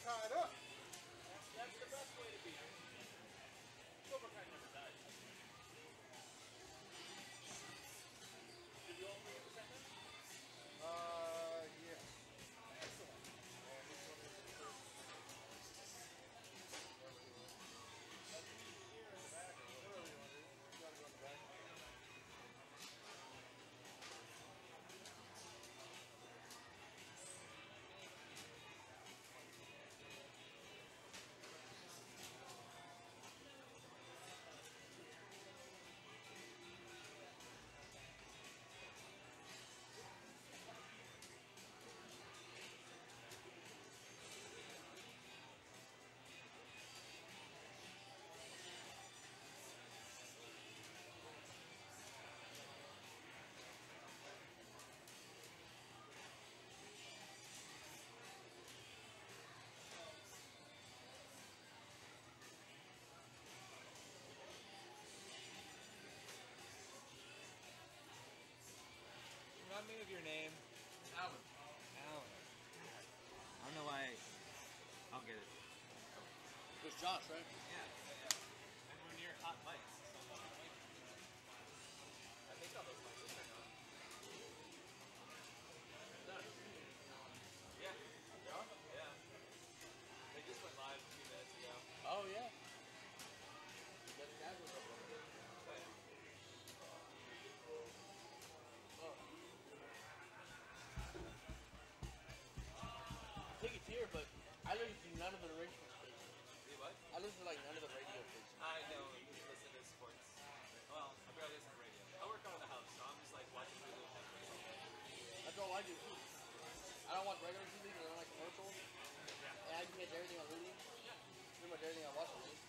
tied up. That's the best way to be. Cobra Kai never dies. Did you all 3 percent then? Yeah. Excellent. And which one is the first? That's here in the back. Whatever you want to do. You gotta go in the back. Remind me of your name. Alan. Alan. I don't know why. I'll get it. It was Josh, right? Yeah. And we're near hot mics. I think all those mics are turned on. Yeah. Yeah. They just went live a few minutes ago. Oh, yeah. I think it's here, but I listen to none of the radio stations. See what? I listen to like none of the radio stations. I know you listen to sports. Well, I barely listen to radio. I work out of the house, so I'm just like watching Hulu and Netflix all day. That's all I do too. I don't watch regular TV because I don't like commercials. And I can catch everything on Hulu. Pretty much everything I watch on Hulu.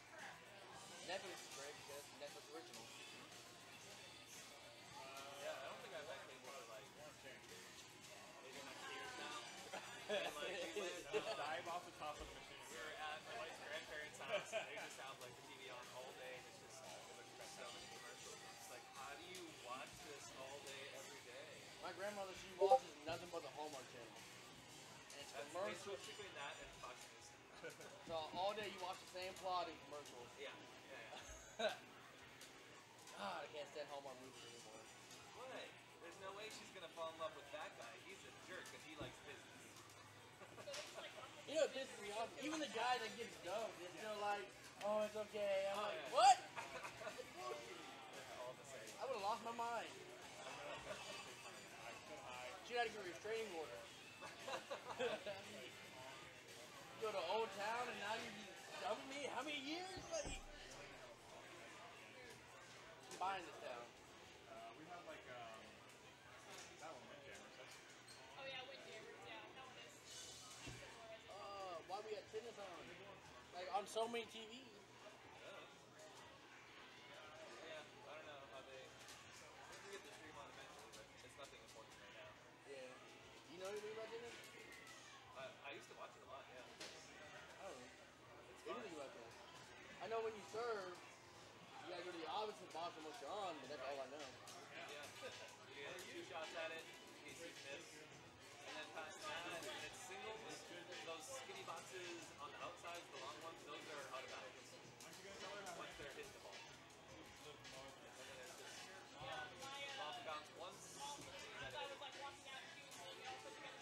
Netflix is great because it's Netflix original. Yeah, I don't think I've had cable for like maybe not years now. And like we lived, Dive off the top of the machine. we were at my wife's grandparents' house, and they just have like the TV on all day, and it's just so many commercials. I'm just like, how do you watch this all day, every day? My grandmother, she watches nothing but the Hallmark Channel. And it's That's commercials. basically that and Fox News. So all day you watch the same plot in commercials. Yeah, yeah, yeah. God, I can't stand Hallmark movies anymore. What? There's no way she's gonna fall in love with that guy. He's a jerk because he likes business. You know what pisses me off? Even the guy that gets dumped is still like, oh, it's okay. I'm Oh, like, yeah. what? All the same. I would have lost my mind. She had to get a restraining order. You go to Old Town and now you dumping me? How many years? Like, I'm buying this town. We have like that one Windjammers. That's Oh yeah, Windjammers, yeah. That one is similar as well. Why we got tennis on? Like on so many TVs. Yeah, I don't know how they. Maybe we get the stream on eventually, but it's nothing important right now. Yeah. You know anything about tennis? I used to watch it a lot, yeah. I don't know. It's fun. Anything about that? I know when you serve, you gotta go to the opposite box from what you're on, but that's all I know. Yeah. You get 2 shots at it, in case you miss. And then past that, and it's singles. Those skinny boxes on the outside, the long ones, those are out of bounds. Once they're hitting the ball. And then it's just Yeah, my off the bounce once. as I was like walking out too, so we all put together.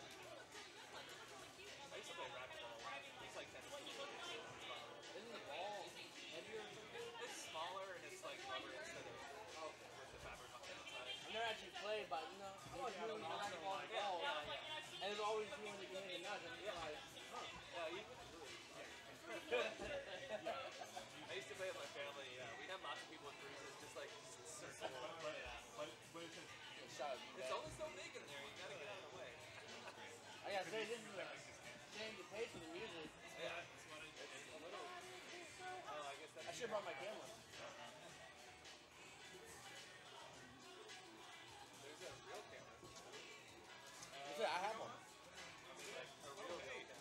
I used to play racquetball a lot. It's like tennis. Isn't the ball heavier or something? It's smaller and it's like rubber instead of with the fabric on the outside. I've never actually played, but you know, they do the racquetball as well. Yeah. And it's always you when they get hit the nuts, and it's like, huh. Yeah, you I used to play with my family. We'd have lots of people with bruises, just like circle. but it's just It's only so big in there. You gotta get out of the way. I gotta say, this is a shame to pay for the music. Yeah. Oh, I guess that's. I should have brought my camera. There's a real camera. I have one. Like a real camera.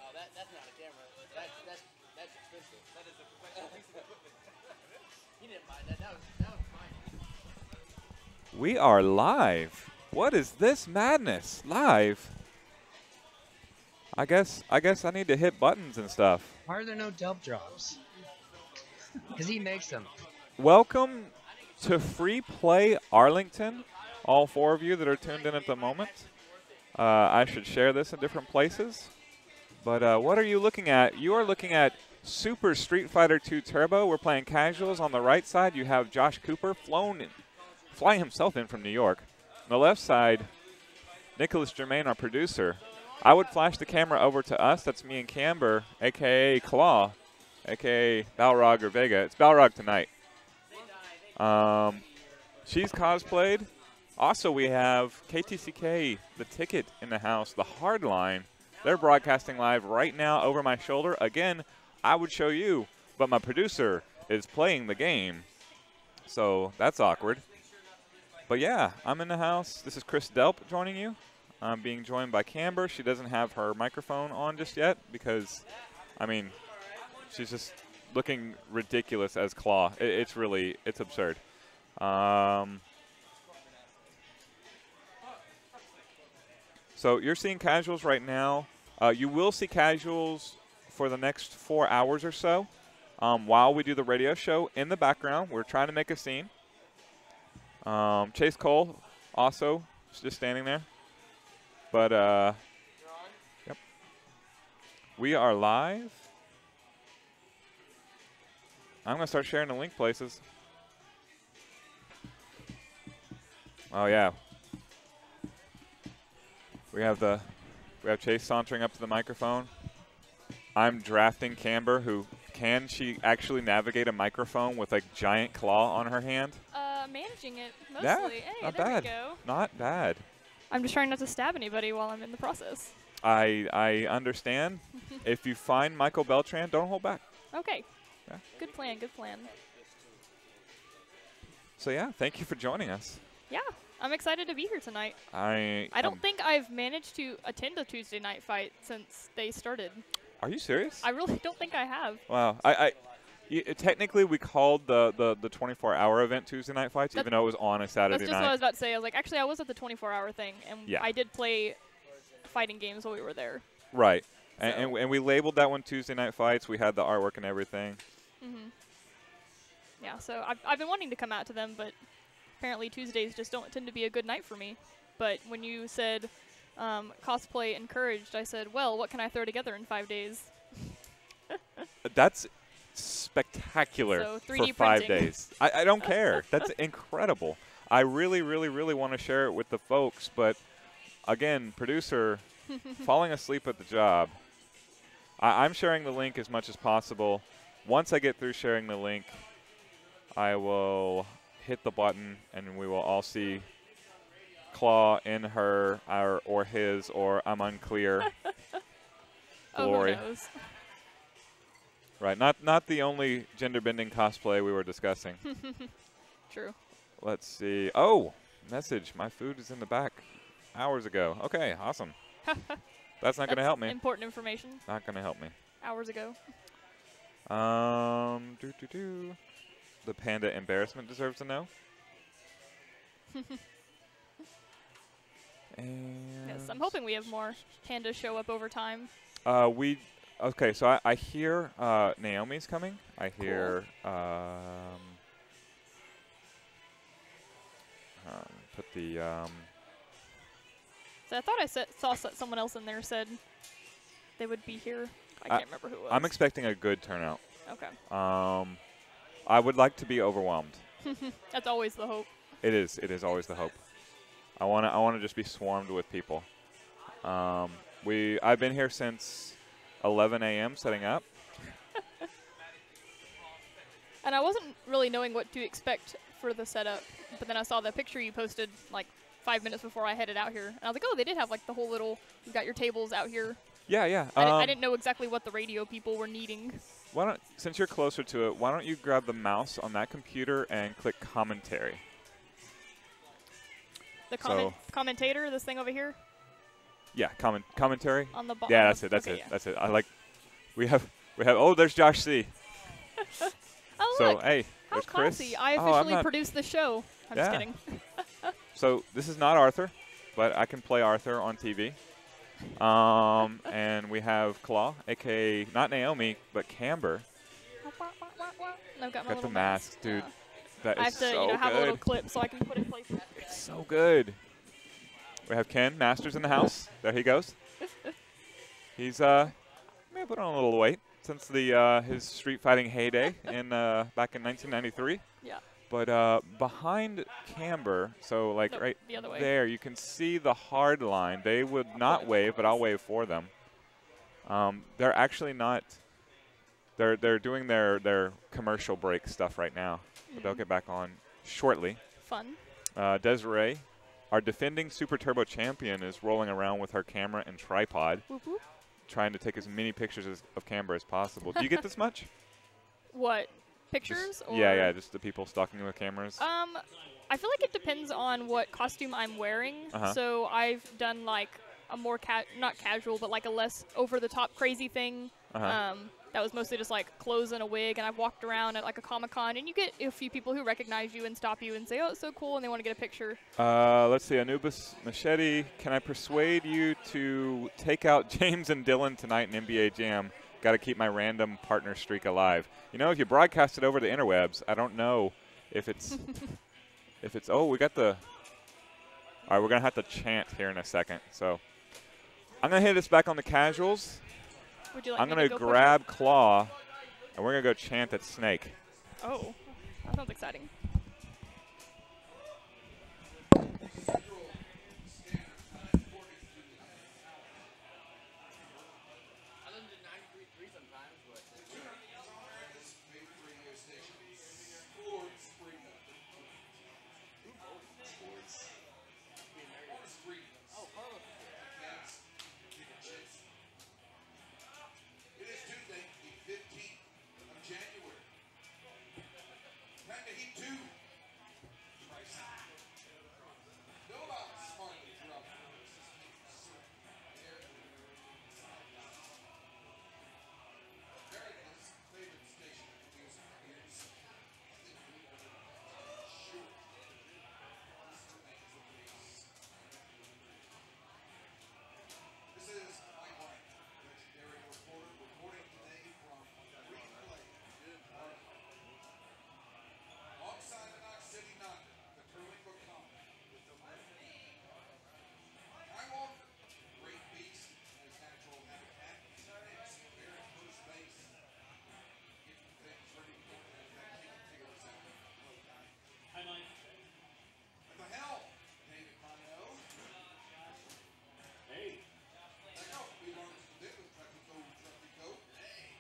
Oh, that's not a camera. That's expensive. That is a professional piece of equipment. He didn't buy that. That was mine. We are live. What is this madness? Live? I guess I need to hit buttons and stuff. Why are there no delp drops? Because he makes them. Welcome to Free Play Arlington, all 4 of you that are tuned in at the moment. I should share this in different places. But what are you looking at? You are looking at Super Street Fighter 2 Turbo. We're playing casuals. On the right side, you have Josh Cooper flying himself in from New York. On the left side, Nicholas Germain, our producer. I would flash the camera over to us. That's me and Camber, a.k.a. Claw, a.k.a. Balrog or Vega. It's Balrog tonight. She's cosplayed. Also, we have KTCK, The Ticket in the house, The Hardline. They're broadcasting live right now over my shoulder. Again, I would show you, but my producer is playing the game. So that's awkward. But yeah, I'm in the house. This is Chris Delp joining you. I'm being joined by Camber. She doesn't have her microphone on just yet because, I mean, she's just looking ridiculous as Claw. It's absurd. So you're seeing casuals right now. You will see casuals for the next 4 hours or so while we do the radio show in the background. We're trying to make a scene. Chase Cole also just standing there. But, yep. We are live. I'm going to start sharing the link places. Oh, yeah. We have Chase sauntering up to the microphone. I'm drafting Camber, can she actually navigate a microphone with a giant claw on her hand? Managing it mostly. Yeah, Hey, not there bad. we go. Not bad. I'm just trying not to stab anybody while I'm in the process. I understand. If you find Michael Beltran, don't hold back. Okay. Yeah. Good plan, good plan. So yeah, thank you for joining us. Yeah, I'm excited to be here tonight. I don't think I've managed to attend a Tuesday night fight since they started. Are you serious? I really don't think I have. Wow. Technically, we called the 24-hour event Tuesday Night Fights, even though it was on a Saturday That's just night. what I was about to say. I was like, actually, I was at the 24-hour thing, and Yeah. I did play fighting games while we were there. Right. So. And we labeled that one Tuesday Night Fights. We had the artwork and everything. Mm-hmm. Yeah, so I've been wanting to come out to them, but apparently Tuesdays just don't tend to be a good night for me. But when you said cosplay encouraged, I said, well, what can I throw together in 5 days? That's spectacular So, for 3D 5 printing. days. I don't care. That's incredible. I really, really, really want to share it with the folks, but again, producer falling asleep at the job. I'm sharing the link as much as possible. Once I get through sharing the link, I will hit the button and we will all see Claw in her or his, or I'm unclear, glory. Oh, who knows? Right, not the only gender-bending cosplay we were discussing. True. Let's see. Oh, message. My food is in the back hours ago. Okay, awesome. That's not going to help me. Important information. Not going to help me. Hours ago. The panda embarrassment deserves to know. And Yes, I'm hoping we have more pandas show up over time. Okay, so I hear Naomi's coming. I hear put the So I thought I saw someone else in there said they would be here. I can't remember who it was. I'm expecting a good turnout. Okay. I would like to be overwhelmed. That's always the hope. It is always the hope. I want to just be swarmed with people. I've been here since 11 a.m. setting up. And I wasn't really knowing what to expect for the setup, but then I saw the picture you posted like 5 minutes before I headed out here. And I was like, oh, they did have like the whole little, you've got your tables out here. Yeah. I didn't know exactly what the radio people were needing. Since you're closer to it, why don't you grab the mouse on that computer and click commentary? The commentator, this thing over here? Yeah, commentary. On the bottom. Yeah, that's it. That's it. We have. Oh, there's Josh C. Oh, So look. hey, How there's Chris. classy. I I'm officially not- produced the show. I'm just Yeah. kidding. So this is not Arthur, but I can play Arthur on TV. And we have Claw, aka not Naomi, but Camber. I've got my Got little the mask, dude. Yeah. That I is have to, so have a little good. clip so I can put it in place. It's so good. We have Ken Masters in the house. There he goes. He's may have put on a little weight since the his street fighting heyday in back in 1993. Yeah. But behind Camber, so like No, right the other way. there, you can see the hard line. They would not wave, but I'll wave for them. They're actually not. They're doing their commercial break stuff right now, but they'll get back on shortly. Fun. Desiree, our defending Super Turbo champion, is rolling around with her camera and tripod, Whoop, whoop. trying to take as many pictures of Camber as possible. Do you get this much? What? Pictures? Or Yeah, just the people stalking with cameras. I feel like it depends on what costume I'm wearing. So I've done like a more not casual, but like a less over-the-top crazy thing. That was mostly just like clothes and a wig, and I've walked around at like a Comic-Con, and you get a few people who recognize you and stop you and say, "Oh, it's so cool," and they want to get a picture. Let's see, Anubis Machete, can I persuade you to take out James and Dylan tonight in NBA Jam? Got to keep my random partner streak alive. You know, if you broadcast it over the interwebs, I don't know if it's if it's. Oh, we got the. All right, we're gonna have to chant here in a second. So I'm gonna hit us back on the casuals. Would you like I'm me gonna to go grab Claw, and we're gonna go chant at Snake. Oh, that sounds exciting. I listened to 93.3 sometimes, but oh, Carlos. It is Tuesday, the 15th of January. Time to heat 2. Price. Know about smartly throughout the America's favorite station of music is Sure. This is Mike White, legendary reporter, reporting today from Replay. Alongside the Knox City Knocker, the curling book comic with the Skywalker, great beast in his natural habitat, and very close base. Getting things ready for him as that king figures out. Hi, Mike. At the helm, David Monroe. Hey. I know, we learned to do with Truckico. Hey.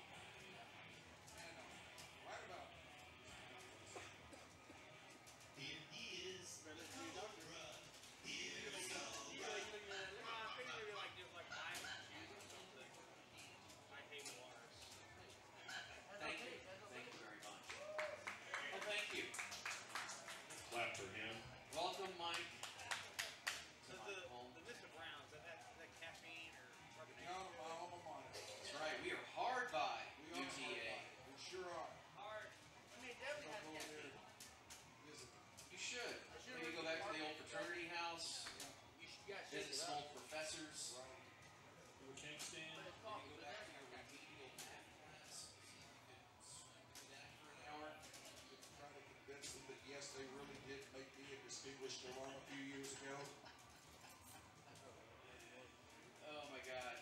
And right about it is the Cobra. Thank you. Thank you very much. Well, thank you. Clap for him. Welcome, Mike. The Mr. Browns, that caffeine or carbonation? Count my alma mater. That's right. We are hard by We are UTA. We sure are. Hard. I mean, it definitely has Go over there. caffeine. Visit. You should. Maybe go back to the old fraternity house. You guys Visit shake it some up. old professors. Do a keg stand. Maybe go back to your remedial math class. Do that for an hour. Try to convince them that yes, they really did make me a distinguished alum a few years ago. Oh my God.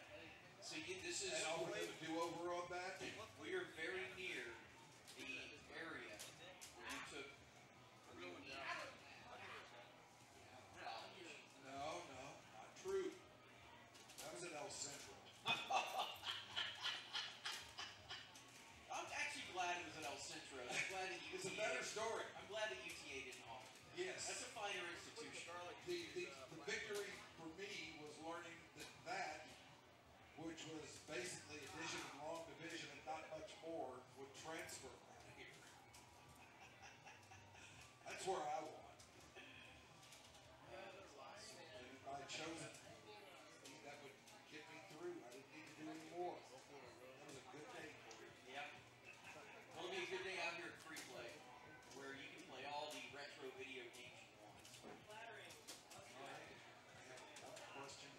So this is. And offer them a do-over on that. We are very near the area where you took. No, not true. That was at El Centro. I'm actually glad it was at El Centro. I'm glad that It's a UTA. better story. I'm glad that UTA didn't offer. Yes. That's a finer institution. The victory for me was learning that which was basically addition and long division and not much more, would transfer around here. That's where I won. And if I had chosen, that would get me through. I didn't need to do any more. That was a good day for me. Yep. Well, it'll be a good day out here at Free Play, where you can play all the retro video games you want. One question.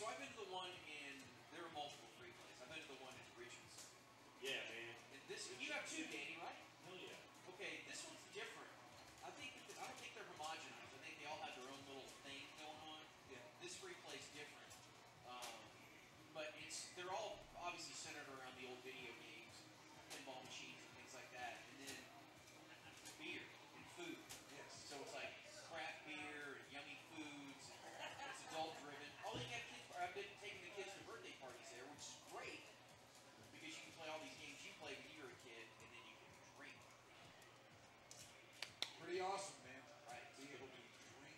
so I've been to the one in, there are multiple free plays. I've been to the one in Richardson. Yeah, man. And this, you have two, Danny, right? Hell yeah. Okay, this one's different. I don't think they're homogenized. I think they all have their own little thing going on. Yeah. This free play's different. But they're all obviously centered around the old video games, pinball machines and things like that. And then beer and food. Yes. So it's like craft beer and yummy foods. And it's adult driven. All you got kids. I've been taking the kids to birthday parties there, which is great because you can play all these games you played when you were a kid, and then you can drink. Pretty awesome, man. Right. Be able to drink,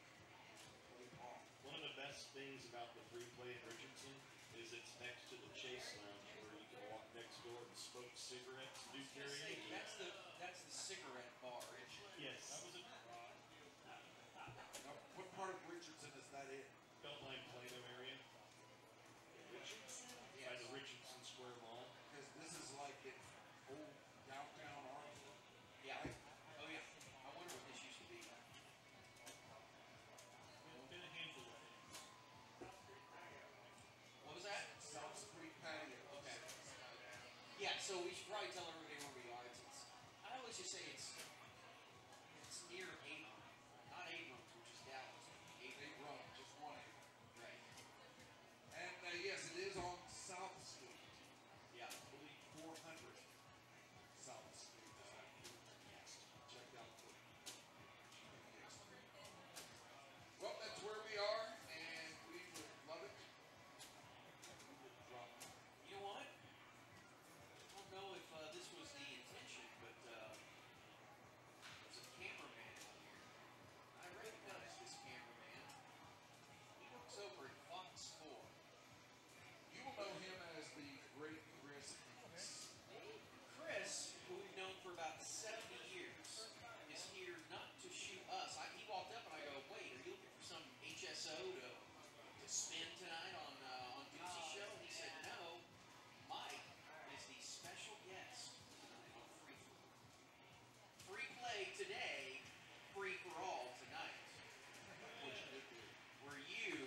play ball. One of the best things about the free play in Richardson is it's next to the Chase Lounge where you can walk next door and smoke cigarettes and do karaoke. That's the cigarette bar. Yes. That was a Now, what part of Richardson is that in? Beltline Plano area. Richardson? By the Richardson Square Mall. Because this is like in old downtown Arlington. Yeah. Oh yeah. I wonder what this used to be. It's been a handful of things. What was that? South Street patio. Okay. Yeah. So we should probably tell everybody where we are. I always just say it's near Abram, not Abrams, which is Dallas. Abram, just one. Right. And yes, it is on South Street. Yeah. I believe 400 South Street. Check out the GPS. Well, that's where we are, and we would love it. We would drop. You know what? I don't know if this was the intention, but there's a cameraman out here. I recognize this cameraman. He works over at Fox 4. You will know him as the great Chris Hanks. Chris, who we've known for about 70 years, is here not to shoot us. He walked up and I go, wait, are you looking for some HSO to spin tonight on Deucey's show? And he said, no, Mike is the special guest tonight on Free Flow. Free play today, free for all tonight. Where you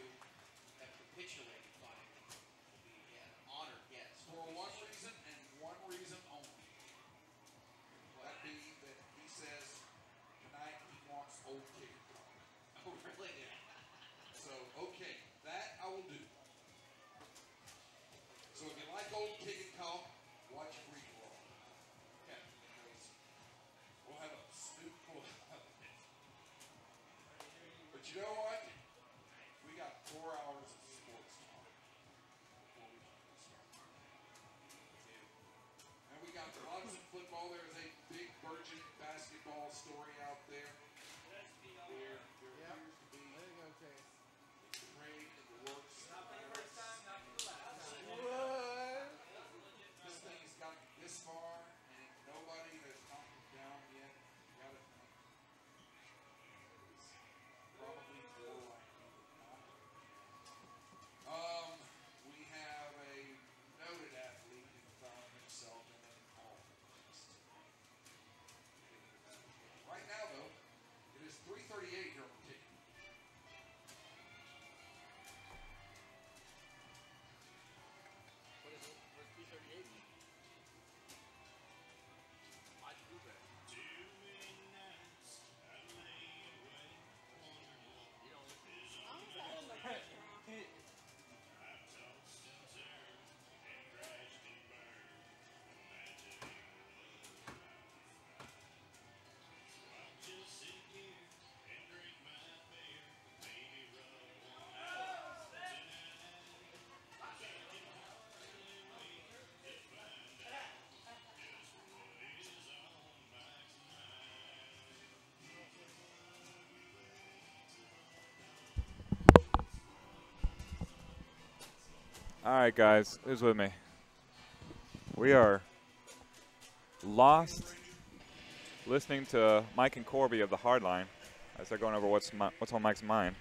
have capitulated finally to be an honored guest. For one reason and one reason only. That being that he says tonight he wants old ticket talk. Oh, really? So, okay, that I will do. So if you like old ticket talk, watch Free for All. Okay. We'll have a snoop full of it. But you know what? We got 4 hours of sports talk before we start. And we got lots of football. There's a big burgeoning basketball story out there. There appears to be a trade in the works. This thing has gotten this far, and nobody has knocked it down yet. You gotta think. It's probably more likely than not. We have a noted athlete who found himself in an all-next. Right now, though, it is 3:38 here on the ticket. What is it? Where's 338? Why'd you do that? You don't All right, guys, who's with me? We are lost listening to Mike and Corby of the Hardline as they're going over what's on Mike's mind.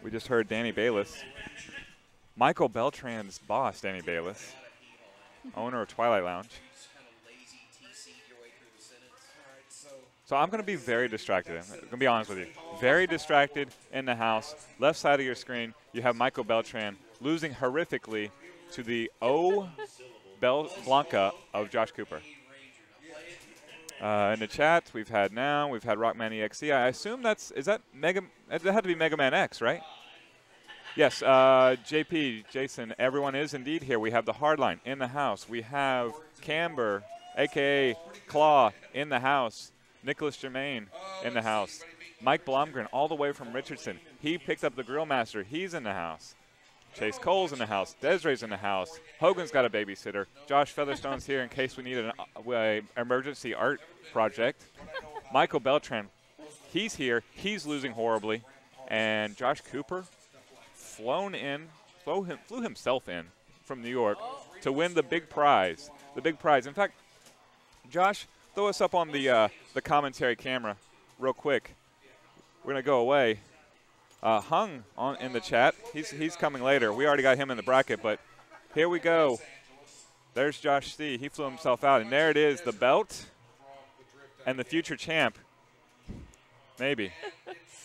We just heard Danny Bayless, Michael Beltran's boss, Danny Bayless, owner of Twilight Lounge. Just kind of lazy TC your way through the sentence. All right, So I'm going to be very distracted. I'm going to be honest with you. Very distracted in the house. Left side of your screen, you have Michael Beltran losing horrifically to the Blanca of Josh Cooper. In the chat, we've had Rockman EXE. I assume it had to be Mega Man X, right? Yes, JP, Jason, everyone is indeed here. We have the Hardline in the house. We have Camber, a.k.a. Claw, in the house. Nicholas Germain in the house. Mike Blomgren, all the way from Richardson. He picked up the Grill Master. He's in the house. Chase Cole's in the house. Desiree's in the house. Hogan's got a babysitter. Josh Featherstone's here in case we need an emergency art project. Michael Beltran, he's here. He's losing horribly. And Josh Cooper flew himself in from New York to win the big prize. The big prize. In fact, Josh, throw us up on the commentary camera real quick. We're going to go away. Hung in the chat. He's coming later. We already got him in the bracket, but here we go. There's Josh C. He flew himself out, and there it is, the belt and the future champ. Maybe.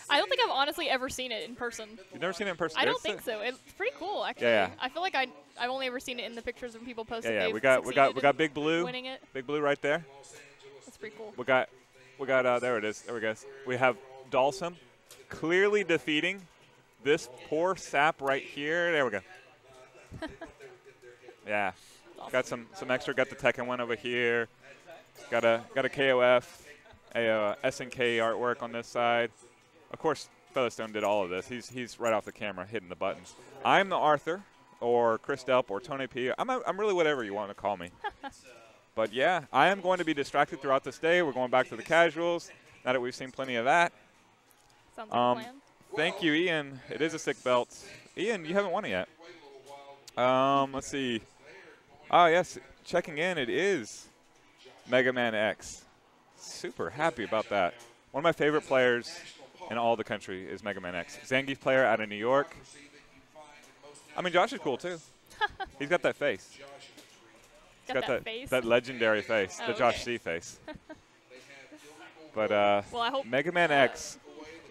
I don't think I've honestly ever seen it in person. You've never seen it in person? I don't think so. It's pretty cool, actually. Yeah. I feel like I've only ever seen it in the pictures when people post it. Yeah. We got Big Blue. Winning it. Big Blue right there. That's pretty cool. We got there it is. There we go. We have Dalsum clearly defeating this poor sap right here. There we go. Yeah. Got some extra. Got the Tekken one over here. Got a KOF, a SNK artwork on this side. Of course, Featherstone did all of this. He's right off the camera hitting the buttons. I'm the Arthur, or Chris Delp, or Tony P. I'm really whatever you want to call me. But yeah, I am going to be distracted throughout this day. We're going back to the casuals now that we've seen plenty of that. Sounds like a plan. Thank you, Ian. It is a sick belt. Ian, you haven't won it yet. Let's see. Oh, yes, checking in. It is Mega Man X. Super happy about that. One of my favorite players in all the country is Mega Man X. Zangief player out of New York. I mean, Josh is cool, too. He's got that face. He's got that face? That legendary face, Oh, the Josh okay. C face. But well, I hope Mega Man X.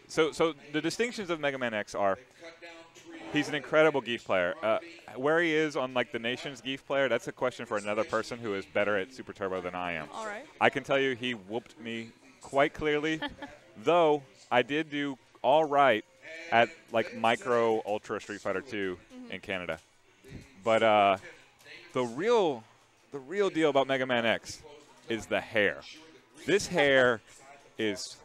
So the distinctions of Mega Man X are he's an incredible Geef player. Where he is on like the nation's Geef player, that's a question for another person who is better at Super Turbo than I am. All right. I can tell you he whooped me quite clearly, though I did do all right at like Micro Ultra Street Fighter 2 in Canada. But the real deal about Mega Man X is the hair. This hair is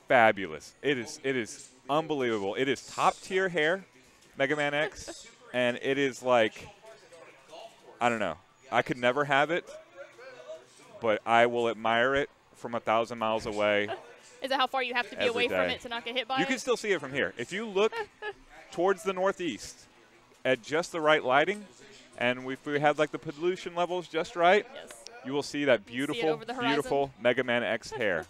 fabulous. It is unbelievable. It is top tier hair, Mega Man X, and it is like, I don't know. I could never have it, but I will admire it from 1,000 miles away. Is it how far you have to be Every away from day. it to not get hit by You it? can still see it from here. If you look towards the northeast at just the right lighting, and if we have like the pollution levels just right, Yes. you will see that beautiful, over the horizon? beautiful Mega Man X hair.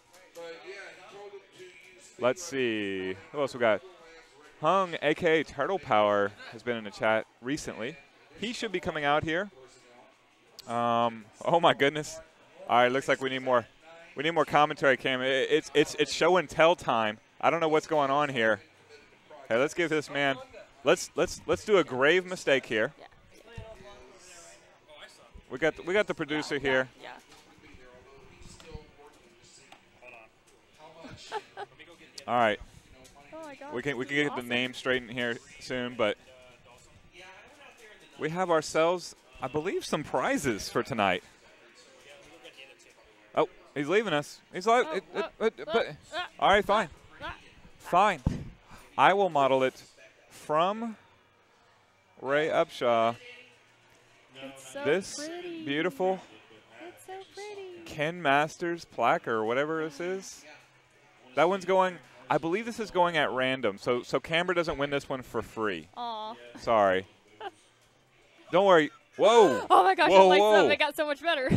Let's see. Who else we got? Hung, a.k.a. Turtle Power, has been in the chat recently. He should be coming out here. Oh, my goodness. All right, looks like we need more. We need more commentary, Cam. It's show and tell time. I don't know what's going on here. Hey, let's give this man. Let's do a grave mistake here. Yeah. We got the producer here. Yeah. All right. Oh my God. We can this is get awesome. the name straightened here soon, but we have ourselves, I believe, some prizes for tonight. Oh, he's leaving us. He's like, all right, fine, fine. I will model it from Ray Upshaw. It's so This pretty. beautiful It's so pretty. Ken Masters plaque or whatever this is. That one's going. I believe this is going at random, so Camber doesn't win this one for free. Aw. Sorry. Don't worry. Whoa. Oh my gosh, Whoa, it lights whoa. up. It got so much better.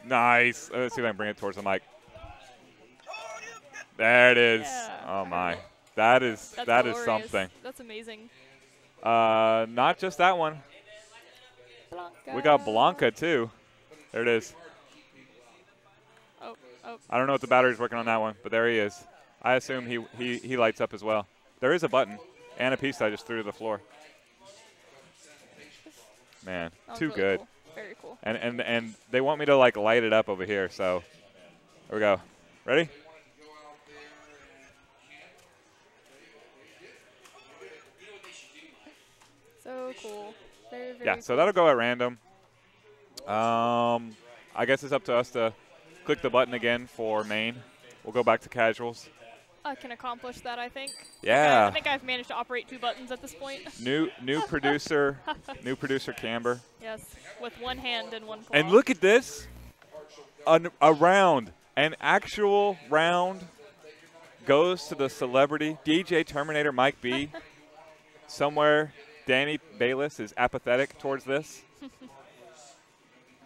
Nice. Let's see if I can bring it towards the mic. There it is. Yeah. Oh my. That is That's that is glorious. something. That's amazing. Not just that one. Blanca. We got Blanca too. There it is. Oh, oh. I don't know what the battery's working on that one, but there he is. I assume he lights up as well. There is a button and a piece that I just threw to the floor. Man, That was too really good. Cool. Very cool. And they want me to like light it up over here, so here we go. Ready? So cool. Very, very Yeah, cool. so that'll go at random. I guess it's up to us to click the button again for main. We'll go back to casuals. I can accomplish that, I think. Yeah. I think I've managed to operate 2 buttons at this point. New producer, new producer Camber. Yes, with one hand and one claw. And look at this. A round, an actual round goes to the celebrity DJ Terminator Mike B. Somewhere Danny Bayless is apathetic towards this.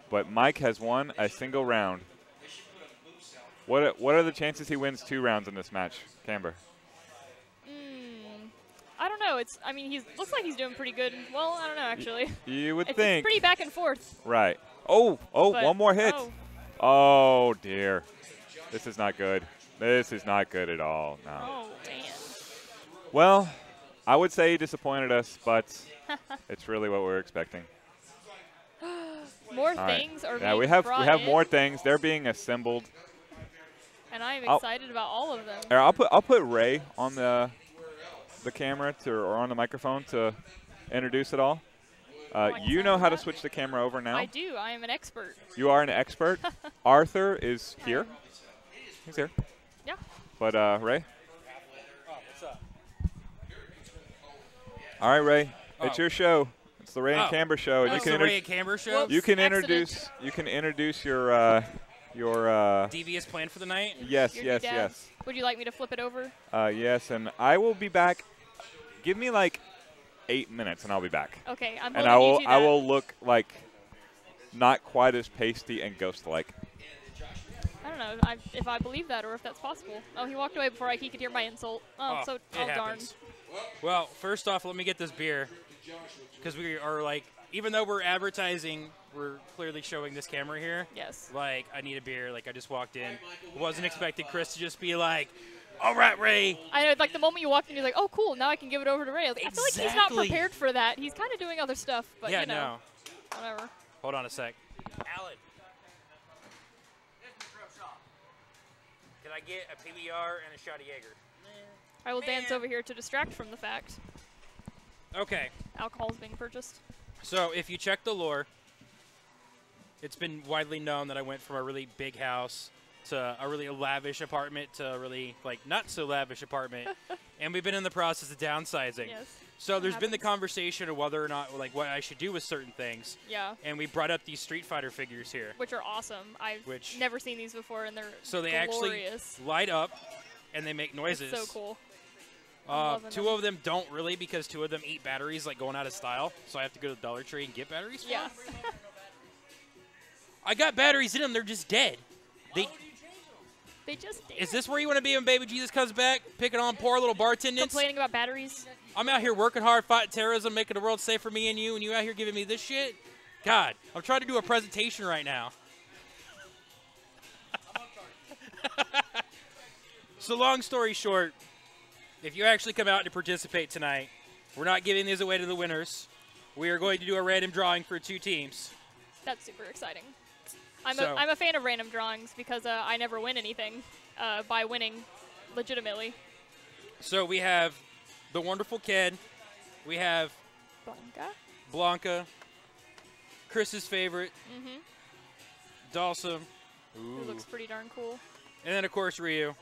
But Mike has won a single round. What are the chances he wins 2 rounds in this match, Camber? I don't know. I mean, he looks like he's doing pretty good. Well, I don't know, actually. You would It's think. pretty back and forth. Right. Oh, But- one more hit. Oh, Oh, dear. This is not good. This is not good at all. No. oh man. Well, I would say he disappointed us, but it's really what we were expecting. More All right. things are Yeah, being we have brought in, more things. They're being assembled. and I am I'll- excited about all of them. Here, I'll put Ray on the camera or on the microphone to introduce it all. You know how to switch the camera over now. I do. I am an expert. You are an expert. Arthur is here. He's here. Yeah. But Ray. What's up? All right, Ray. It's Oh. your show. It's the Ray and Oh. Camber show. And It's you the can Ray and Camber show? Whoops. you can Accident. introduce your Devious plan for the night? yes, Your yes, dad. yes. Would you like me to flip it over? Yes, and I will be back. Give me like 8 minutes and I'll be back. Okay, I'm And holding you to I that. will look like not quite as pasty and ghost-like. I don't know if I believe that or if that's possible. Oh, he walked away before he could hear my insult. Oh, it darn. happens. Well, first off, let me get this beer. Because we are like, even though we're advertising, we're clearly showing this camera here. Yes. Like, I need a beer. Like, I just walked in. Wasn't expecting Chris to just be like, all right, Ray. I know, like the moment you walked in, you're like, oh, cool, now I can give it over to Ray. I feel like he's not Exactly. prepared for that. He's kind of doing other stuff, but Yeah, you know, no. whatever. Hold on a sec. Alan. Can I get a PBR and a shot of Jaeger? I will dance over here to distract from the fact Okay. alcohol is being purchased. So if you check the lore, it's been widely known that I went from a really big house to a really lavish apartment to a really not so lavish apartment, and we've been in the process of downsizing. Yes. So there's been the happens. conversation of whether or not what I should do with certain things, Yeah, and we brought up these Street Fighter figures here. which are awesome. I've Which- never seen these before, and they're So they glorious. actually light up, and they make noises. It's so cool. I'm loving 2 them. of them don't really because 2 of them eat batteries like going out of style. So I have to go to the Dollar Tree and get batteries for Yeah. them. I got batteries in them. They're just dead. They just Is this where you want to be when Baby Jesus comes back? Picking on poor little bartendants? complaining about batteries? I'm out here working hard, fighting terrorism, making the world safe for me and you out here giving me this shit? God, I'm trying to do a presentation right now. So long story short, if you actually come out to participate tonight, we're not giving these away to the winners. We are going to do a random drawing for 2 teams. That's super exciting. I'm So- a fan of random drawings because I never win anything by winning legitimately. So we have the wonderful Ken. We have Blanca. Blanca. Chris's favorite. Mm-hmm. Dalsum. It looks pretty darn cool. And then, of course, Ryu.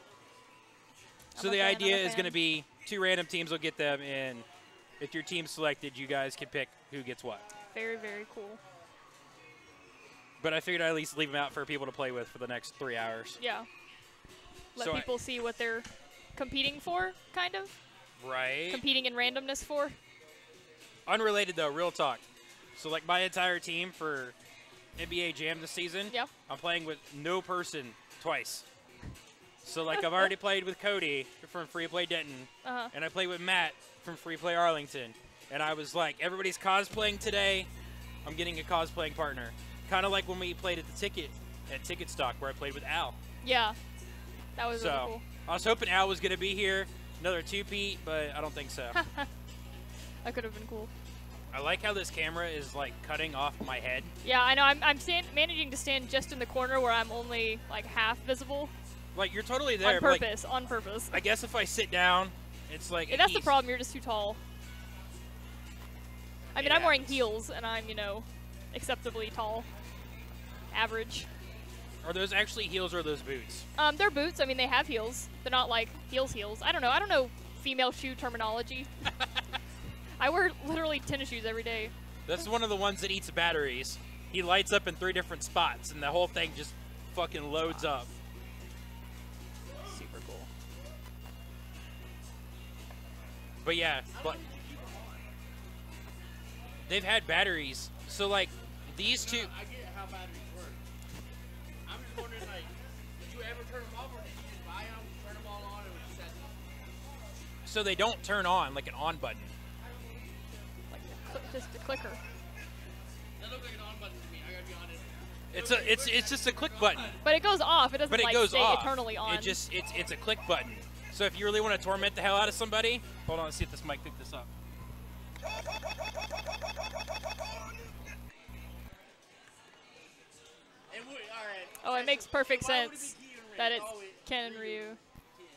So I'm a the fan, idea I'm a is going to fan. be 2 random teams will get them, and if your team's selected, you guys can pick who gets what. Very, very cool. But I figured I'd at least leave them out for people to play with for the next 3 hours. Yeah. Let So I- people see what they're competing for, kind of. Right. Competing in randomness for. Unrelated, though, real talk. So, like, my entire team for NBA Jam this season, Yeah. I'm playing with no person twice. So, like, I've already played with Cody from Free Play Denton, Uh-huh. and I played with Matt from Free Play Arlington. And I was like, everybody's cosplaying today. I'm getting a cosplaying partner. Kind of like when we played at the Ticket at Ticket Stock where I played with Al. Yeah, that was really So cool. I was hoping Al was going to be here, another two-peat, but I don't think so. That could have been cool. I like how this camera is like cutting off my head. Yeah, I know. I'm managing to stand just in the corner where I'm only like half visible. Like you're totally there. On but, like, purpose. On purpose. I guess if I sit down, it's like Yeah, that's the ease. problem. You're just too tall. I mean, It I'm wearing happens. heels, and I'm, you know, acceptably tall. Average. Are those actually heels or are those boots? They're boots. I mean, they have heels. They're not like heels. I don't know. I don't know female shoe terminology. I wear literally tennis shoes every day. That's one of the ones that eats batteries. He lights up in 3 different spots, and the whole thing just fucking loads up. Super cool. But yeah, but they've had batteries. So like these two. I get how batteries work. I'm just wondering, like, did you ever turn them off, or did you just buy them, turn them all on, and just set them? So they don't turn on like an on button. Like just a clicker. That looks like an on button to me. I gotta be honest. It's just a click button. But it goes off. It doesn't But it like goes stay off. eternally on. It's a click button. So if you really want to torment the hell out of somebody, hold on, let's see if this mic picked this up. And all right. Oh, it makes perfect Why would it be sense Key and Ray? that it's Oh, Ken and Ryu.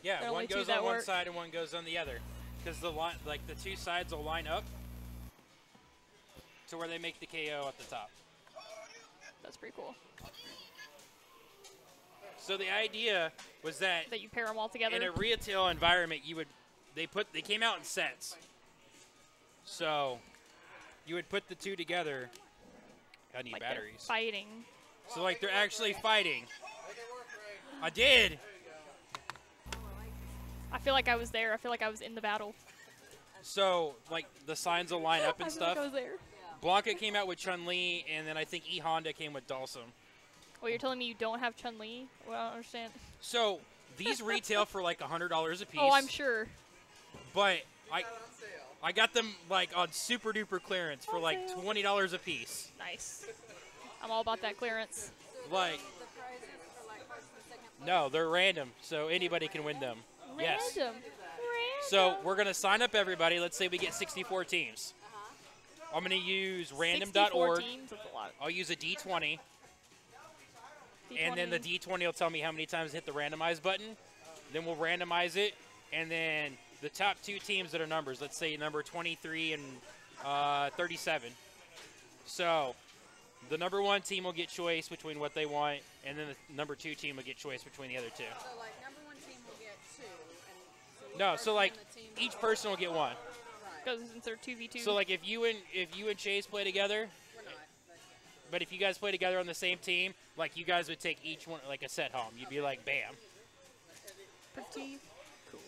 Yeah, There are one only two goes that on one work. side and one goes on the other, because the line, like the 2 sides will line up to where they make the KO at the top. That's pretty cool. So the idea was that That you pair them all together. in a retail environment, they came out in sets. So you would put the 2 together. I need like they're batteries. fighting. So like they're actually fighting. I did. I feel like I was there. I feel like I was in the battle. So like the signs will line up and I feel stuff. like I was there. Blanca came out with Chun-Li, and then I think E Honda came with Dhalsim. Well, you're telling me you don't have Chun-Li? Well, I don't understand. So these retail for like $100 a piece. Oh, I'm sure. But I got them like on super duper clearance for like sale. $20 a piece. Nice. I'm all about that clearance. Like no, they're random, so anybody can win them. Yes. Random. So we're gonna sign up everybody. Let's say we get 64 teams. I'm gonna use 64 random.org. teams, that's a lot. I'll use a D20. And then the D20 will tell me how many times hit the randomize button. Then we'll randomize it, and then the top 2 teams that are numbers. Let's say number 23 and 37. So the number 1 team will get choice between what they want, and then the number 2 team will get choice between the other 2. So like number 1 team will get 2, and so No, each so person like on the team each will- person will get 1. Because since they're 2v2. So like if you and Chase play together, We're not, but if you guys play together on the same team, like you guys would take each one like a set home. You'd be like bam. pretty cool.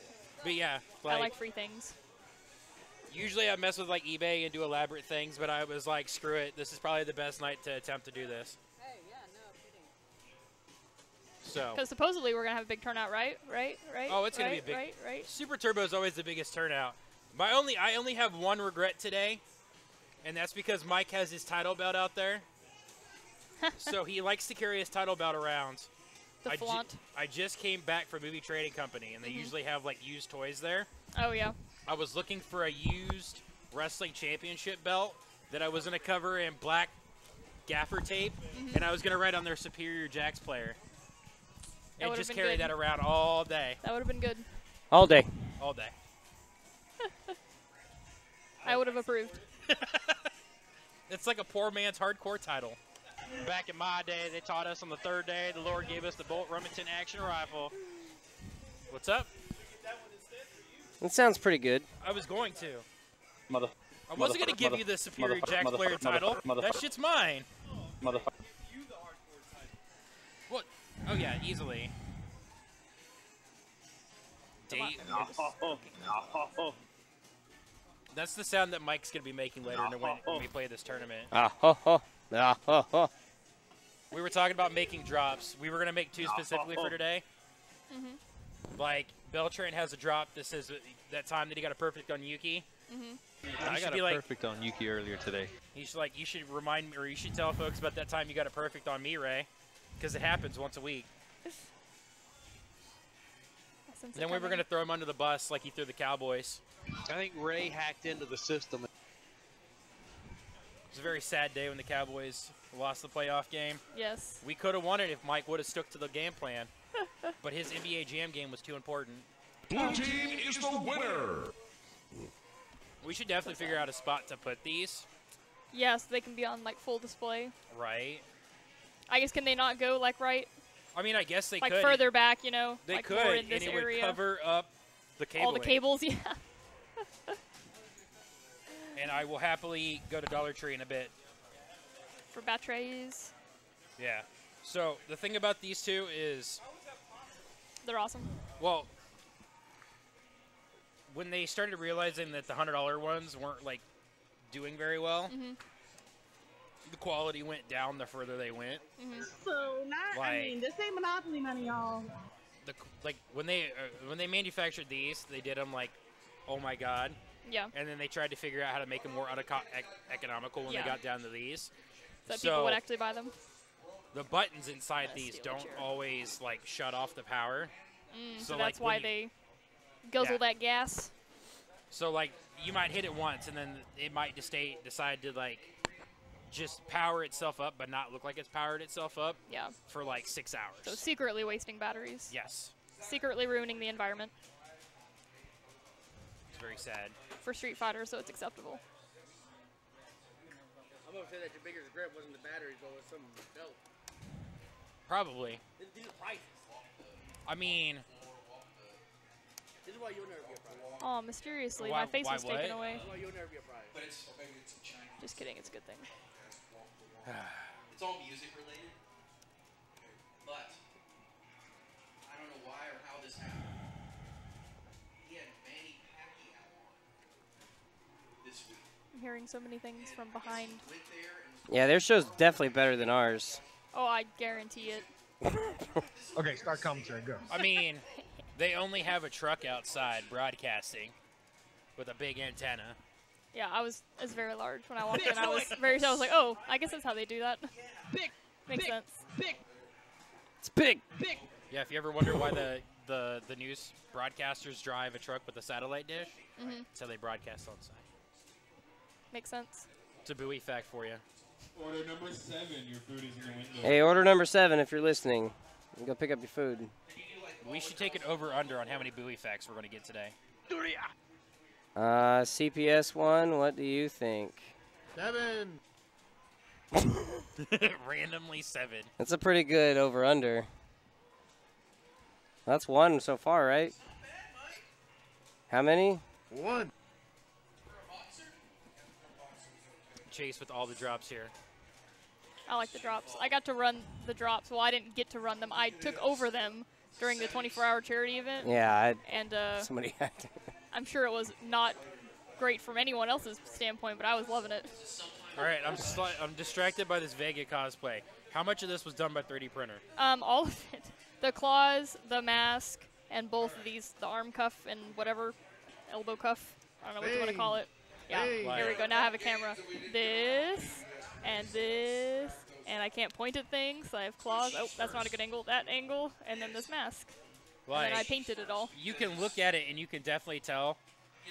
But yeah, I like free things. usually I mess with like eBay and do elaborate things, but I was like, screw it. This is probably the best night to attempt to do this. Hey, yeah, no kidding. So Because supposedly we're going to have a big turnout, right? Oh, it's gonna be a big- Right. Super Turbo is always the biggest turnout. I only have one regret today, and that's because Mike has his title belt out there. So he likes to carry his title belt around. The flaunt. I just came back from Movie Trading Company, and they usually have like used toys there. Oh, yeah. I was looking for a used wrestling championship belt that I was going to cover in black gaffer tape, and I was going to write on their Superior Jax player. That And would've just been carry good. that around all day. That would have been good. All day. All day. I would have approved. It's like a poor man's hardcore title. Back in my day, they taught us on the 3rd day, the Lord gave us the Bolt Remington action rifle. What's up? It sounds pretty good. I was going to. Mother. I wasn't going to give you the Superior Jax player title. That shit's mine. Motherfucker. What? Oh, yeah, easily. Dave. That's the sound that Mike's going to be making later when we play this tournament. We were talking about making drops. We were going to make 2 specifically for today. Like, Beltran has a drop that says that time that he got a perfect on Yuki. I got a perfect on Yuki earlier today. You should remind me, or you should tell folks about that time you got a perfect on me, Ray. because it happens once a week. Since Then we were going to throw him under the bus like he threw the Cowboys. I think Ray hacked into the system. It was a very sad day when the Cowboys lost the playoff game. Yes. We could have won it if Mike would have stuck to the game plan, but his NBA Jam game was too important. Blue team is the winner. We should definitely figure out a spot to put these. Yeah, so they can be on like full display. Right. I guess can they not go like right? I mean, I guess they like could. Further back, you know. They like could, more in this and it area. would cover up the cable. All the cables, yeah. And I will happily go to Dollar Tree in a bit. For batteries. Yeah. So the thing about these two is they're awesome. Well, when they started realizing that the $100 ones weren't like doing very well, the quality went down the further they went. So not, I mean, this ain't Monopoly money, y'all. Like when they manufactured these, they did them like, oh my god. Yeah. And then they tried to figure out how to make them more economical when they got down to these. So that people would actually buy them. The buttons inside these don't always like shut off the power. So that's why they guzzle that gas. So like you might hit it once and then it might decide to like just power itself up but not look like it's powered itself up. Yeah. For like 6 hours. So secretly wasting batteries. Yes. Secretly ruining the environment. It's very sad. For Street Fighter, so it's acceptable. I'm gonna say that your biggest regret wasn't the batteries, but was some belt. Probably. These are prices. I mean. This is why you'll never be a prize. Oh, mysteriously, my face was taken away. This is why you'll never be a prize. But it's in China. Just kidding, it's a good thing. It's all music related. But I don't know why or how this happened. He had Manny Pacquiao on this week. I'm hearing so many things from behind. Yeah, their show's definitely better than ours. Oh, I guarantee it. Okay, start commentary. Go. I mean, they only have a truck outside broadcasting with a big antenna. Yeah, it's very large when I walked in. I was like, oh, I guess that's how they do that. Big. Makes sense. Big. It's big. Big. Yeah, if you ever wonder why the news broadcasters drive a truck with a satellite dish, that's how they broadcast on site. Makes sense. It's a buoy fact for you. Order number 7, your food is in the window. Hey, order number 7 if you're listening. Go pick up your food. We should take an over-under on how many buoy facts we're going to get today. CPS 1, what do you think? 7. Randomly 7. That's a pretty good over-under. That's 1 so far, right? How many? 1. Chase with all the drops here. I like the drops. I got to run the drops. Well, I didn't get to run them. I took over them during the 24-hour charity event. Yeah, somebody had to. I'm sure it was not great from anyone else's standpoint, but I was loving it. All right, I'm distracted by this Vega cosplay. How much of this was done by 3D printer? All of it. The claws, the mask, and both of these, the arm cuff and whatever, elbow cuff. I don't know what you want to call it. Yeah, here we go. Now I have a camera. This, and I can't point at things. So I have claws. Oh, that's not a good angle. That angle, and then this mask. Like, and then I painted it all. You can look at it and you can definitely tell,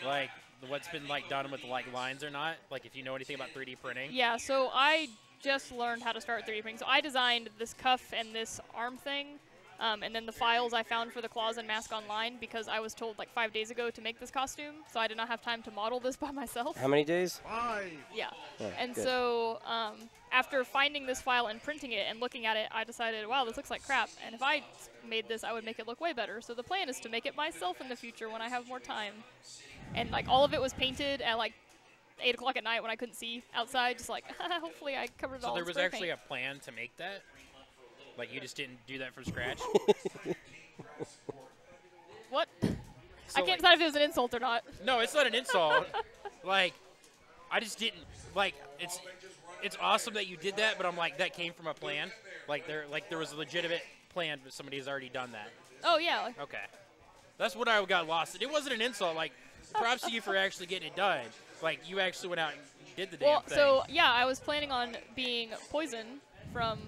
like, what's been like done with like lines or not. Like if you know anything about 3D printing. Yeah. So I just learned how to start 3D printing. So I designed this cuff and this arm thing. And then the files I found for the claws and mask online because I was told like 5 days ago to make this costume, so I did not have time to model this by myself. How many days? 5. Yeah. Oh, and good. so after finding this file and printing it and looking at it, I decided, wow, this looks like crap. And if I made this, I would make it look way better. So the plan is to make it myself in the future when I have more time. And like all of it was painted at like 8 o'clock at night when I couldn't see outside, just like, hopefully I covered it all. So there in was spray actually paint. a plan to make that? Like you just didn't do that from scratch? What? So I can't decide if it was an insult or not. No, it's not an insult. Like, I just didn't, like, it's awesome that you did that, but I'm like, that came from a plan? Like there was a legitimate plan, but somebody has already done that. Oh, yeah. Okay. That's what I got lost. It wasn't an insult. Like, props to you for actually getting it done. Like, you actually went out and did the damn thing. So, yeah, I was planning on being Poison from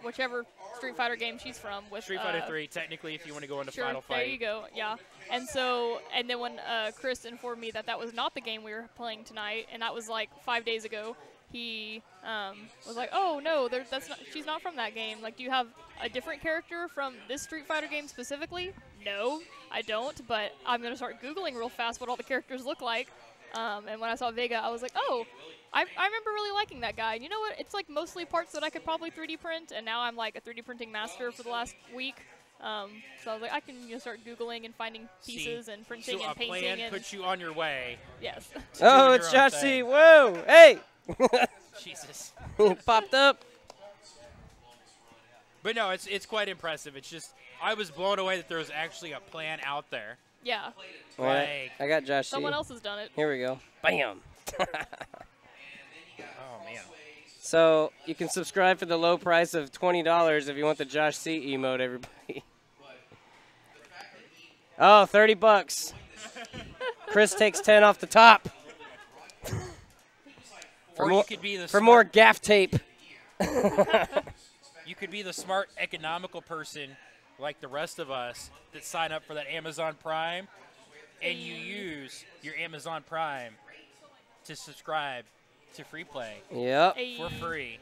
whichever Street Fighter game she's from. With Street Fighter 3, technically, if you want to go into sure, Final Fight. there you go. Yeah. And so, and then when Chris informed me that that was not the game we were playing tonight, and that was like 5 days ago, he was like, "Oh no, that's not. She's not from that game. Like, do you have a different character from this Street Fighter game specifically?" No, I don't. But I'm gonna start Googling real fast what all the characters look like. And when I saw Vega, I was like, "Oh, I remember really liking that guy." And you know what? It's like mostly parts that I could probably 3D print, and now I'm like a 3D printing master for the last week. So I was like, I can start Googling and finding pieces and printing and painting. So a plan and puts you on your way. Yes. Oh, it's Josh C. Whoa, hey! Jesus. Popped up. But no, it's quite impressive. It's just, I was blown away that there was actually a plan out there. Yeah. All right, I got Josh C. Someone else has done it. Here we go. Bam. Oh, man. So you can subscribe for the low price of $20 if you want the Josh C emote, everybody. Oh, 30 bucks. Chris takes 10 off the top. Or you could be the for more gaff tape. You could be the smart, economical person like the rest of us that sign up for that Amazon Prime, and you use your Amazon Prime to subscribe to Free Play. Yep. For free.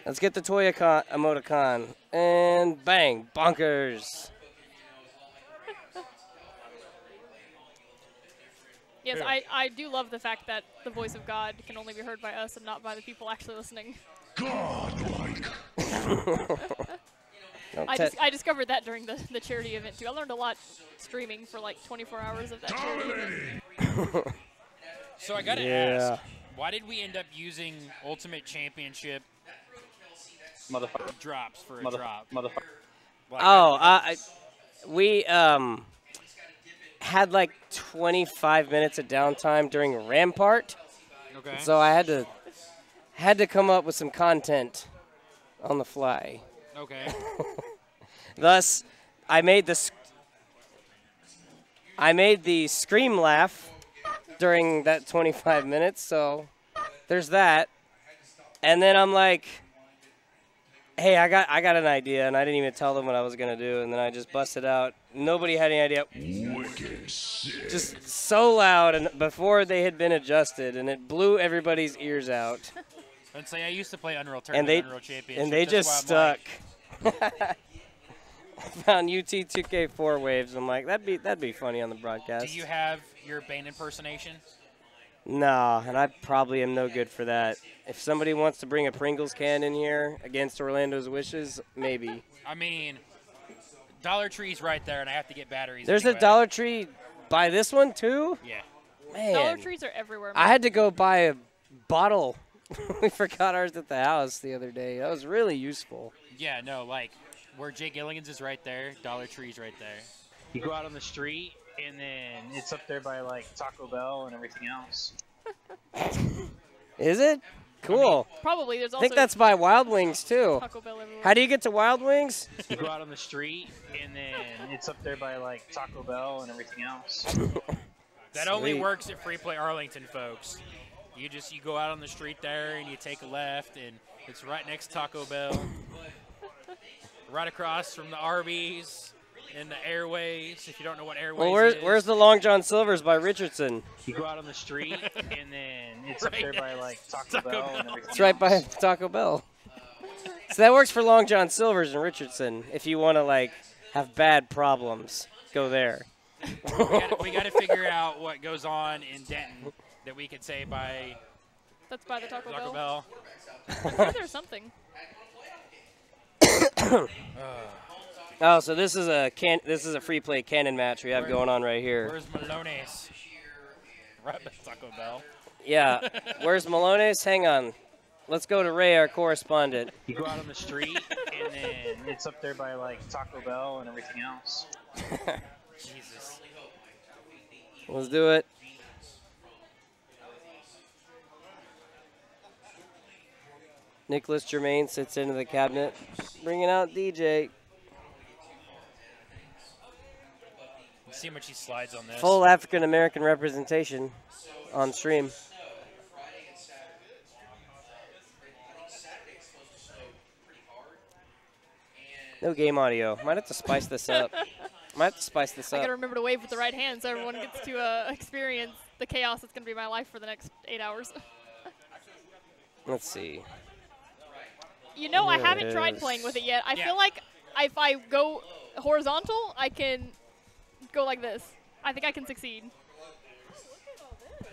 Let's get the Toya emoticon. And bang, bonkers. Yes, I do love the fact that the voice of God can only be heard by us and not by the people actually listening. Godlike. I discovered that during the charity event too. I learned a lot streaming for like 24 hours of that charity event. So I gotta ask, why did we end up using Ultimate Championship drops for a drop? Oh, we had like 25 minutes of downtime during Rampart. Okay. So I had to come up with some content on the fly. Okay. Thus, I made the scream laugh during that 25 minutes. So there's that. And then I'm like, hey, I got an idea, and I didn't even tell them what I was gonna do, and then I just busted out. Nobody had any idea. Wicked sick. Just so loud, and before they had been adjusted, and it blew everybody's ears out. I'd say I used to play Unreal Tournament, Unreal Championship. And they just stuck. Found UT 2K4 waves. I'm like, that'd be funny on the broadcast. Do you have your Bane impersonation? Nah, and I probably am no good for that. If somebody wants to bring a Pringles can in here against Orlando's wishes, maybe. I mean, Dollar Tree's right there, and I have to get batteries. There's anyway. a Dollar Tree by this one, too? Yeah. Man. Dollar Trees are everywhere. I had to go buy a bottle. We forgot ours at the house the other day. That was really useful. Yeah, no, like, where Jay Gilligan's is right there, Dollar Tree's right there. You go out on the street, and then it's up there by, like, Taco Bell and everything else. Is it? Cool. Probably. There's I also think that's by Wild Wings, too. Taco Bell everywhere. How do you get to Wild Wings? You go out on the street, and then it's up there by, like, Taco Bell and everything else. That only works at Free Play Arlington, folks. You go out on the street there, and you take a left, and it's right next to Taco Bell. Right across from the Arby's and the Airways, if you don't know what Airways Well, is. where's the Long John Silver's by Richardson? You go out on the street, and then it's up there by, like, Taco Bell and everything It's right by Taco Bell. So that works for Long John Silver's in Richardson. If you want to, like, have bad problems, go there. we got to figure out what goes on in Denton that we could say by. That's by the Taco Bell. I'm sure there's something. Oh, so this is a free play cannon match we have going on right here. Where's Malone's? Right by Taco Bell. Yeah. Where's Malone's? Hang on. Let's go to Ray, our correspondent. You go out on the street, and then it's up there by, like, Taco Bell and everything else. Jesus. Let's do it. Nicholas Germain sits into the cabinet, bringing out DJ. Let's see how much he slides on this. Full African-American representation on stream. No game audio. Might have to spice this up. Might have to spice this I up. gotta remember to wave with the right hand so everyone gets to experience the chaos that's gonna be my life for the next 8 hours. Let's see. You know, I Here haven't it tried is. playing with it yet. I feel like if I go horizontal, I can go like this. I think I can succeed.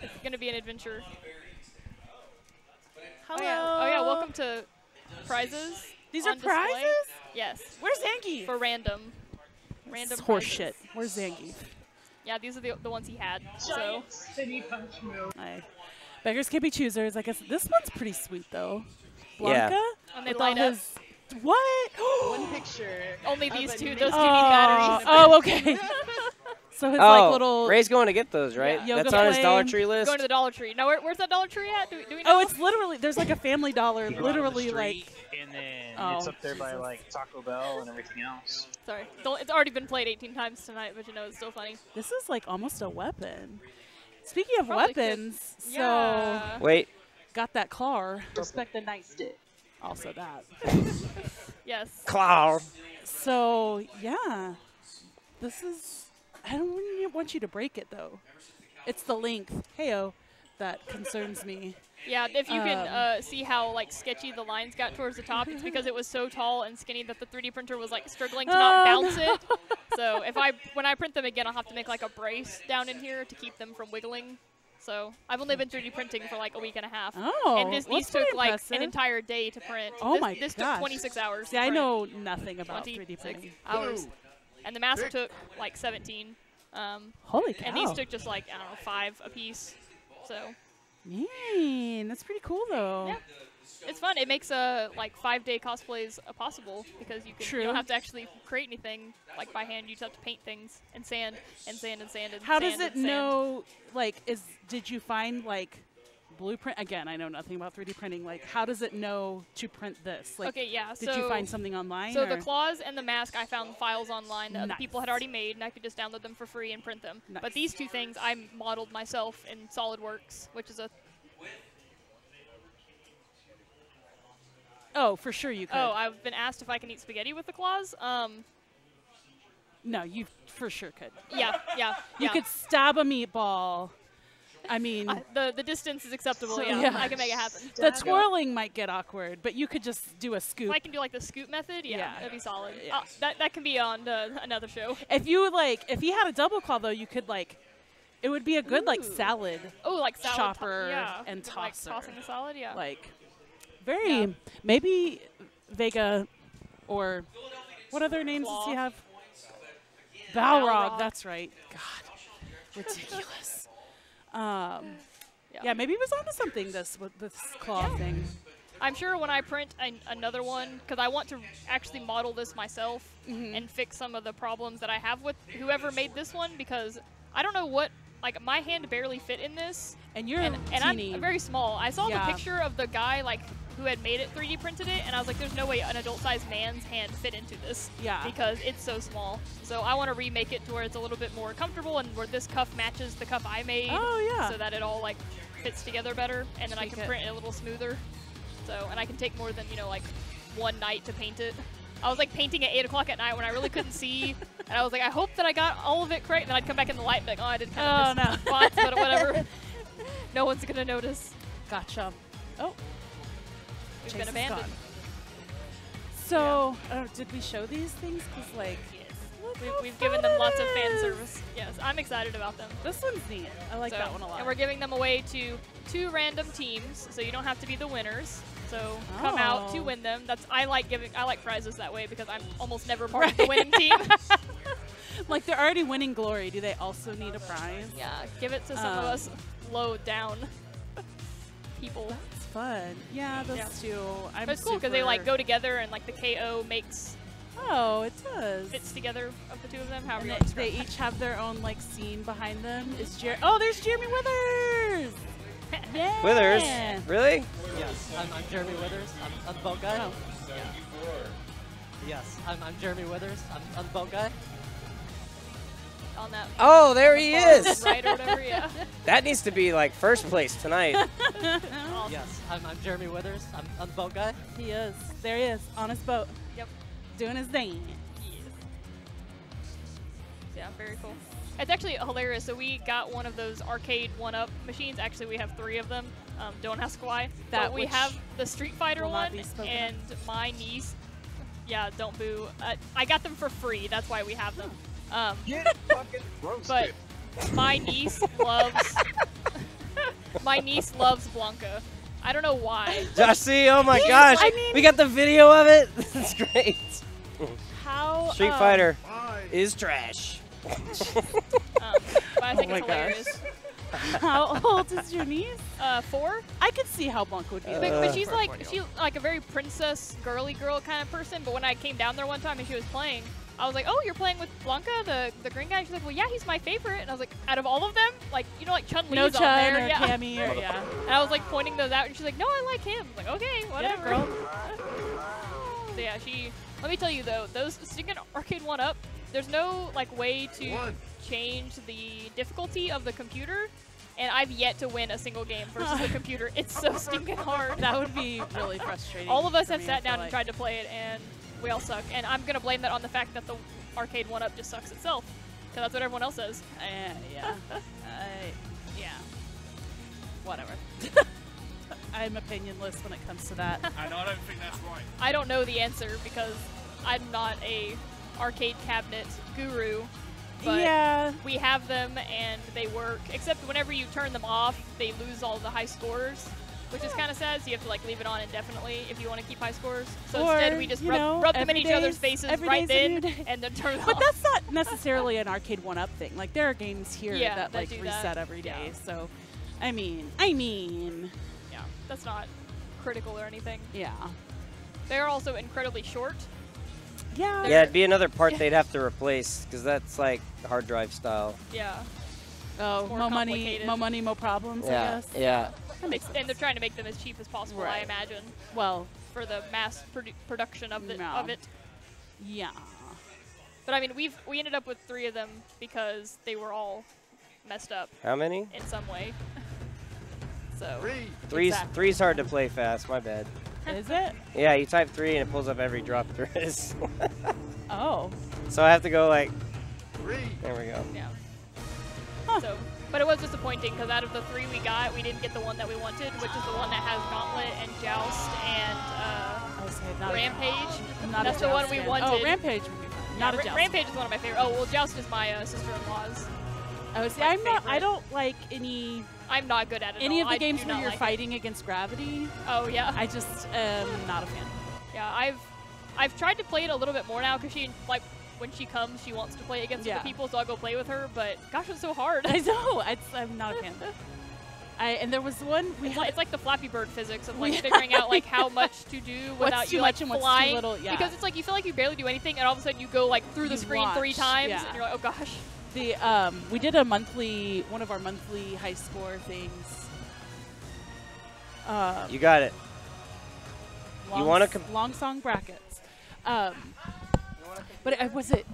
It's gonna be an adventure. Hello. Oh yeah, welcome to prizes. These on are display. prizes? Yes. Where's Zangief? For random. Random It's horse prizes. shit. Where's Zangief? Yeah, these are the ones he had. So. City punch move. Beggars can't be choosers. I guess this one's pretty sweet though. Blanca. Yeah. And they with all light up. his what? One picture. Only of these a two. new- Those two need batteries. Oh, okay. So his like little. Ray's going to get those, right? yoga That's on his plane. Dollar Tree list. Going to the Dollar Tree. Now, where's that Dollar Tree at? Do we know? Oh, it's literally there's like a Family Dollar, You go out on the literally like. street, and then Oh, it's up there by Jesus. like Taco Bell and everything else. Sorry. It's already been played 18 times tonight, but you know it's still funny. This is like almost a weapon. Speaking of Probably could. weapons, so Yeah. Wait. got that claw. Respect the nightstick. Also that. Yes. Claw. So yeah, this is. I don't want you to break it though. It's the length, heyo, that concerns me. Yeah, if you can see how like sketchy the lines got towards the top, it's because it was so tall and skinny that the 3D printer was like struggling to not bounce it. So when I print them again, I'll have to make like a brace down in here to keep them from wiggling. So I've only been 3D printing for like a week and a half. Oh, and well, these that's took pretty like impressive. an entire day to print. Oh this, my This gosh. took 26 hours. See, to I print. know nothing about 3D 26 printing. hours. And the mask took like 17. Holy And these cow. took just like, I don't know, 5 apiece. So Man, that's pretty cool though. yeah, it's fun. It makes like 5-day cosplays possible because you True. don't have to actually create anything like by hand. You just have to paint things and sand and sand and sand and How sand does it and sand. know? Like, did you find like blueprint? Again, I know nothing about 3D printing. Like, how does it know to print this? Like, Okay, yeah. Did you find something online? So or? the claws and the mask, I found files online that other Nice. people had already made, and I could just download them for free and print them. Nice. But these two things, I modeled myself in SolidWorks, which is a. Oh, for sure you could. Oh, I've been asked if I can eat spaghetti with the claws. No, you for sure could. Yeah, yeah. You yeah. could stab a meatball. I mean, the distance is acceptable. so- yeah, I can make it happen. The twirling might get awkward, but you could just do a scoop. If I can do like the scoop method, yeah, Yeah. that'd be solid. Yeah. That can be on another show. If you if you had a double claw though, you could it would be a good like salad. Oh, like salad chopper yeah. and Like tosser. tossing the salad, yeah. Like very maybe Vega or what other names does he have? Balrog, that's right. God, ridiculous. Yeah, maybe he was onto something with this claw thing. I'm sure when I print another one, because I want to actually model this myself and fix some of the problems that I have with whoever made this one, because I don't know what, like my hand barely fit in this. And you're and teeny. I'm very small. I saw Yeah. the picture of the guy who had made it 3D printed it, and I was like, there's no way an adult-sized man's hand fit into this. Yeah. Because it's so small. So I want to remake it to where it's a little bit more comfortable and where this cuff matches the cuff I made. Oh, yeah. So that it all fits together better, and then I Tweak can it. print it a little smoother. So, and I can take more than, one night to paint it. I was painting at 8 o'clock at night when I really couldn't see, and I was like, I hope that I got all of it correct, and then I'd come back in the light and be like, oh, I did kind of miss spots, but whatever. No one's gonna notice. Gotcha. Oh. We've Chase been is abandoned. gone. So, did we show these things? Because, We've given them lots of fan service. Yes, I'm excited about them. This one's neat. I like that one a lot. And we're giving them away to 2 random teams, so you don't have to be the winners. So come out to Oh. win them. I like prizes that way because I'm almost never part of the winning team. Like, they're already winning glory. Do they also need a prize? Yeah, give it to some of us low down people. That's fun. Yeah, those two. But it's cool because they go together and the KO makes. Oh, it does. Fits together of the two of them. However And you they, want to they describe each have their own scene behind them. Is Oh, there's Jeremy Withers. Yeah. Withers? Really? Yes, I'm Jeremy Withers. I'm the boat guy. Yes, I'm Jeremy Withers. I'm the boat guy. on that. Oh, there he is. Right or whatever, yeah. That needs to be first place tonight. Yes, I'm Jeremy Withers. I'm the boat guy. He is. There he is on his boat. Yep. doing his dance. Yeah, very cool. It's actually hilarious. So we got one of those arcade 1-up machines. Actually, we have 3 of them. Don't ask why. That But we which have the Street Fighter will not one, be spoken and my niece. Yeah, don't boo. I got them for free. That's why we have them. Get fucking roasted. But my niece loves. My niece loves Blanca. I don't know why. Joshy, oh my gosh. I mean- we got the video of it. This is great. How Street Fighter is trash. But I think Oh my it's hilarious. How old is your niece? 4. I could see how Blanca would be. But she's like a very princess girly girl kind of person. But when I came down there one time and she was playing, I was like, "Oh, you're playing with Blanca, the green guy." She's like, "Well, yeah, he's my favorite." And I was like, "Out of all of them, like like Chun-Li's No on Chun there, or yeah." Cammy or yeah. And I was like pointing those out, and she's like, "No, I like him." I was like, "Okay, whatever." girl. So yeah, let me tell you though, those sticking arcade 1-up, there's no like way to change the difficulty of the computer, and I've yet to win a single game versus the computer. It's so stinking hard. That would be really frustrating. All of us for have me, sat I feel down and like. tried to play it, and we all suck. And I'm gonna blame that on the fact that the arcade 1-up just sucks itself, because that's what everyone else says. Yeah. Yeah. Whatever. I'm opinionless when it comes to that. I don't think that's right. I don't know the answer because I'm not a arcade cabinet guru. But Yeah. we have them and they work, except whenever you turn them off, they lose all the high scores, which is kind of sad. So you have to like leave it on indefinitely if you want to keep high scores. So Or, instead, we just you know, rub them in every each other's day's- faces every right day's a new then, day. and then turn it But off. that's not necessarily an arcade 1-up thing. Like there are games here Yeah, that that like do reset that. every day. Yeah. So, I mean, Yeah, that's not critical or anything. yeah. They're also incredibly short. Yeah. Yeah, it'd be another part they'd have to replace because that's like hard drive style. Yeah. Oh, more more money, complicated. more money, more problems. I Yeah, guess. yeah. That makes sense. And they're trying to make them as cheap as possible, I Right. imagine, Well, for the mass production of No. it. yeah. But I mean, we ended up with 3 of them because they were all messed up How many? in some way. So Three's hard to play fast. My bad. Is it? Yeah, you type 3 and it pulls up every drop there is. Oh. So I have to go like. There we go. Yeah. So, but it was disappointing because out of the 3 we got, we didn't get the one that we wanted, which is the one that has Gauntlet and Joust and Rampage. Not That's a the one Joust we fan. wanted. Oh, Rampage would be fun. Not a Joust. Rampage is one of my favorite. Oh well, Joust is my sister-in-law's. Oh, see, my I'm not. I favorite. don't like any. I'm not good at it. Any at of all. the I games do where not you're like it. fighting against gravity. Oh yeah. I just am not a fan. Yeah, I've tried to play it a little bit more now because she like when she comes, she wants to play against other people, so I'll go play with her. But gosh, it's so hard. I know. I'm not a fan. And there was one. It's like the Flappy Bird physics of like figuring out like how much to do without too you much like and what's too flying. little, yeah. Because it's like you feel like you barely do anything, and all of a sudden you go like through the You screen 3 launch, times, yeah. and you're like, oh gosh. The we did a monthly, one of our monthly high score things. You got it. You want to long song brackets. But was it?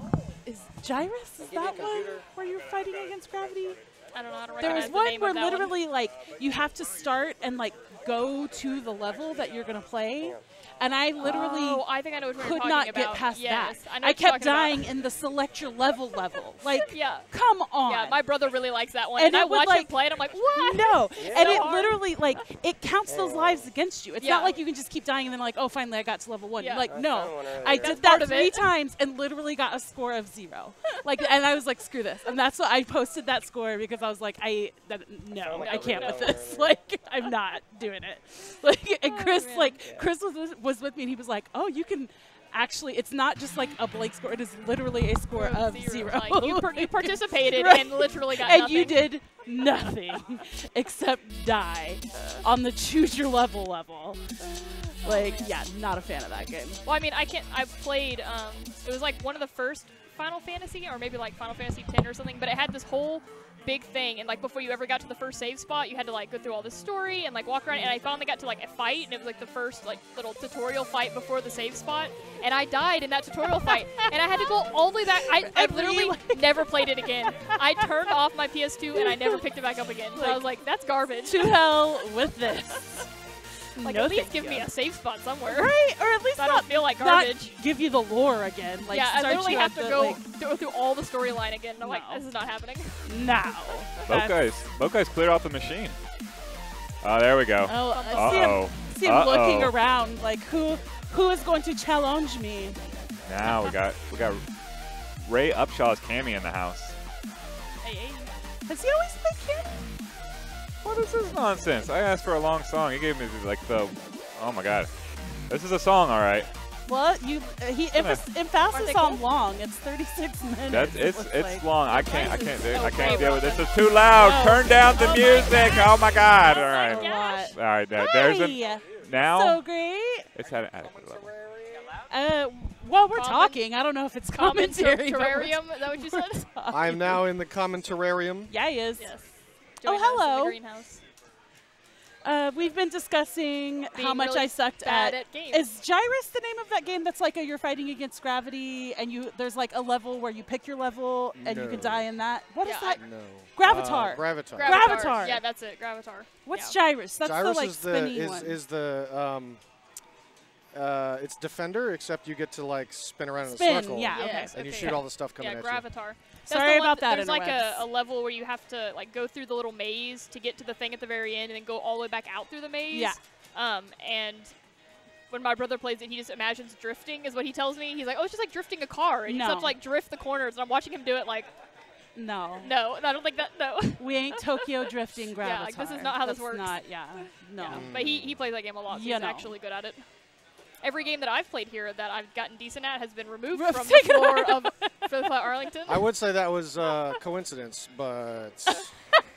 Is Gyrus? Is that one where you're fighting against gravity? I don't know. I don't There was recognize the one name where of that one. literally like you have to start and like go to the level that you're gonna play. And I literally Oh, I think I know which one you're could talking not about. get past Yes, that. I know I what you're kept talking about. dying in the select your level. Like, Yeah. come on. Yeah, my brother really likes that one, And and I it would, watch him like- play, and I'm like, what? No, It's and so it hard. literally like it counts those lives against you. It's Yeah. not like you can just keep dying and then like, oh, finally I got to level 1. Yeah. You're like, I no, found one I earlier. did That's that part of 3 it. times and literally got a score of 0. Like, and I was like, screw this, and that's what I posted that score because I was like, no, I can't with this. Like, I'm not doing it. Like, and Chris, Chris was with me, and he was like, oh, you can. Actually, it's not just like a blank score. It is literally a score of 0. Like, you participated Right. and literally got and nothing. you did nothing except die on the choose your level. Like, yeah, not a fan of that game. Well, I mean, I played, it was like one of the first Final Fantasy, or maybe like Final Fantasy X or something, but it had this whole big thing, and like before you ever got to the first save spot, you had to like go through all this story and like walk around, and I finally got to like a fight, and it was like the first like little tutorial fight before the save spot, and I died in that tutorial fight, and I had to go all the way back. I literally never played it again. I turned off my PS2 and I never picked it back up again. So I was like, that's garbage. To hell with this. Like, No, at least thank give you. me a safe spot somewhere. Right, or at least So I don't feel like not garbage. give you the lore again. Like, Yeah, I start literally you have at to the, go like, through all the storyline again. And I'm like, No. this is not happening. no. Bokai's cleared out the machine. There we go. Oh, Uh-oh. see him looking Uh-oh. around like who is going to challenge me? Now we got Ray Upshaw's Cammy in the house. Hey. Has he always played Cammy? What is this nonsense? I asked for a long song. He gave me like the, oh my god. This is a song, all right. Well, he emphasis on long. It's 36 minutes. It's like. long. I can't deal with this. It's too loud. Turn down the music. Oh my god. All right. All right. There's a now. So great. It's at an adequate level. Well, we're talking. I don't know if it's commentary. but we're Terrarium, is that what you said? talking. I am now in the commentarium. Yeah, he is. Yes. Oh, Join us in the hello. greenhouse. We've been discussing how Being much really I sucked bad at. at games. Is Gyrus the name of that game that's like you're fighting against gravity and there's like a level where you pick your level and you can No. die in that? What is that? No. Gravatar. Gravatar. Gravatar. Yeah, that's it. Gravatar. What's yeah. Gyrus? That's Gyrus the like is the spinny one. is the it's Defender, except you get to like spin around in a Spin, circle. yeah, Yes, And you okay. shoot all the stuff coming Yeah, at Gravatar. That's Sorry the one about that, There's like interwebs. a level where you have to like go through the little maze to get to the thing at the very end, and then go all the way back out through the maze. Yeah. And when my brother plays it, he just imagines drifting, is what he tells me. He's like, oh, it's just like drifting a car, and you just have No. to like drift the corners. And I'm watching him do it, like, No. no, I don't think that. No. We ain't Tokyo drifting Gravatar. Yeah, like, this is not how this That's works. Not, yeah. No. Yeah, but he plays that game a lot, so You he's know. actually good at it. Every game that I've played here that I've gotten decent at has been removed Rough from the taken floor away. of Philip Arlington. I would say that was coincidence, but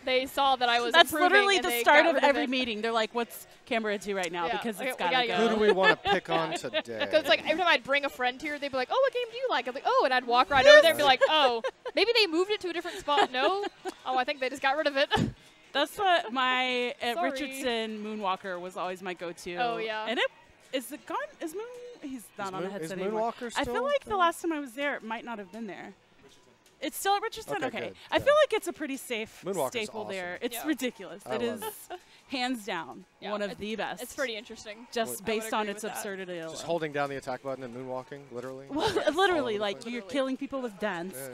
They saw that I was That's improving, literally and the they start got of rid every it. meeting. They're like, what's camera into right now? Yeah, Because okay, it's we got to gotta go. go. who do we want to pick on today? Because like every time I'd bring a friend here, they'd be like, "Oh, what game do you like?" I'd be like, "Oh," and I'd walk right over there and be like, "Oh, maybe they moved it to a different spot." No, oh, I think they just got rid of it. That's what my Sorry. Richardson Moonwalker was always my go-to. Oh, yeah. And it is it gone? Is Moon? He's not on a Is headset Moonwalker anymore. I still feel like a the last time I was there, it might not have been there. It's still at Richardson. Okay, Okay. good, I yeah. feel like it's a pretty safe Moonwalker's staple awesome. there. It's Yeah. ridiculous. I It love is hands down Yeah, one of it's- the best. It's pretty interesting. Just I would based on agree its with that. absurdity alone. Just holding down the attack button and moonwalking, literally. Well, All over literally, the like place. you're killing people with dance, Yeah, yeah.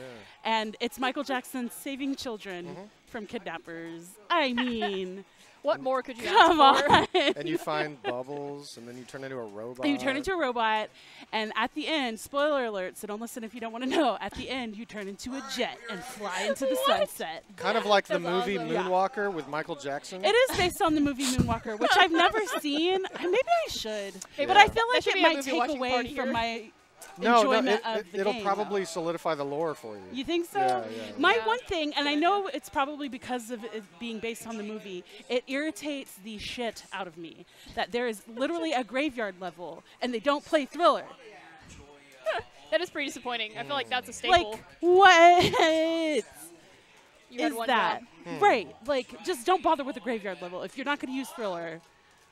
and it's Michael Jackson saving children Mm-hmm. from kidnappers. I mean, What more could you come ask for? on. And you find bubbles, and then you turn into a robot. You turn into a robot, and at the end, spoiler alert, so don't listen if you don't want to know. At the end, you turn into a jet and fly into the sunset. Kind of like the That's movie awesome. Moonwalker with Michael Jackson. It is based on the movie Moonwalker, which I've never seen. Maybe I should, Maybe but I Yeah. feel There like should it be a might movie take watching away party from here. my No, enjoyment no, of the it'll game. probably solidify the lore for you. You think so? Yeah, yeah. My Yeah. one thing, and I know it's probably because of it being based on the movie, it irritates the shit out of me that there is literally a graveyard level and they don't play Thriller. That is pretty disappointing. I feel like that's a staple. Like, what You had is one that? job. Right. Like, just don't bother with the graveyard level. If you're not going to use Thriller,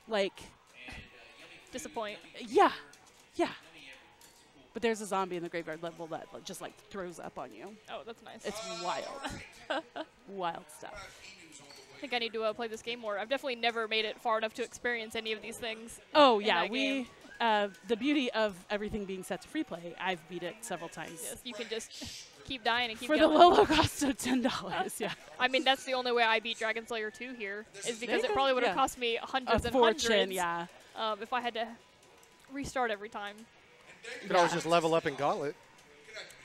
like, Disappoint. yeah. Yeah. But there's a zombie in the graveyard level that just, like, throws up on you. Oh, that's nice. It's wild. Wild stuff. I think I need to play this game more. I've definitely never made it far enough to experience any of these things. Oh, in yeah. that game. The beauty of everything being set to free play, I've beat it several times. Yes, you can just keep dying and keep For going. the low, low cost of $10, yeah. I mean, that's the only way I beat Dragon Slayer 2 here, is because it Yeah. probably would have Yeah. cost me hundreds A and fortune, hundreds. yeah. If I had to restart every time. You could always just level up in Gauntlet.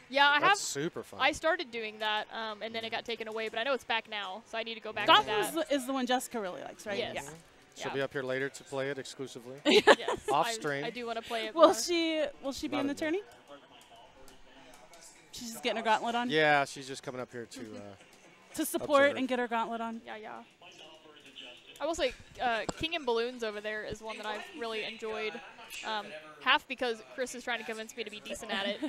Yeah, I have. That's super fun. I started doing that, and then it got taken away, but I know it's back now, so I need to go back Gauntlet to that. is the one Jessica really likes, right? Yes. Yeah. She'll Yeah. be up here later to play it exclusively. Yes, Off I- stream. I do want to play it Will more. she be Not in the a bit. tourney? She's just getting her gauntlet on? Yeah, she's just coming up here to. To support observe. and get her gauntlet on? Yeah, yeah. I will say, King and Balloons over there is one that I've really enjoyed. Half because Chris is trying to convince me to be decent at it,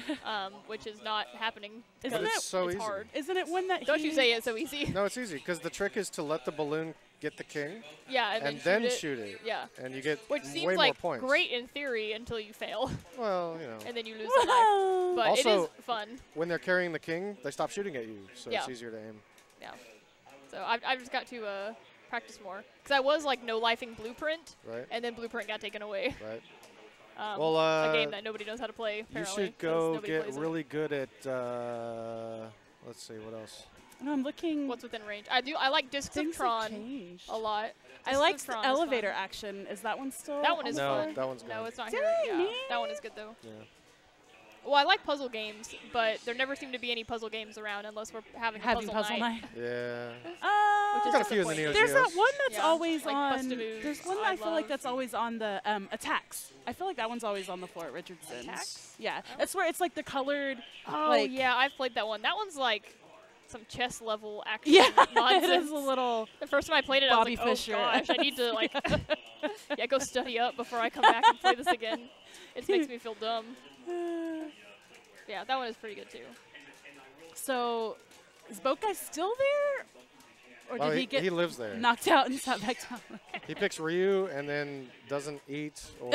which is not happening. Isn't because it's so it's easy. hard. Isn't it one that Don't you say it's so easy? No, it's easy because the trick is to let the balloon get the king. Yeah, and then shoot it. Yeah. And you get Which way seems more like points. great in theory until you fail. Well, you know. And then you lose the life. But it Also, is fun. when they're carrying the king, they stop shooting at you, so Yeah. it's easier to aim. Yeah. So I've just got to practice more. Because I was like no lifing Blueprint, Right. and then Blueprint got taken away. Right. Well, a Well, game that nobody knows how to play. you Apparently, should 'cause go nobody get plays it. really good at. Let's see what else. No, I'm looking. What's within range? I like Discs of Things have Tron changed. a lot. I Discs of liked the Tron is elevator fun. action. Is that one still? That one is No, fun. that one's No, gone. it's not Dang, here. Yeah, man. that one is good though. Yeah. Well, I like puzzle games, but there never seem to be any puzzle games around unless we're having a puzzle night. Yeah. Which is got a few in the disappointing. Neo There's that Geos. one that's Yeah, always like on. Bust-a-Moves, There's one that I feel like that's always on the attacks. I feel like that one's always on the floor at Richardson's. Attacks? Yeah, that's where it's like the colored. Oh like, yeah, I've played that one. That one's like some chess level action Yeah, nonsense. it is a little. The first time I played it, Bobby I was Fischer. like, oh gosh, I need to like, yeah, go study up before I come back and play this again. It makes me feel dumb. Yeah, that one is pretty good too. So, is Boat Guy still there, or Oh, did he get he lives there. knocked out and sat back down? He picks Ryu and then doesn't eat or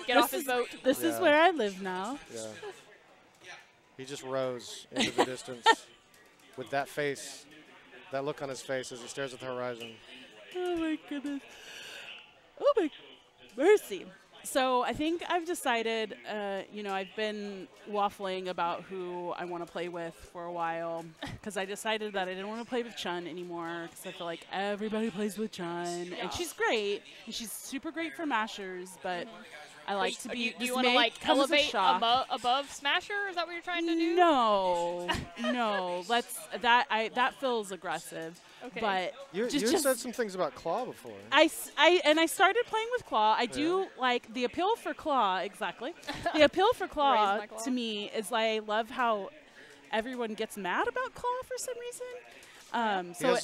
Get off his boat. This is yeah. where I live now. Yeah. He just rose into the distance with that face, that look on his face as he stares at the horizon. Oh my goodness. Oh my mercy. So I think I've decided, I've been waffling about who I want to play with for a while because I decided that I didn't want to play with Chun anymore because I feel like everybody plays with Chun and she's great and she's super great for mashers, but I like to be. Do you want to like elevate above Smasher? Is that what you're trying to do? No, no. That feels aggressive. Okay. But You said some things about Claw before. I started playing with Claw. I do like the appeal for Claw, exactly. The appeal for Claw, Raise my claw. to me is I love how everyone gets mad about Claw for some reason.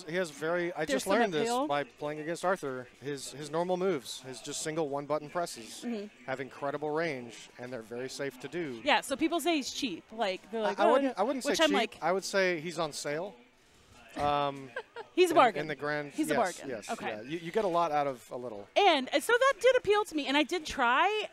He has very. I there's just some learned this appeal. by playing against Arthur. His normal moves, his just single one button presses, have incredible range, and they're very safe to do. Yeah, so people say he's cheap. Like they're like, I wouldn't say which cheap. I'm like, I would say he's on sale. He's a bargain. In the grand. He's a yes, bargain. Yes. Okay. Yeah. You get a lot out of a little. And so that did appeal to me, and I did try,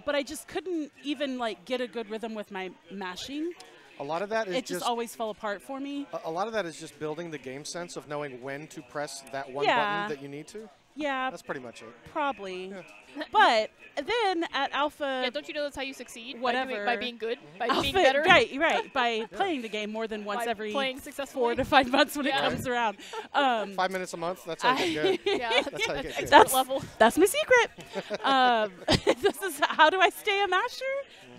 but I just couldn't even like get a good rhythm with my mashing. A lot of that is It just always fell apart for me. A lot of that is just building the game sense of knowing when to press that one Yeah. button that you need to. Yeah. That's pretty much it. Probably. But then at Alpha. Yeah, don't you know that's how you succeed? Whatever. By being good? By Alpha, being better? Right. By playing the game more than once By every playing 4 to 5 months when it Yeah. comes around. 5 minutes a month. That's how you get good. Yeah. That's how you get good. That's, level. that's my secret. This is how do I stay a masher?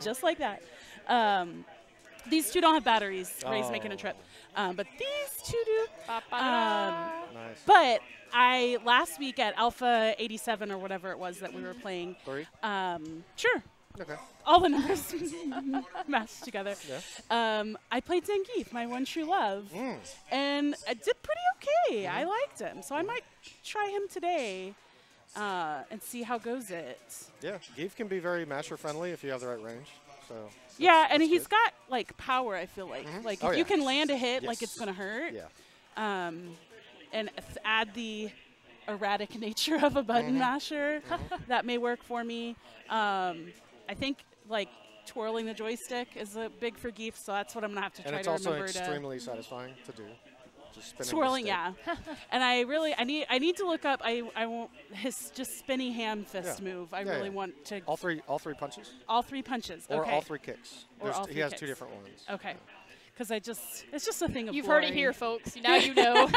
Just like that. These two don't have batteries. Ray's making a trip. But these two do. Nice. But last week at Alpha 87 or whatever it was that we were playing. 3? Sure. Okay. All the numbers mashed together. Yeah. I played Zangief, my one true love, and I did pretty okay. I liked him, so I might try him today and see how goes it. Yeah, Geef can be very masher friendly if you have the right range. So. Yeah, and that's he's good. got like power. I feel like like Oh, if you yeah. can land a hit, like Yes. it's gonna hurt. Yeah. And add the erratic nature of a button masher, that may work for me. I think like twirling the joystick is a big for Geef, so that's what I'm gonna have to And try it's to also remember to. extremely satisfying to do. Just spinning the Twirling, stick. yeah. And I need to look up. I won't his just spinny hand fist Yeah. move. I Yeah, really yeah. want to. All three punches. All 3 punches. Or okay. all 3 kicks. Or all He 3 has kicks. 2 different ones. Okay. Because it's just a thing of You've glory. heard it here, folks. Now you know.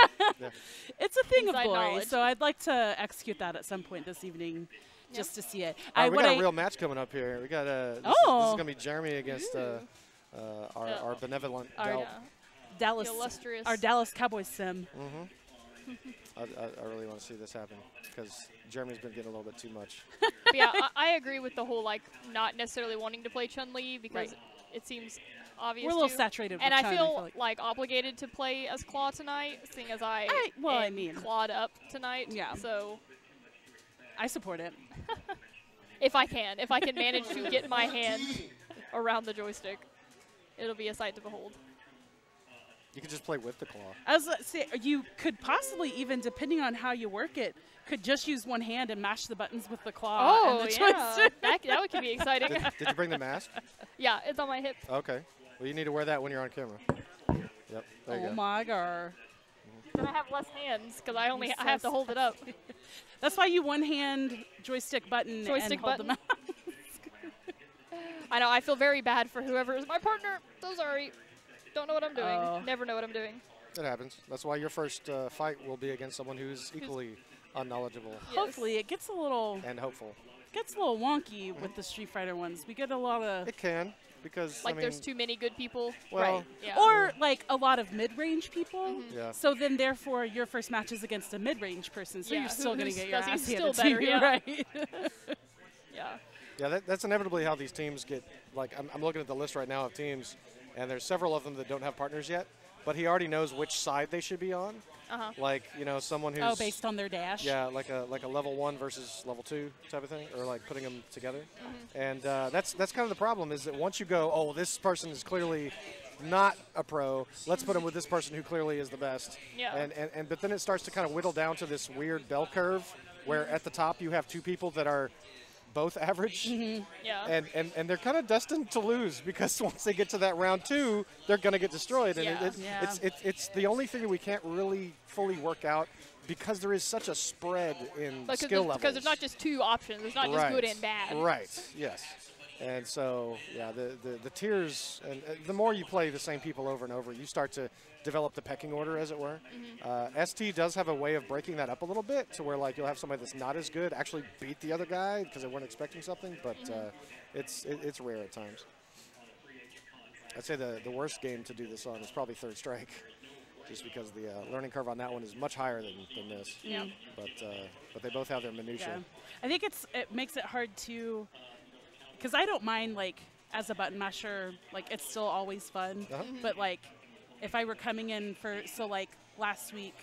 It's a thing of Inside glory. knowledge. So I'd like to execute that at some point this evening, just to see it. All right, we got a real match coming up here. We got this is going to be Jeremy against our benevolent Dallas, illustrious. our Dallas Cowboys sim. I really want to see this happen because Jeremy's been getting a little bit too much. But yeah, I agree with the whole like not necessarily wanting to play Chun-Li because Right. it seems obvious. We're a little to. saturated and with I Chun, I feel feel like obligated to play as Claw tonight, seeing as I am clawed up tonight. Yeah. So I support it. if I can manage to get my hand around the joystick, it'll be a sight to behold. You could just play with the claw. As say, you could possibly even, depending on how you work it, could just use one hand and mash the buttons with the claw. Oh, and the yeah. joystick. That could be exciting. Did you bring the mask? Yeah, it's on my hip. Okay. Well, you need to wear that when you're on camera. Yep. There you Oh go. my god. Then I have less hands because I only You're I have so to hold it up. That's why you one-hand joystick button Joystick and hold button. them out. I know. I feel very bad for whoever is my partner. So sorry. Don't know what I'm doing. Oh. Never know what I'm doing. It happens. That's why your first fight will be against someone who's equally unknowledgeable Hopefully, it gets a little hopeful. wonky with the Street Fighter ones. We get a lot of It can, because Like I mean, there's too many good people. well, right. Yeah. or like a lot of mid-range people. Yeah. So then, therefore, your first match is against a mid-range person. So Yeah, you're still gonna who's- get your does- ass he's handed still to better, you, yeah. right? Yeah. Yeah, that's inevitably how these teams get. Like, I'm looking at the list right now of teams, and there's several of them that don't have partners yet, but he already knows which side they should be on. Uh-huh. Like, you know, someone who's based on their dash. Yeah, like a level 1 versus level 2 type of thing, or like putting them together. And that's kind of the problem, is that once you go, oh, this person is clearly not a pro, let's put him with this person who clearly is the best. Yeah. And but then it starts to kind of whittle down to this weird bell curve where at the top you have two people that are both average. Yeah. And they're kind of destined to lose, because once they get to that round 2, they're going to get destroyed. And Yeah. it's the only thing that we can't really fully work out, because there is such a spread in skill levels. Because there's not just two options. There's not just good and bad. Right, yes. And so, yeah, the tiers, and the more you play the same people over and over, you start to develop the pecking order, as it were. ST does have a way of breaking that up a little bit, to where like you'll have somebody that's not as good actually beat the other guy because they weren't expecting something, but it's rare at times. I'd say the worst game to do this on is probably Third Strike, just because the learning curve on that one is much higher than this. Yeah. But they both have their minutiae. I think it makes it hard to, because I don't mind, like, as a button masher, like, it's still always fun. But, like, if I were coming in so, like, last week,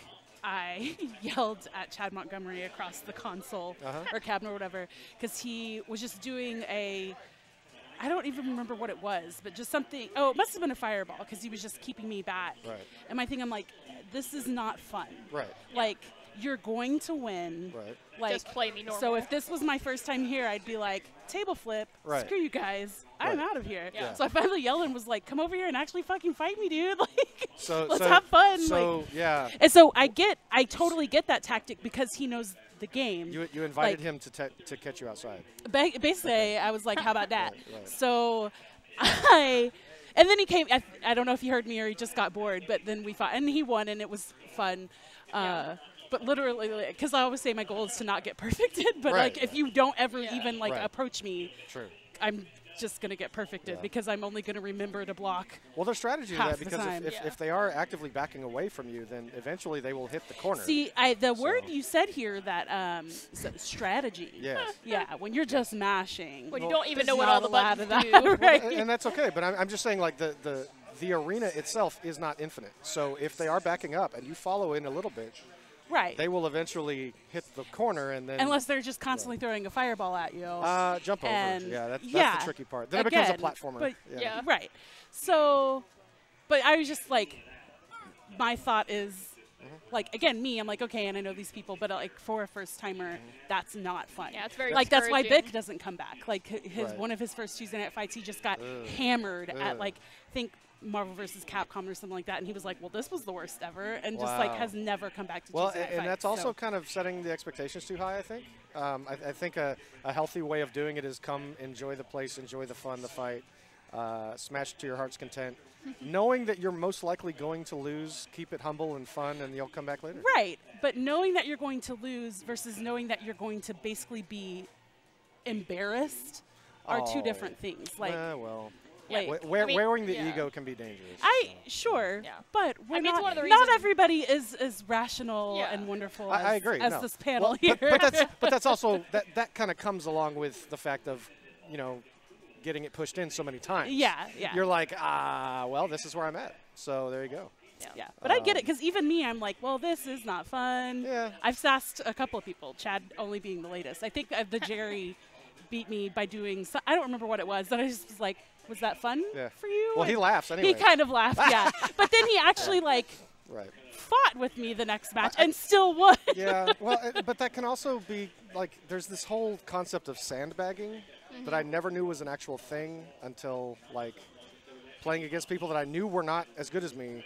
I yelled at Chad Montgomery across the console or cabinet or whatever, because he was just doing I don't even remember what it was, but just something. Oh, it must have been a fireball, because he was just keeping me back. Right. And my thing, I'm like, this is not fun. Right. Like, you're going to win. Right. Like, Just play me normal. So if this was my first time here, I'd be like, table flip. Right. Screw you guys. I'm out of here. Yeah. So I finally yelled and was like, come over here and actually fucking fight me, dude. Like, So let's have fun. So like, yeah. And so I totally get that tactic, because he knows the game. You invited him to catch you outside. Basically, I was like, how about that? Right. So and then he came, I don't know if he heard me or he just got bored, but then we fought, and he won, and it was fun. But literally, because I always say my goal is to not get perfected, but Right. like if you don't ever even like Right. approach me, True. I'm just going to get perfected, Yeah. because I'm only going to remember to block. Well, their strategy is half that, the because time. if they are actively backing away from you, then eventually they will hit the corner. See, the word you said here, that strategy. Yes. Yeah, when you're just mashing. When you Well, don't even know there's what all not the a lot buttons of do. that, right? And that's okay, but I'm just saying, like, the arena itself is not infinite. So if they are backing up and you follow in a little bit, Right. they will eventually hit the corner, and then Unless they're just constantly throwing a fireball at you. jump over. And Yeah, that's the tricky part. Then it becomes a platformer. But Yeah. Right. So, but I was just like, my thought is, like, again, I'm like, okay, and I know these people, but like for a first timer, that's not fun. Yeah, it's very like that's why discouraging. Bick doesn't come back. Like Right. one of his first Tuesday night fights, he just got hammered at like I think Marvel vs. Capcom or something like that, and he was like, well, this was the worst ever, and just like Wow. has never come back to Well, Tuesday night and fights, that's so. also kind of setting the expectations too high, I think. I think a healthy way of doing it is come, enjoy the place, enjoy the fun, the fight, smash it to your heart's content. Knowing that you're most likely going to lose, keep it humble and fun, and you'll come back later. Right, but knowing that you're going to lose versus knowing that you're going to basically be embarrassed are two Oh. different things. Like, well, like wearing the ego can be dangerous. Sure, but we're I mean, it's not, one of the not reasons- everybody is as rational Yeah. and wonderful I as, agree. as no. this panel Well, here. but that's also that kind of comes along with the fact of, you know, getting it pushed in so many times. Yeah, yeah. You're like, well, this is where I'm at. So there you go. Yeah, but I get it, because even me, I'm like, well, this is not fun. Yeah. I've sassed a couple of people, Chad only being the latest. I think the Jerry beat me by doing, I don't remember what it was, but I just was like, was that fun for you? Well, he And laughs anyway. He kind of laughed, yeah. But then he actually, like, Right. fought with me the next match and still won. Yeah, well, but that can also be, like, there's this whole concept of sandbagging that I never knew was an actual thing until, like, playing against people that I knew were not as good as me.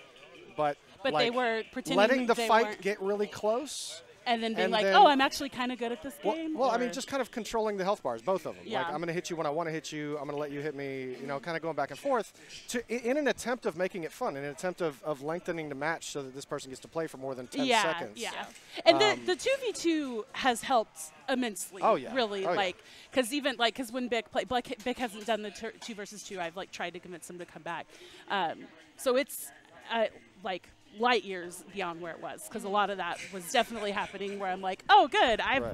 But but like, they were pretending letting the they fight weren't. get really close. And then being and like, then- oh, I'm actually kind of good at this Well, game. well, I or- mean, just kind of controlling the health bars, both of them. Yeah. Like, I'm going to hit you when I want to hit you. I'm going to let you hit me, you know, kind of going back and forth in an attempt of making it fun, in an attempt of lengthening the match so that this person gets to play for more than 10 seconds. Yeah, and the 2v2 has helped immensely. Oh, yeah. Really, Oh, yeah. like, because when Bick Bick hasn't done the 2 versus 2, I've like tried to convince him to come back. So it's like light years beyond where it was, because a lot of that was definitely happening where I'm like, oh, good, I've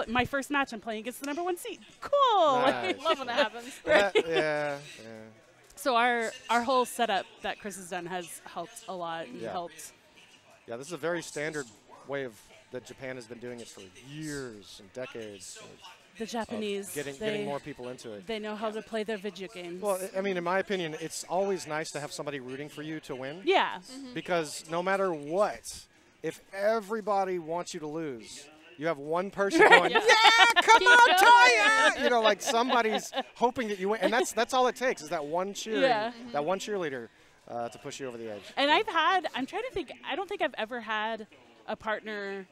my first match I'm playing against the #1 seed. Cool. Nice. Love when that happens. That- yeah. So our whole setup that Chris has done has helped a lot and Yeah. helped. Yeah, this is a very standard way that Japan has been doing it for years and decades. The Japanese, getting more people into it. They know how to play their video games. Well, I mean, in my opinion, it's always nice to have somebody rooting for you to win. Yeah. Because no matter what, if everybody wants you to lose, you have one person going, yeah, come on, Taya! You know, like somebody's hoping that you win. And that's all it takes is that one that one cheerleader to push you over the edge. And I'm trying to think, I don't think I've ever had a partner.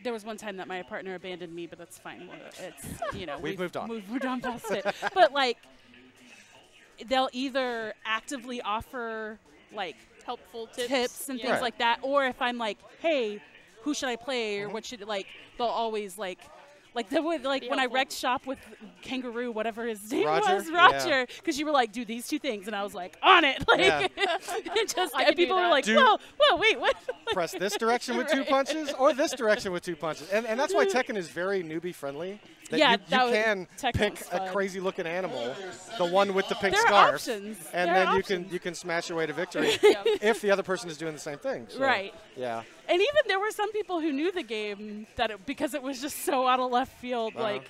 There was one time that my partner abandoned me, but that's fine. It's, you know, We've moved on. We've moved on past it. But like, they'll either actively offer like helpful tips and yeah. things like that, or if I'm like, hey, who should I play, or what should, like, they'll always like they would, like, when I wrecked shop with Kangaroo, whatever his name was, Roger, because you were like, do these 2 things, and I was like, on it. Like, it just, and people were like, whoa, wait, what? Press this direction with 2 punches or this direction with 2 punches. And that's why Tekken is very newbie friendly. That Yeah, you that can Tekken pick was a fun. crazy looking animal, the one with the pink There are scarf, options. and There are then options. you can smash your way to victory if the other person is doing the same thing. So, Right. Yeah. And even there were some people who knew the game because it was just so out of left field, like,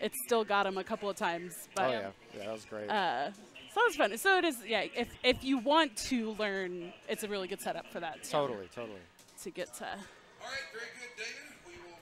it still got them a couple of times. But, Oh yeah, that was great. so that was fun. So it is, yeah. If you want to learn, it's a really good setup for that. Totally. To get to.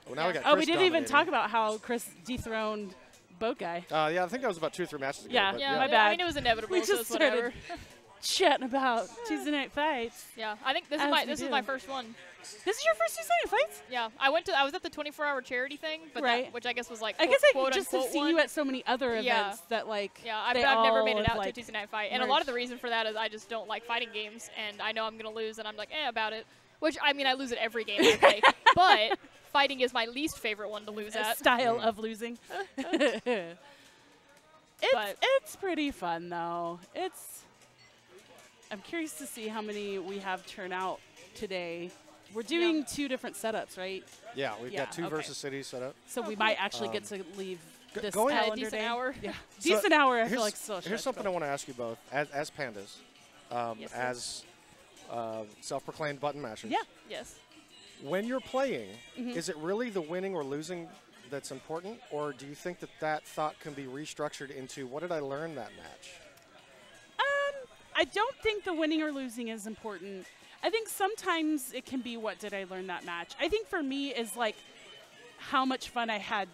Well, now we got Oh, we Chris didn't even dominating. talk about how Chris dethroned Boat Guy. Yeah, I think that was about 2 or 3 matches ago. Yeah, but my bad. I mean, it was inevitable, We so just it's whatever. started chatting about Tuesday night fights. Yeah, I think this is my first one. This is your first Tuesday night fights? Yeah, I was at the 24-hour charity thing, but Right. which I guess was like I guess I quote just have unquote seen one. you at so many other events that like I've they never all made it have, out to a like, Tuesday night fight, and a lot of the reason for that is I just don't like fighting games, and I know I'm gonna lose, and I'm like about it. Which I mean, I lose at every game I play, but fighting is my least favorite one to lose at. Style of losing. It's pretty fun though. I'm curious to see how many we have turn out today. We're doing 2 different setups, right? Yeah, we've got 2 okay. versus cities set up. So we might actually get to leave this going- calendar decent day. hour. Yeah, So decent hour. I here's- feel like so. Here's something I want to ask you both, as pandas, as self-proclaimed button mashers. Yeah. Yes. When you're playing, Mhm. is it really the winning or losing that's important, or do you think that thought can be restructured into what did I learn that match? I don't think the winning or losing is important. I think sometimes it can be what did I learn that match. I think for me is like how much fun I had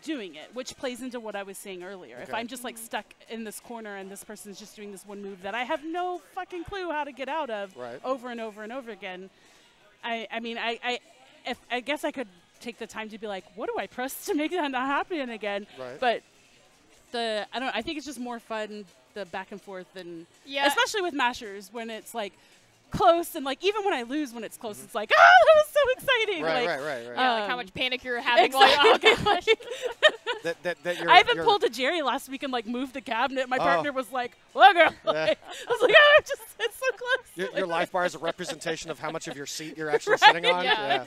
doing it, which plays into what I was saying earlier. If Okay. I'm just like stuck in this corner and this person's just doing this one move that I have no fucking clue how to get out of over and over and over again, I mean, I guess I could take the time to be like, what do I press to make that not happen again? Right. But I don't know, I think it's just more fun, the back and forth, and Yeah. especially with mashers when it's like close, and like even when I lose when it's close, it's like, oh, that was so exciting. Right, like, right. Yeah, like how much panic you're having while Exactly. you're That you're, I even you're- pulled a Jerry last week and like moved the cabinet. My Oh. partner was like, "Well, girl," Yeah. like, I was like, "Oh, it's so close." Your life bar is a representation of how much of your seat you're actually Right, sitting on. yeah.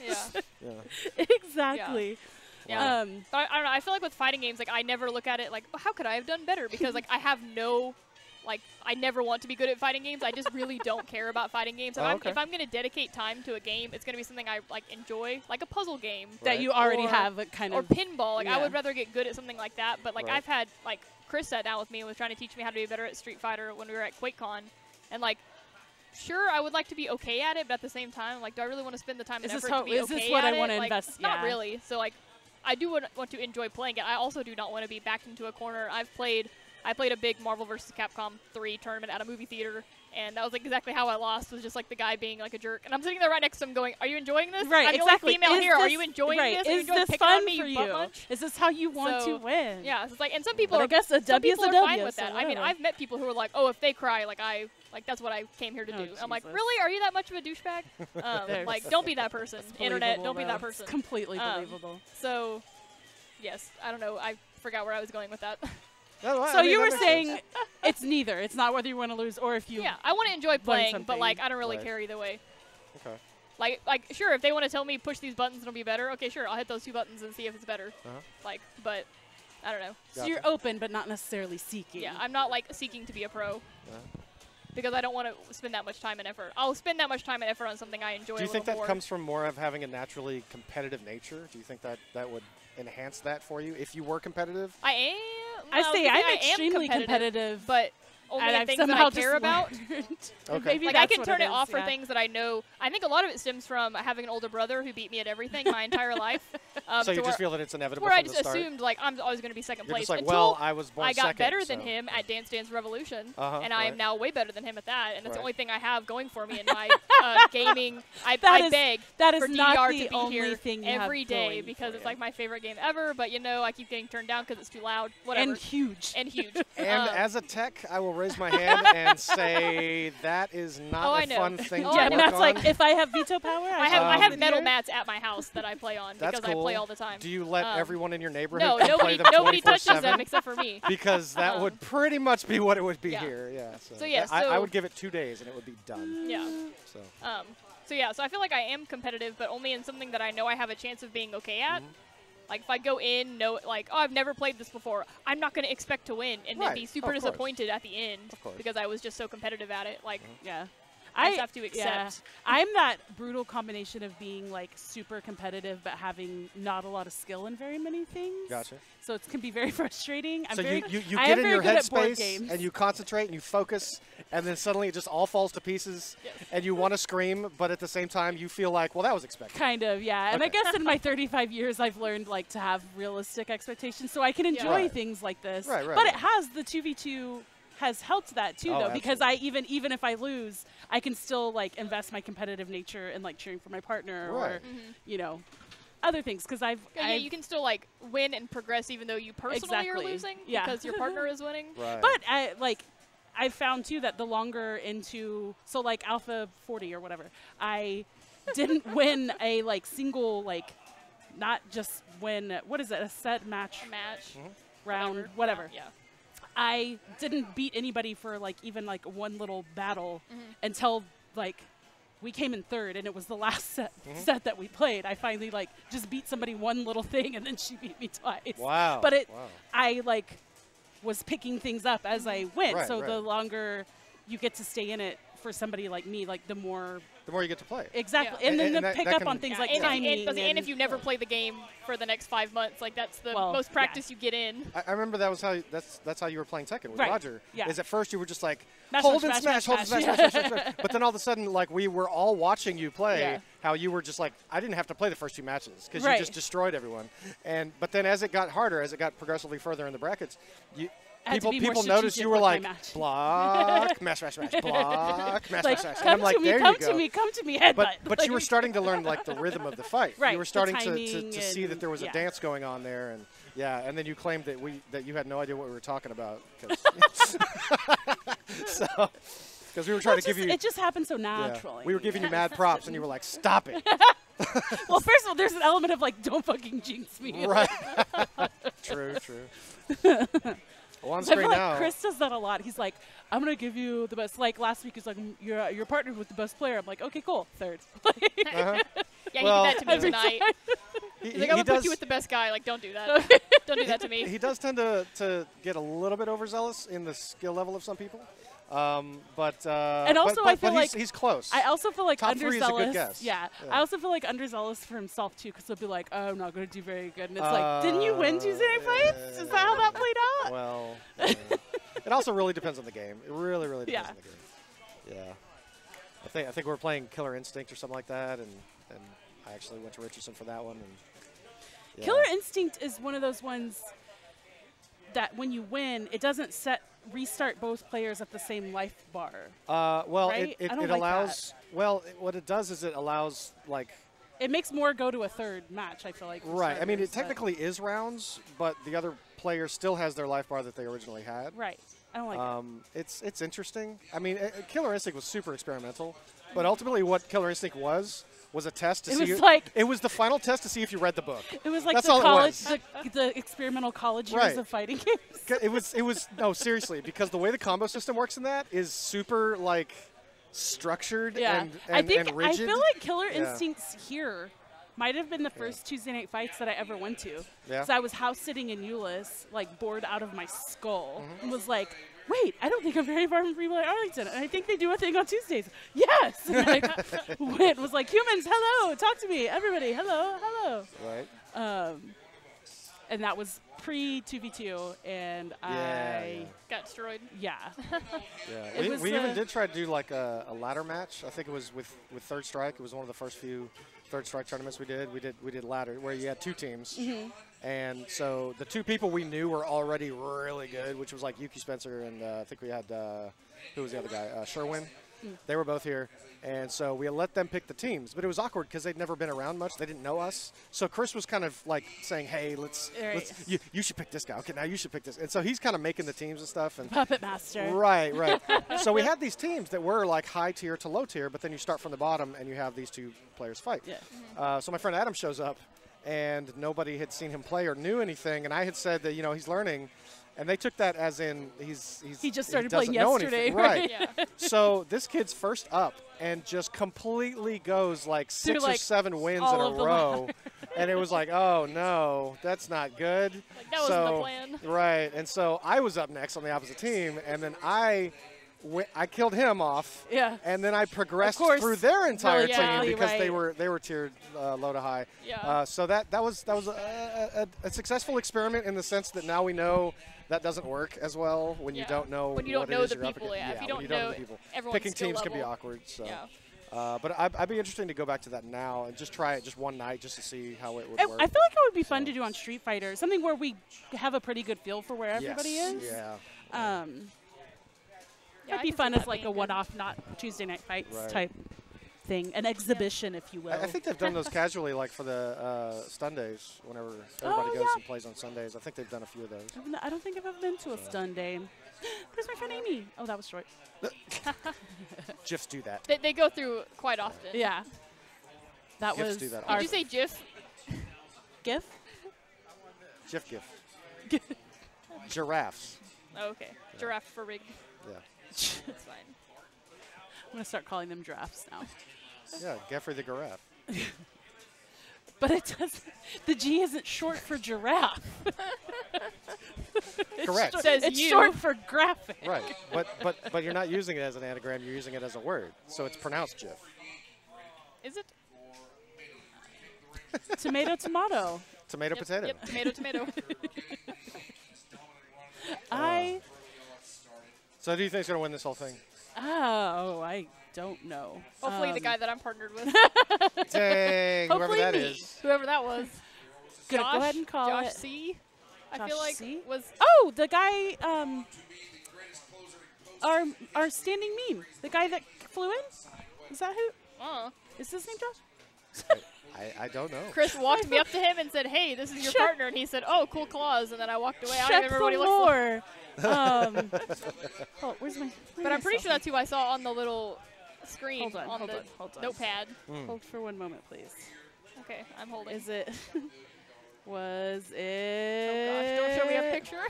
Exactly. Yeah. But I don't know. I feel like with fighting games, like I never look at it like, how could I have done better? Because like I have no, like I never want to be good at fighting games. I just really don't care about fighting games. If I'm gonna dedicate time to a game, it's gonna be something I like enjoy, like a puzzle game That you already Or- have a kind or of pinball. Like I yeah. would rather get good at something like that. But like Right. I've had like Chris sat down with me and was trying to teach me how to be better at Street Fighter when we were at QuakeCon, and like. Sure, I would like to be okay at it, but at the same time, like, do I really want to spend the time and Is this effort how- to be is okay this what at I it? wanna Like, invest- Not yeah. really. So, like, I do want to enjoy playing it. I also do not want to be backed into a corner. I've played I played a big Marvel vs. Capcom 3 tournament at a movie theater, and that was like exactly how I lost. Was just like the guy being like a jerk, and I'm sitting there right next to him, going, "Are you enjoying this? Right, I'm exactly. the only female Is here. Are this- you enjoying right, this? Are you is enjoying this picking fun on me, for you butt you? munch?" Is this how you want to win? Yeah, it's like, and some people But are. I guess a some W is people a are W, fine with so that. I mean, whatever. I've met people who are like, "Oh, if they cry, like that's what I came here to Oh, do." I'm like, Jesus. "Really? Are you that much of a douchebag?" There's- Like, don't be that person. It's Internet, believable, don't be though. that person. It's completely believable. So, yes, I don't know. I forgot where I was going with that. So you were saying it's neither. It's not whether you want to lose or if you. Yeah, I want to enjoy learn playing, but something. like I don't really Right. care either way. Okay. Like sure, if they want to tell me push these buttons, it'll be better. Okay, sure, I'll hit those 2 buttons and see if it's better. Uh-huh. Like, but I don't know. So you're open, but not necessarily seeking. Yeah, I'm not like seeking to be a pro Uh-huh. because I don't want to spend that much time and effort. I'll spend that much time and effort on something I enjoy. Do you a think that little more. comes from more of having a naturally competitive nature? Do you think that that would enhance that for you if you were competitive? I am. I well, say was gonna I'm I am extremely competitive, but only and in I've things that somehow I care just about. learned. Okay. Maybe Like I that's can what turn it is, off for yeah. things that I know. I think a lot of it stems from having an older brother who beat me at everything my entire life. So you to just where- feel that it's inevitable Where I from just the start? assumed like I'm always going to be second You're place. just like, until well, I was born I got second, better than so- him at Dance Dance Revolution, Uh-huh, and I am right. now way better than him at that. And that's the Right. only thing I have going for me in my gaming. I That is- beg that is for not DDR the to be only here thing you have every day going because for it's you. like my favorite game ever. But you know, I keep getting turned down because it's too loud. Whatever. And huge. And huge. And as a tech, I will raise my hand and say that is Oh, not I a know. fun thing Oh, to I work know. Matt's on. like, if I have veto power, I have should metal be here. mats at my house that I play on That's because cool. I play all the time. Do you let Um, everyone in your neighborhood No, play nobody them touches them 24/7? except for me. Because that would pretty much be what it would be Yeah. here. Yeah. So, yeah, I so- would give it 2 days and it would be done. Yeah. So. So yeah, so I feel like I am competitive, but only in something that I know I have a chance of being okay at. Like if I go in, like, oh, I've never played this before, I'm not going to expect to win and then Right. be super Of course. disappointed at the end Of course. because I was just so competitive at it. Like, Yeah. I just have to accept. Yeah. I'm that brutal combination of being like super competitive but having not a lot of skill in very many things. Gotcha. So it can be very frustrating. I'm So very, you I get am in very your good at board headspace games. and you concentrate and you focus, and then suddenly it just all falls to pieces, and you want to scream, but at the same time you feel like, well, that was expected. Kind of, yeah. And I Okay. guess in my 35 years, I've learned like to have realistic expectations, so I can enjoy Right. things like this. Right, right, But right. it has the 2v2 has helped that too, Oh, though, because I even if I lose, I can still like invest my competitive nature in like cheering for my partner or Right. you know other things because Yeah, you can still like win and progress even though you personally are Exactly. losing Yeah. because your partner is winning. Right. But I found too that the longer into so like Alpha 40 or whatever, I didn't win a like single like not just win what is it a set match round whatever. Yeah. I didn't beat anybody for like even like one little battle Mhm. until like we came in third and it was the last Mhm. set that we played. I finally like just beat somebody one little thing and then she beat me twice. Wow. But Wow. I like was picking things up as I went. Right, so right. the longer you get to stay in it for somebody like me, like the more you get to play. Exactly. Yeah. And then And to that- pick that up can- on things Yeah, like and, timing. and if you never play the game for the next 5 months, like that's the Well, most yeah. practice you get in. I remember that was how that's how you were playing Tekken with Right. Roger. Yeah. Is at first you were just like Smash, hold smash, and smash, smash, hold and smash, smash, smash. smash, smash, smash. But then all of a sudden, like we were all watching you play, Yeah. how you were just like I didn't have to play the first 2 matches because Right. you just destroyed everyone. But then as it got harder, as it got progressively further in the brackets, I had to be more people noticed strategic you were with my like match. block, mash, mash, mash, block, mash, Like, mash, mash. And come I'm like, to me, there come you to go. me, come to me, headbutt. But you were starting to learn like the rhythm of the fight. Right, You were the starting to timing see that and- there was a yeah. dance going on there, and and then you claimed that you had no idea what we were talking about. Because we were trying to give you. It just happened so yeah, naturally. we were giving you mad props, and you were like, "Stop it!" Well, first of all, there's an element of like, don't fucking jinx me. Right. True. Well, on I feel screen like now. Chris does that a lot. He's like, I'm gonna give you the best. Like last week, he's like, you're partnered with the best player. I'm like, okay, cool, third. Uh-huh. Yeah, Well, he did that to me every tonight. time. He's He- like, he I'm gonna put does- you with the best guy. Like, don't do that. Don't do that to me. He does tend to get a little bit overzealous in the skill level of some people. But And also, but I feel he's, like he's close. I also feel like Top 3 is a underzealous. good guess. Yeah. I also feel like underzealous for himself too, because he'll be like, "Oh, I'm not going to do very good," and it's like, "Didn't you win Tuesday Night Fights? Is that how that played out?" Well, it also really depends on the game. It really depends Yeah. on the game. Yeah. I think we were playing Killer Instinct or something like that, and I actually went to Richardson for that one. And yeah. Killer Instinct is one of those ones that when you win, it doesn't restart both players at the same life bar. Well, right? it I don't like allows. Well, what it does is it allows like. It makes more go to a third match. I feel like. for Right. I mean, it starters, but- technically is rounds, but the other player still has their life bar that they originally had. Right. I don't like It's interesting. I mean, Killer Instinct was super experimental, but ultimately, what Killer Instinct was a test to It see. was like- it was the final test to see if you read the book. It was like That's the all college, it was. the experimental college years Right. of fighting games. It was no, seriously, because the way the combo system works in that is super like structured Yeah, and I think and rigid. I feel like Killer Yeah. Instincts here might have been the first Tuesday night fights that I ever went to. Yeah. So I was house sitting in Euless, like bored out of my skull, Mm-hmm. and was like, "Wait, I don't think I'm very far from Freeway Arlington, and I think they do a thing on Tuesdays." Yes, and I went, was like, "Humans, hello, talk to me, everybody, hello, hello." Right. And that was pre 2v2, and I got destroyed. Yeah. Yeah, It was, we even did try to do like a ladder match. I think it was with Third Strike. It was one of the first few Third Strike tournaments we did. We did ladder where you had two teams, Mhm. and so the two people we knew were already really good, which was like Yuki Spencer and I think we had who was the other guy, Sherwin. Mm. They were both here, and so we let them pick the teams. But it was awkward because they'd never been around much. They didn't know us. So Chris was kind of like saying, "Hey, let's you should pick this guy. Okay, now you should pick this." And so he's kind of making the teams and stuff. And Puppet master. Right. So we had these teams that were like high tier to low tier, but then you start from the bottom and you have these two players fight. Yeah. So my friend Adam shows up, and nobody had seen him play or knew anything, and I had said that he's learning. And they took that as in He just started doesn't playing know yesterday, anything. right? Yeah. So this kid's first up and just completely goes like Through, 6 or like, 7 wins in all a of the row. ladder. And it was like, oh no, that's not good. Like, that wasn't the plan. Right. And so I was up next on the opposite team, and then I killed him off. Yeah. And then I progressed course, through their entire relatively, team because they right. were tiered low to high. Yeah. So that was a successful experiment in the sense that now we know that doesn't work as well when you don't know when you don't what know it is the you're up people. against. Yeah, if you when don't know, the people. everyone's Picking skill teams can be level. awkward. So. Yeah. But I'd be interesting to go back to that now and just try it just one night just to see how it would I work. feel like it would be fun to do on Street Fighter, something where we have a pretty good feel for where everybody is. Yeah. That'd I be can fun see as that like being a good. one-off, not Tuesday night fights Right. type thing, an exhibition, if you will. I think they've done those casually, like for the Stun Days, whenever everybody goes and plays on Sundays. I think they've done a few of those. I don't think I've ever been to a stun day. Where's my friend Amy? Oh, that was short. GIFs do that. They go through quite often. Yeah. That GIFs was. do that Did you say GIF? GIF? GIF. Giraffes. Oh, okay. Giraffe for rig. Yeah. That's fine. I'm gonna start calling them giraffes now. Yeah, Geoffrey the Giraffe. But it doesn't. The G isn't short for giraffe. It's Correct. short- Says it's you. short for graphic. Right, but you're not using it as an anagram. You're using it as a word, so it's pronounced GIF. Is it? Tomato, tomato. Tomato, Yep, potato. Yep, tomato, tomato. So who do you think's gonna win this whole thing? Oh, I don't know. Hopefully the guy that I'm partnered with. Dang, whoever Hopefully that me. is. Whoever that was. Gonna Josh, go ahead and call Josh it. C. I Josh feel like C? was. Oh, the guy. Our standing meme. The guy that flew in. Is that who? Is his name Josh? I don't know. Chris walked me up to him and said, "Hey, this is your Shut- partner," and he said, "Oh, cool claws," and then I walked away. I don't Shut even remember what he the looks like. lore. Oh, where's my? But I'm pretty sure that's who I saw on the little screen Hold on, on hold the on, hold on. notepad. Hold for one moment, please. Okay, I'm holding. Is it? Was Oh it? gosh, don't show me a picture.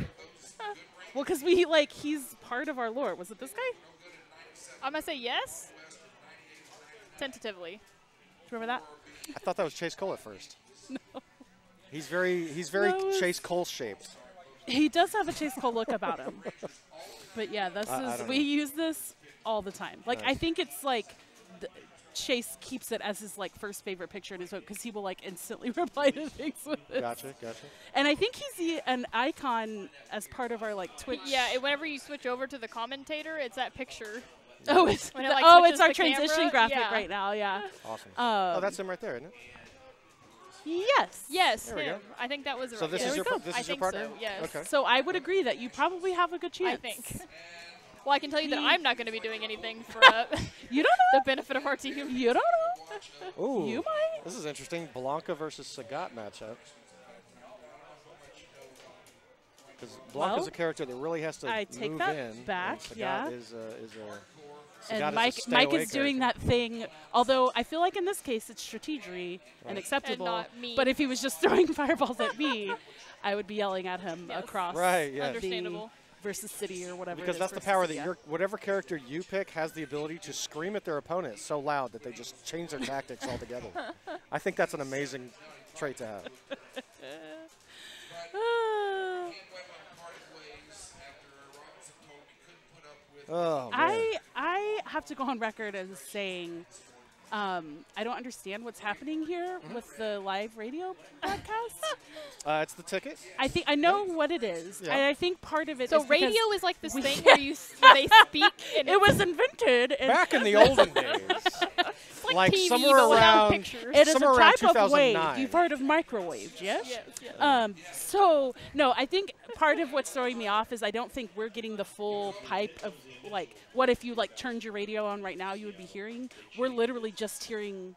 Well, because he's part of our lore. Was it this guy? I'm gonna say yes. Tentatively. Remember that? I thought that was Chase Cole at first. No. He's very No, it's- Chase Cole shaped. He does have a Chase Cole look about him. But yeah, this I is don't we know. use this all the time. Like I Nice. think it's like Chase keeps it as his first favorite picture in his book because he will instantly reply to things with it. Gotcha. And I think he's an icon as part of our Twitch. Yeah, whenever you switch over to the commentator, it's that picture. Oh, it's When it, it's switches our the transition camera. graphic Yeah. right now. Yeah. Awesome. Oh, Um, that's him right there, isn't it? Yes. Yes, There we him. go. I think that was. So this There is we your go. this I is your think partner. so, yes. Okay. So I would agree that you probably have a good chance. I think. Well, I can tell you that He- I'm not going to be doing anything for You don't know. the benefit of our team. You don't know. Ooh. You might. This is interesting. Blanca versus Sagat matchup. Because Blanca's Well, a character that really has to I take move that in. back, And Sagat yeah. is Sagat And is a Mike stay-away is doing character. that thing. Although I feel like in this case it's strategery and Right. acceptable. not me. But if he was just throwing fireballs at me, I would be yelling at him across Right, yes. the Understandable. versus city or whatever. Because it is that's the versus power city, that yeah. your whatever character you pick has the ability to scream at their opponent so loud that they just change their tactics altogether. I think that's an amazing trait to have. Oh, man. I have to go on record as saying I don't understand what's happening here with the live radio broadcast. It's the ticket. I think I know what it is, Yeah. and I think part of it So is because radio is like this we- thing where they speak. And It was invented Back in the olden days. like TV, somewhere but without around, pictures. It is a somewhere around type of wave. 2009. You've heard of microwave, yes? Yes, yes. So, no, I think part of what's throwing me off is I don't think we're getting the full pipe of, like, what if you, like, turned your radio on right now, you would be hearing? We're literally just hearing,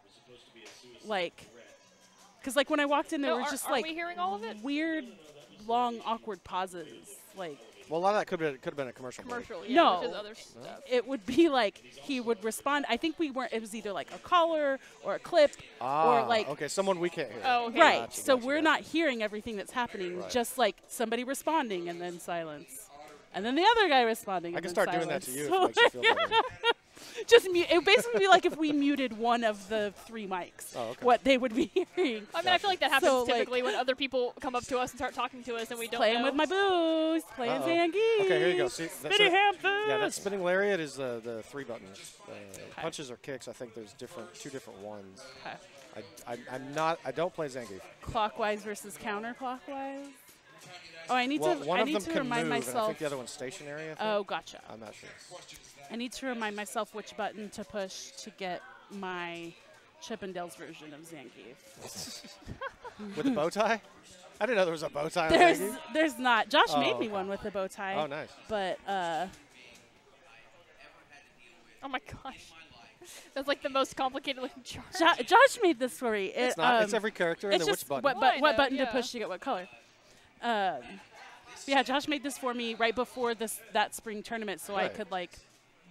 like, because, like, when I walked in, there No, were aren't- just, aren't like, we hearing all of it? weird, long, awkward pauses, like. Well, a lot of that could have been a commercial. break. Commercial, yeah, No, which is other stuff. it would be like he would respond. I think we weren't. It was either like a caller or a clip or like okay, someone we can't hear. Oh, okay. right. Gotcha, So gotcha, we're gotcha. not hearing everything that's happening. Right. Just like somebody responding and then silence, and then the other guy responding. I and can then start doing that silence. to you if it makes you feel better. Just mute. It would basically be like if we muted one of the three mics. Oh, okay. What they would be hearing. I mean, I feel like that happens So, like, typically when other people come up to us and start talking to us and we don't playing know. with my booze, playing Uh-oh. Zangief. Okay, here you go. See, Spinny ham yeah, that booze. spinning lariat is the 3 buttons. Punches or kicks, I think there's two different ones. Okay. I don't play Zangief. Clockwise versus counterclockwise. Oh, I need Well, to. one I of need them to can remind move, and I myself. think the other one's stationary. I think. Oh, gotcha. I'm not sure. I need to remind myself which button to push to get my Chippendales version of Zangief. With a bow tie? I didn't know there was a bow tie on There's, Zangief. there's not. Josh Oh, made me okay. one with a bow tie. Oh, nice. But Oh my gosh. That's like the most complicated looking chart. Josh made this for me. It's not. It's every character and it's then just which button. What, Well, I what know, button to yeah. push to get what color. Yeah, Josh made this for me right before that spring tournament, so I Right. could like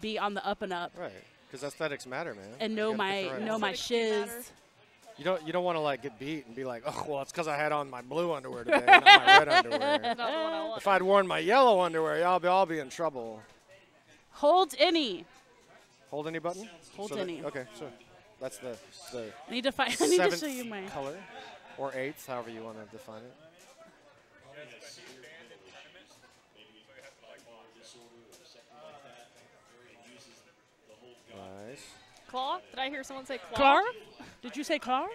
be on the up and up Right, because aesthetics matter, man. and You know gotta pick the right one. my shiz. You don't want to like get beat and be like, oh well, it's because I had on my blue underwear today, not my red underwear. Not the one I want. If I'd worn my yellow underwear, y'all be in trouble. Hold any. Hold any button. Hold So that- any. okay, sure. That's the I need to find. I need to seventh show you my color, or 8th, however you want to define it. Nice. Claw? Did I hear someone say claw? Clar? Did you say Clar?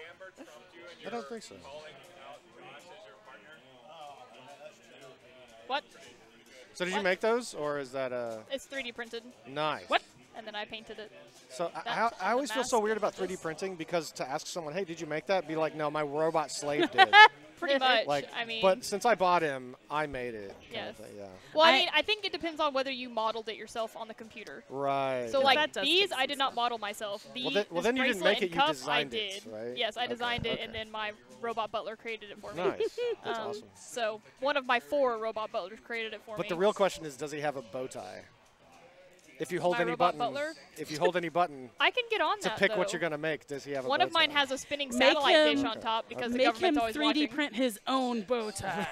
I don't think so. What? So did you What? make those, or is that It's 3D printed. nice? What? And then I painted it. So That's I always the feel so mask. weird about 3D printing because to ask someone, hey, did you make that? Be like, no, my robot slave did. Pretty much. Like, I mean, but since I bought him, I made it. kind Yes. of thing, yeah. well, I mean, I think it depends on whether you modeled it yourself on the computer. Right. So yeah. like That does these, make I did not model myself. Well, This then you didn't bracelet make and it, you cuff, designed I it, did. right? Yes, I Okay, designed it, okay. and then my robot butler created it for me. Nice. That's awesome. So one of my 4 robot butlers created it for me. But the real question is, does he have a bow tie? If you hold My any robot button, butler? if you hold any button I can get on to that, pick though. what you're gonna make, does he have a One bow of mine tie? has a spinning Make satellite him- dish on top because the Make him government's always 3D watching. print his own bow tie,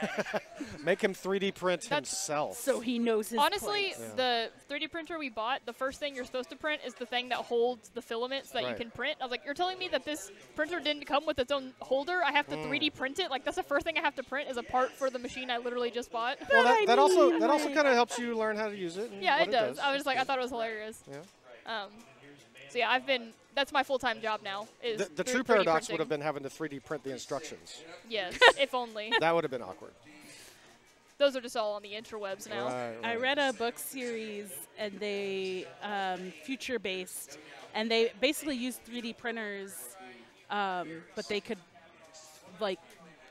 Make him 3D print himself. so he knows his Honestly, place. the 3D printer we bought, the first thing you're supposed to print is the thing that holds the filaments that you Right. can print. I was like, you're telling me that this printer didn't come with its own holder? I have to 3D print it? Like, that's the first thing I have to print is a part for the machine I literally just bought. Well, that also mean, kind of helps you learn how to use it. And Yeah, what it does. I was just like, I thought it was hilarious. Yeah. So yeah, that's my full-time job now. Is The 3D true paradox would printing. have been having to 3D print the instructions. Yes, if only. That would have been awkward. Those are just all on the interwebs now. Right, I right. read a book series, and they future-based, and they basically used 3D printers, but they could like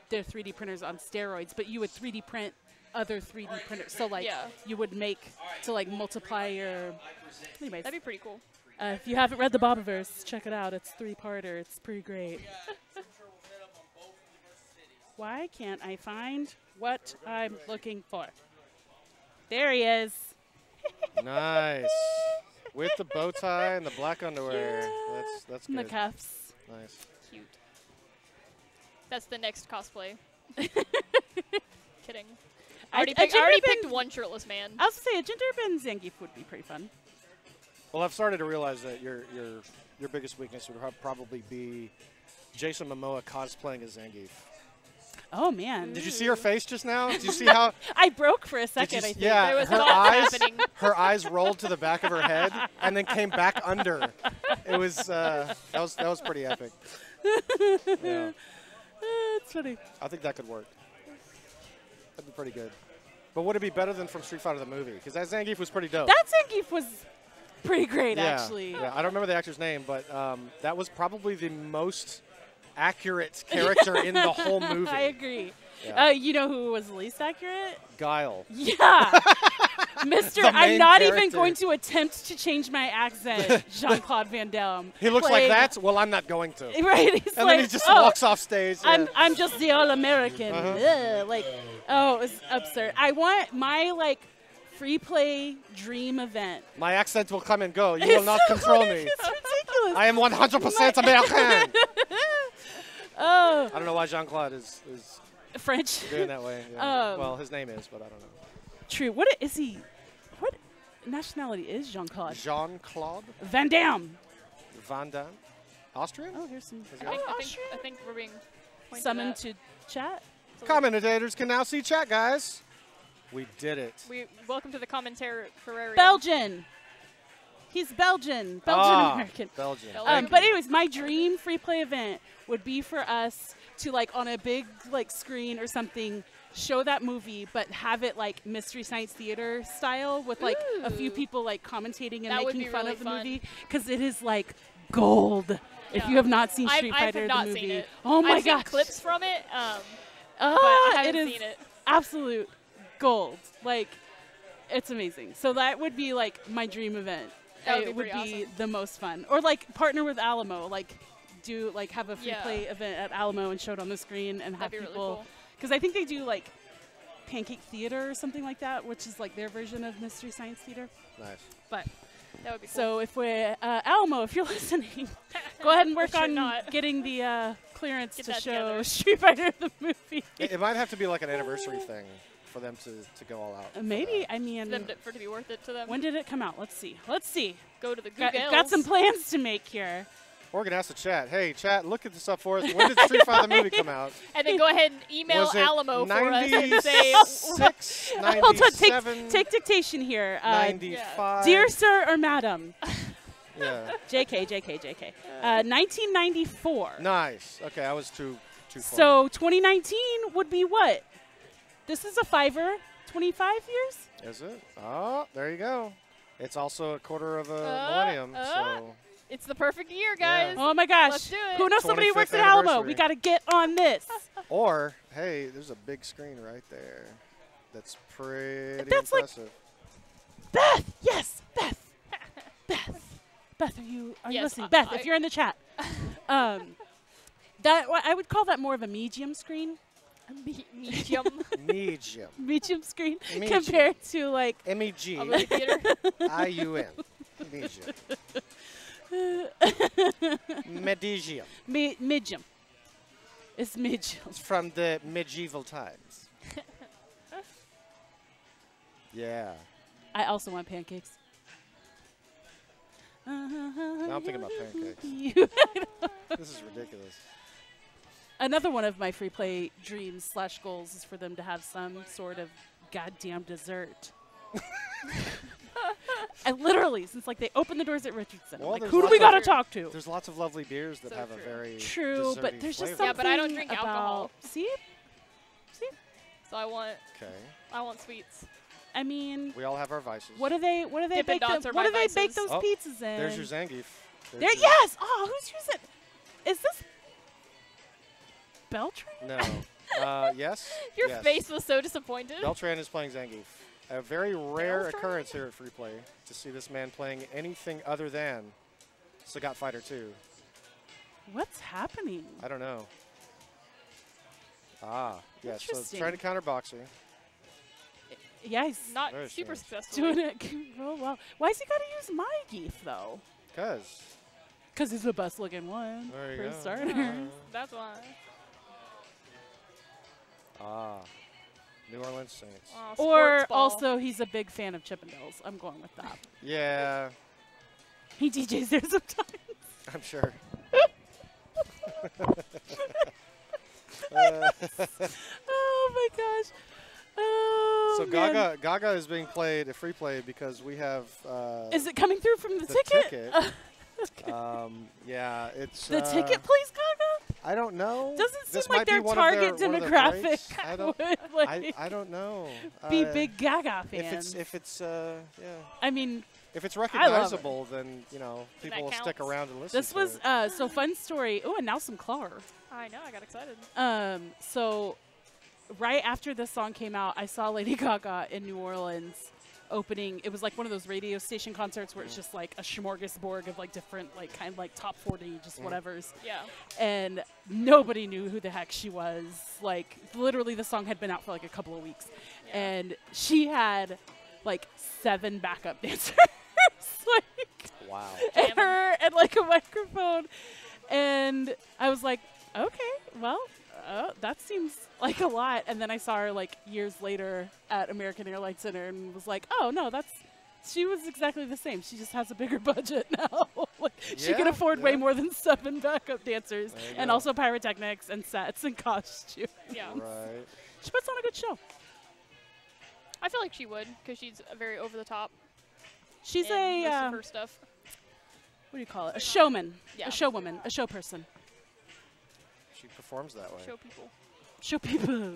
their 3D printers on steroids, but you would 3D print other 3D printers. So like Yeah. you would make to like multiply your. Anyways, That'd be pretty cool. if you haven't read the Bobiverse, check it out. It's 3-parter. It's pretty great. Why can't I find what I'm looking for? There he is. Nice. With the bow tie and the black underwear. Yeah. That's And the good. cuffs. Nice. Cute. That's the next cosplay. Kidding. I already picked one shirtless man. I was gonna say a Ginderbin Zangief would be pretty fun. Well, I've started to realize that your biggest weakness would probably be Jason Momoa cosplaying as Zangief. Oh man! Did you see her face just now? Did you see how I broke for a Did second? you I s- think Yeah, There was her thoughts eyes, happening. her eyes rolled to the back of her head and then came back under. It was that was pretty epic. Yeah, It's funny. I think that could work. That'd be pretty good. But would it be better than from Street Fighter the movie? Because that Zangief was pretty dope. That Zangief was pretty great, yeah, actually. Yeah, I don't remember the actor's name, but that was probably the most accurate character in the whole movie. I agree. Yeah. You know who was the least accurate? Guile. Yeah. Mister, The I'm main not even character. going to attempt to change my accent. Jean-Claude Van Damme. He looks like played- that? Well, I'm not going to. Right. He's And like, then he just oh, walks off stage. I'm just the all-American. Uh-huh. Ugh, like, oh, it was absurd. I want my, like, free play dream event. My accent will come and go. You It's will not so control funny. me. It's ridiculous. I am 100% American. Oh. I don't know why Jean-Claude is French. doing that way. Yeah. Um, Well, his name is, but I don't know. True. What is he? What nationality is Jean-Claude? Jean-Claude Van Damme. Van Damme? Austrian? Oh, here's some. Is he I think we're being pointed Summoned at. to chat. Commentators can now see chat, guys. We did it. We welcome to the commentary. Belgian. He's Belgian. Belgian American. Belgian. But anyways, my dream free play event would be for us to like on a big like screen or something show that movie, but have it like Mystery Science Theater style with like a few Ooh. people like commentating and That would making be fun really of the fun. movie because it is like gold. If you have not seen Street I Fighter have not the movie, seen it. oh my I've seen gosh, clips from it. But Ah, I haven't it is seen it. absolute gold. Like, it's amazing. So that would be like my dream event. That would It be would pretty be the most fun. Or like partner with Alamo, like do like have a free Yeah. play event at Alamo and show it on the screen and have That'd be really people. cool. Because I think they do like Pancake Theater or something like that, which is like their version of Mystery Science Theater. Nice. But That would be cool. so if we're Alamo, if you're listening, go ahead and work Which you're on not. getting the clearance Get to that show together. Street Fighter the movie. It might have to be like an anniversary thing for them to go all out. Maybe. I mean, For it to be worth it to them. when did it come out? Let's see. Let's see. Go to the Got, Googles. got some plans to make here. We're gonna ask the chat. Hey, chat, look at this up for us. When did Street Fighter the movie come out? And then go ahead and email Was it Alamo for us and 96, say, 'Hold on, 97, take dictation here. 95? Dear sir or madam. Yeah. JK, JK, JK. 1994. Nice. Okay, I was too far. So 2019 would be what? This is a fiver. 25 years? Is it? Oh, there you go. It's also a quarter of a millennium, so it's the perfect year, guys. Oh my gosh. Let's do it. Who knows somebody who 25th works at Alamo? anniversary. We got to get on this. or hey, there's a big screen right there. That's pretty That's like- impressive. Beth, yes, Beth. Beth, are you Yes, listening? Beth, if I- you're in the chat. That I would call that more of a medium screen. Medium. Medium. Medium screen Medium. compared to like M-E-G. A movie theater. I-U-M. Medium. Medium. Medium. It's medium. It's from the medieval times. Yeah. I also want pancakes. Now I'm thinking about pancakes. This is ridiculous. Another one of my free play dreams / goals is for them to have some sort of goddamn dessert. And literally, since like they opened the doors at Richardson, Well, like there's who do lots we gotta of- talk to? There's lots of lovely beers that So have true. a very True, but desserty there's just flavor. something Yeah, but I don't drink about alcohol. See, So I want Okay. sweets. I mean, We all have our vices. what do they Dippin' bake Dots them? are What my do they bake vices. those Oh, pizzas in? There's your Zangief. There, There's your- yes. Oh, who's using? Is this? Beltran? No. Yes. Your yes. face was so disappointed. Beltran is playing Zangief. A very rare Beltran? occurrence here at Free Play to see this man playing anything other than Sagat Fighter 2. What's happening? I don't know. Ah, yes. So Interesting. trying to counter Boxy. Yeah, he's Not Very super strange. successful. doing it real well. Why is he got to use my Geef, though? Because. Because he's the best looking one There you for go. starters. That's why. Ah. New Orleans Saints. Or Sports ball. also, he's a big fan of Chippendales. I'm going with that. Yeah, He DJs there sometimes. I'm sure. Oh my gosh. Oh, So man. Gaga is being played at Free Play because we have. Is it coming through from the ticket? Yeah, it's. The ticket plays Gaga? I don't know. Doesn't seem This like might be their one of target one of their demographic breaks. I don't. would, like, I don't know. be big Gaga If fans. it's yeah. I mean, If it's I love it. recognizable, then people will stick counts. around and listen. This to was it. so fun story. Oh, and now some Clar. I know, I got excited. So right after this song came out, I saw Lady Gaga in New Orleans opening. It was like one of those radio station concerts where it's just like a smorgasbord of like different, like kind of like top 40, just whatevers. Yeah. And nobody knew who the heck she was. Like literally the song had been out for like a couple of weeks. Yeah. And she had like 7 backup dancers. Like, Wow. and her and like a microphone. And I was like, okay, well, that seems like a lot. And then I saw her like years later at American Airlines Center and was like, oh no, she was exactly the same. She just has a bigger budget now. Like, she can Yeah, afford way yeah. more than 7 backup dancers There you and go. also pyrotechnics and sets and costumes. Yeah. Right. She puts on a good show. I feel like she would, because she's very over the top. She's in a most of her stuff. what do you call it? A showman, Yeah. a showwoman, a show person, She performs that way. Show people. show people.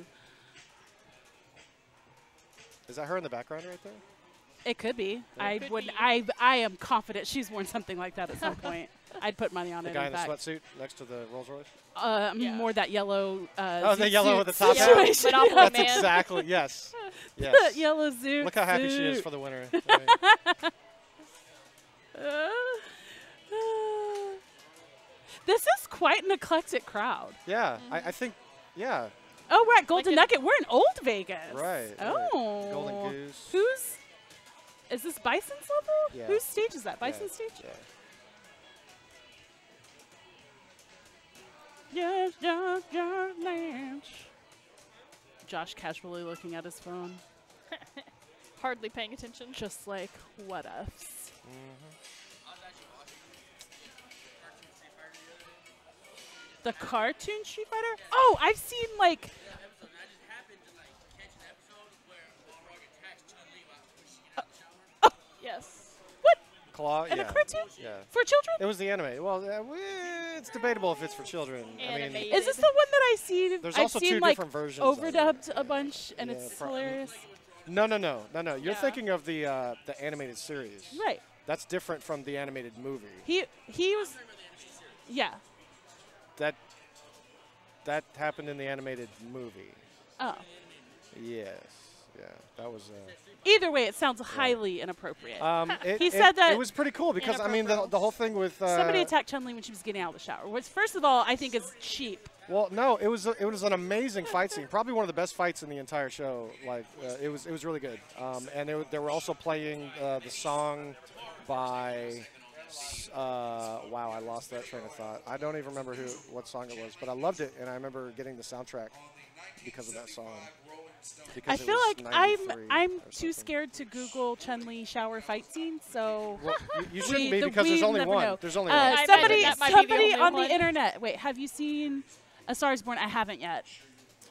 Is that her in the background right there? It could be. I Could would. be. I am confident she's worn something like that at some point. I'd put money on The it. guy in in the fact. sweatsuit next to the Rolls Royce. Yeah. More that yellow. Oh, the zoot yellow suit with the top hat. situation. Monopoly That's man. exactly yes. Yes. That yellow zoot. Look how happy she is suit. for the winner. This is quite an eclectic crowd. Yeah, I think. Yeah. Oh, we're at Golden Like Nugget. We're in Old Vegas. Right. Oh. Golden Goose. Who's? Is this Bison's level? Yeah. Whose stage is that? Yeah, Bison's stage? Yeah. Yes, yes, yes, Lance. Josh casually looking at his phone, Hardly paying attention. just like, what ifs? The cartoon Street Fighter? Oh, I've seen like. Yes. What? Claw. And yeah. a cartoon? Yeah. For children? It was the anime. Well, it's debatable if it's for children. I mean, Animated. Is this the one that I see? There's I've also seen two like different versions of it. overdubbed a bunch, and Yeah, it's pro- hilarious. no. You're Yeah. thinking of the animated series. Right. That's different from the animated movie. He was. Yeah. That happened in the animated movie. Oh. Yes. Yeah. That was. Either way, it sounds highly inappropriate. He said that it was pretty cool because I mean the whole thing with somebody attacked Chun-Li when she was getting out of the shower, which first of all I think is cheap. Well, no, it was an amazing fight scene. Probably one of the best fights in the entire show. Like it was really good. And they were also playing the song by. Wow, I lost that train of thought. I don't even remember what song it was, but I loved it, and I remember getting the soundtrack because of that song. Because I it feel was like 93 I'm or too something. scared to Google Chun-Li shower fight scene, so Well, you shouldn't be because there's we'd only never one. know. There's only I one. imagine Somebody that might be the somebody only on one. the internet. Wait, have you seen A Star Is Born? I haven't yet.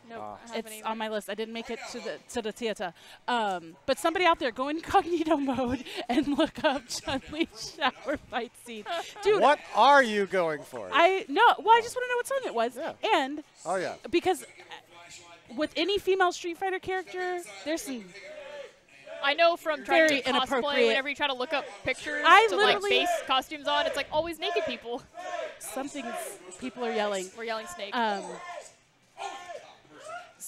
Nope. I It's haven't either. on my list. I didn't make it to the theater. But somebody out there, go incognito mode and look up Chun-Li shower fight scene. Dude, What are you going for? I just want to know what song it was. Yeah. And Oh yeah. because with any female Street Fighter character, there's some I know from trying Very to cosplay, inappropriate. whenever you try to look up pictures I to like literally- base costumes on, it's like always naked people. something's people are yelling. We're yelling snake.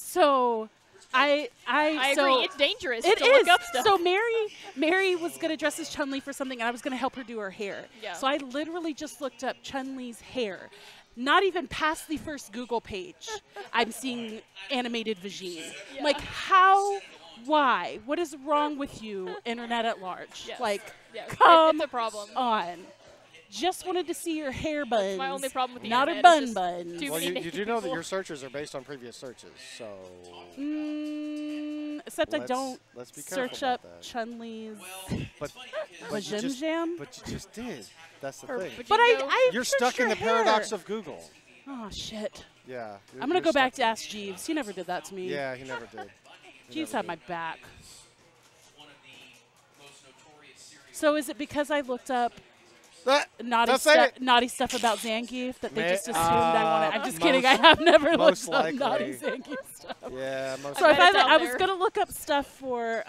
So I agree. It's dangerous It to is. look up stuff. So Mary was gonna dress as Chun-Li for something, and I was gonna help her do her hair. Yeah. So I literally just looked up Chun-Li's hair. Not even past the first Google page, I'm seeing animated Vagine. Yeah. Like, how? Why? What is wrong with you, internet at large? Yes. Like, Yes. come It's a problem. on. Just wanted to see your hair buns. my only problem with the not internet a is bun just bun. too Well, many you do know that people. your searches are based on previous searches, so. Except I Let's- don't let's be careful search about up that. Chun-Li's But Vagim Jam. But you just did. That's the Or thing. But I You're searched stuck in your the paradox hair. of Google. Oh shit. Yeah. I'm gonna go back to Ask Jeeves. He never did that to me. Yeah, he never did. He Jeeves never had did. my back. So is it because I looked up naughty, don't say it. naughty stuff about Zangief that they May- just assumed I wanted? I'm just kidding. I most- have never most looked up naughty likely. Zangief stuff. Yeah, most So I, bet it's thought out I was there. gonna look up stuff for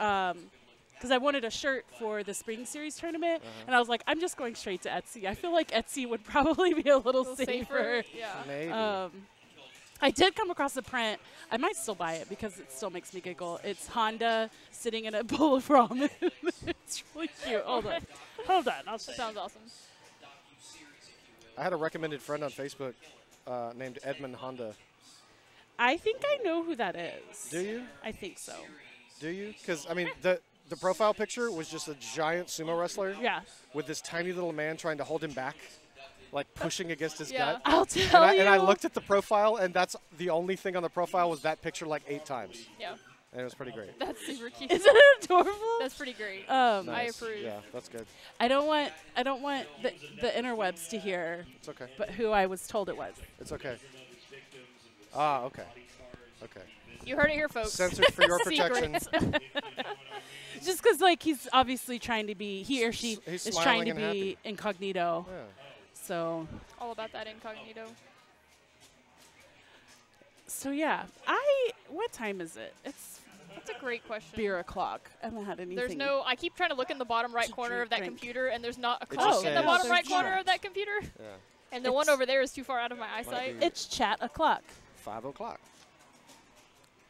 because I wanted a shirt for the Spring Series tournament, and I was like, I'm just going straight to Etsy. I feel like Etsy would probably be a little safer. Yeah. Maybe. I did come across a print. I might still buy it because it still makes me giggle. It's Honda sitting in a bowl of ramen. It's really cute. Hold on. Hold on. I'll show you. Sounds awesome. I had a recommended friend on Facebook named Edmund Honda. I think I know who that is. Do you? I think so. Do you? Because, I mean, the profile picture was just a giant sumo wrestler. Yeah. With this tiny little man trying to hold him back, like pushing against his Yeah. gut. I'll tell And I you. looked at the profile, and that's the only thing on the profile was that picture like 8 times. Yeah. And it was pretty great. That's super cute. Isn't it adorable? That's pretty great. Um, I Nice. approve. Yeah, that's good. I don't want the interwebs to hear. It's okay. But who I was told it was. It's okay. Ah, okay. Okay. You heard it here, folks. Censored for your protection. Secret. Just because, like, he's obviously trying to be, he or she He's is smiling trying to and be happy. incognito. Yeah. So, All about that incognito. so yeah. What time is it? It's That's a great question. beer o'clock. I haven't had anything. There's no. I keep trying to look in the bottom right to corner of that drink. computer, and there's not a It clock just in the says- bottom Oh, right there's corner not. of that computer. Yeah. And the one It's- over there is too far out of my eyesight. be- It's chat o'clock. 5 o'clock.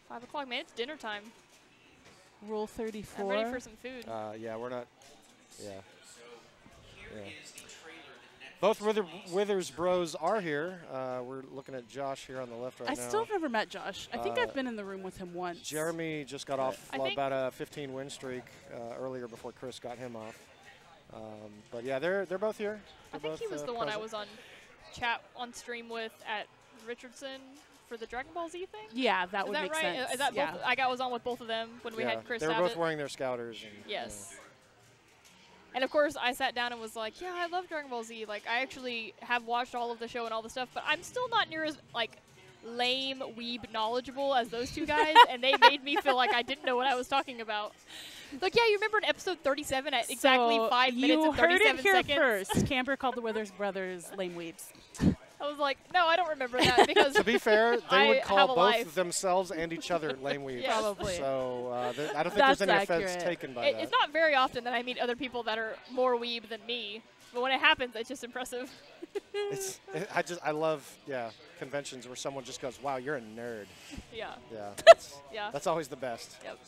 5 o'clock, man. It's dinner time. Rule I'm 34. ready for some food. Yeah, we're not. Yeah. Yeah. Both Withers Bros are here. We're looking at Josh here on the left right I now. still have never met Josh. I think Uh, I've been in the room with him once. Jeremy just got off I think- about a 15 win streak earlier before Chris got him off. But yeah, they're both here. I They're think he both, was the one I present. was on chat on stream with at Richardson for the Dragon Ball Z thing. Yeah, that Is would that make right? sense. Is that yeah. both? I was on with both of them when we Yeah, had Chris they were Abbott. both wearing their scouters. And, Yes. And of course, I sat down and was like, "Yeah, I love Dragon Ball Z. Like, I actually have watched all of the show and all the stuff, but I'm still not near as like lame weeb knowledgeable as those two guys." And they made me feel like I didn't know what I was talking about. Like, yeah, you remember in episode 37 at exactly So 5 minutes you and 37 heard it here seconds? first. Camber called the Withers brothers lame weebs. I was like, no, I don't remember that because To be fair, they I would have call a both life. themselves and each other lame weebs. Yes. Probably. So I don't think That's there's any offense accurate. taken by that. It's not very often that I meet other people that are more weeb than me, but when it happens, it's just impressive. I love conventions where someone just goes, "Wow, you're a nerd." Yeah. Yeah. Yeah. That's always the best. Yep.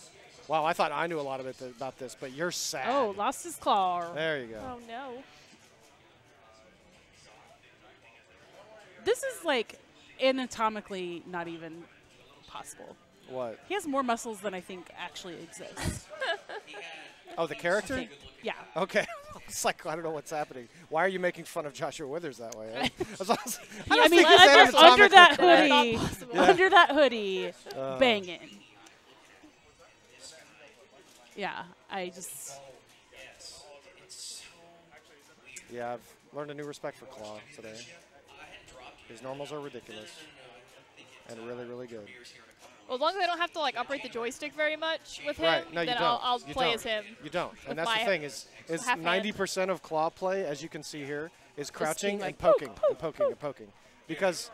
Wow, I thought I knew a lot of it about this, but you're sad. Oh, lost his claw. There you go. Oh no. This is like anatomically not even possible. What? He has more muscles than I think actually exist. Oh, the character? I think. Yeah. Okay. It's like, I don't know what's happening. Why are you making fun of Joshua Withers that way? I I mean, think he's under that anatomically hoodie, correct. Yeah. under that hoodie, banging. Yeah, I just. Yeah, I've learned a new respect for Claw today. His normals are ridiculous and really, really good. Well, as long as I don't have to like operate the joystick very much with him, Right? No, you then don't. I'll You play don't. as him. You don't, with and that's my the thing is half hand. 90% of Claw play, as you can see here, is crouching being like, and poking poke, and poking and poking, because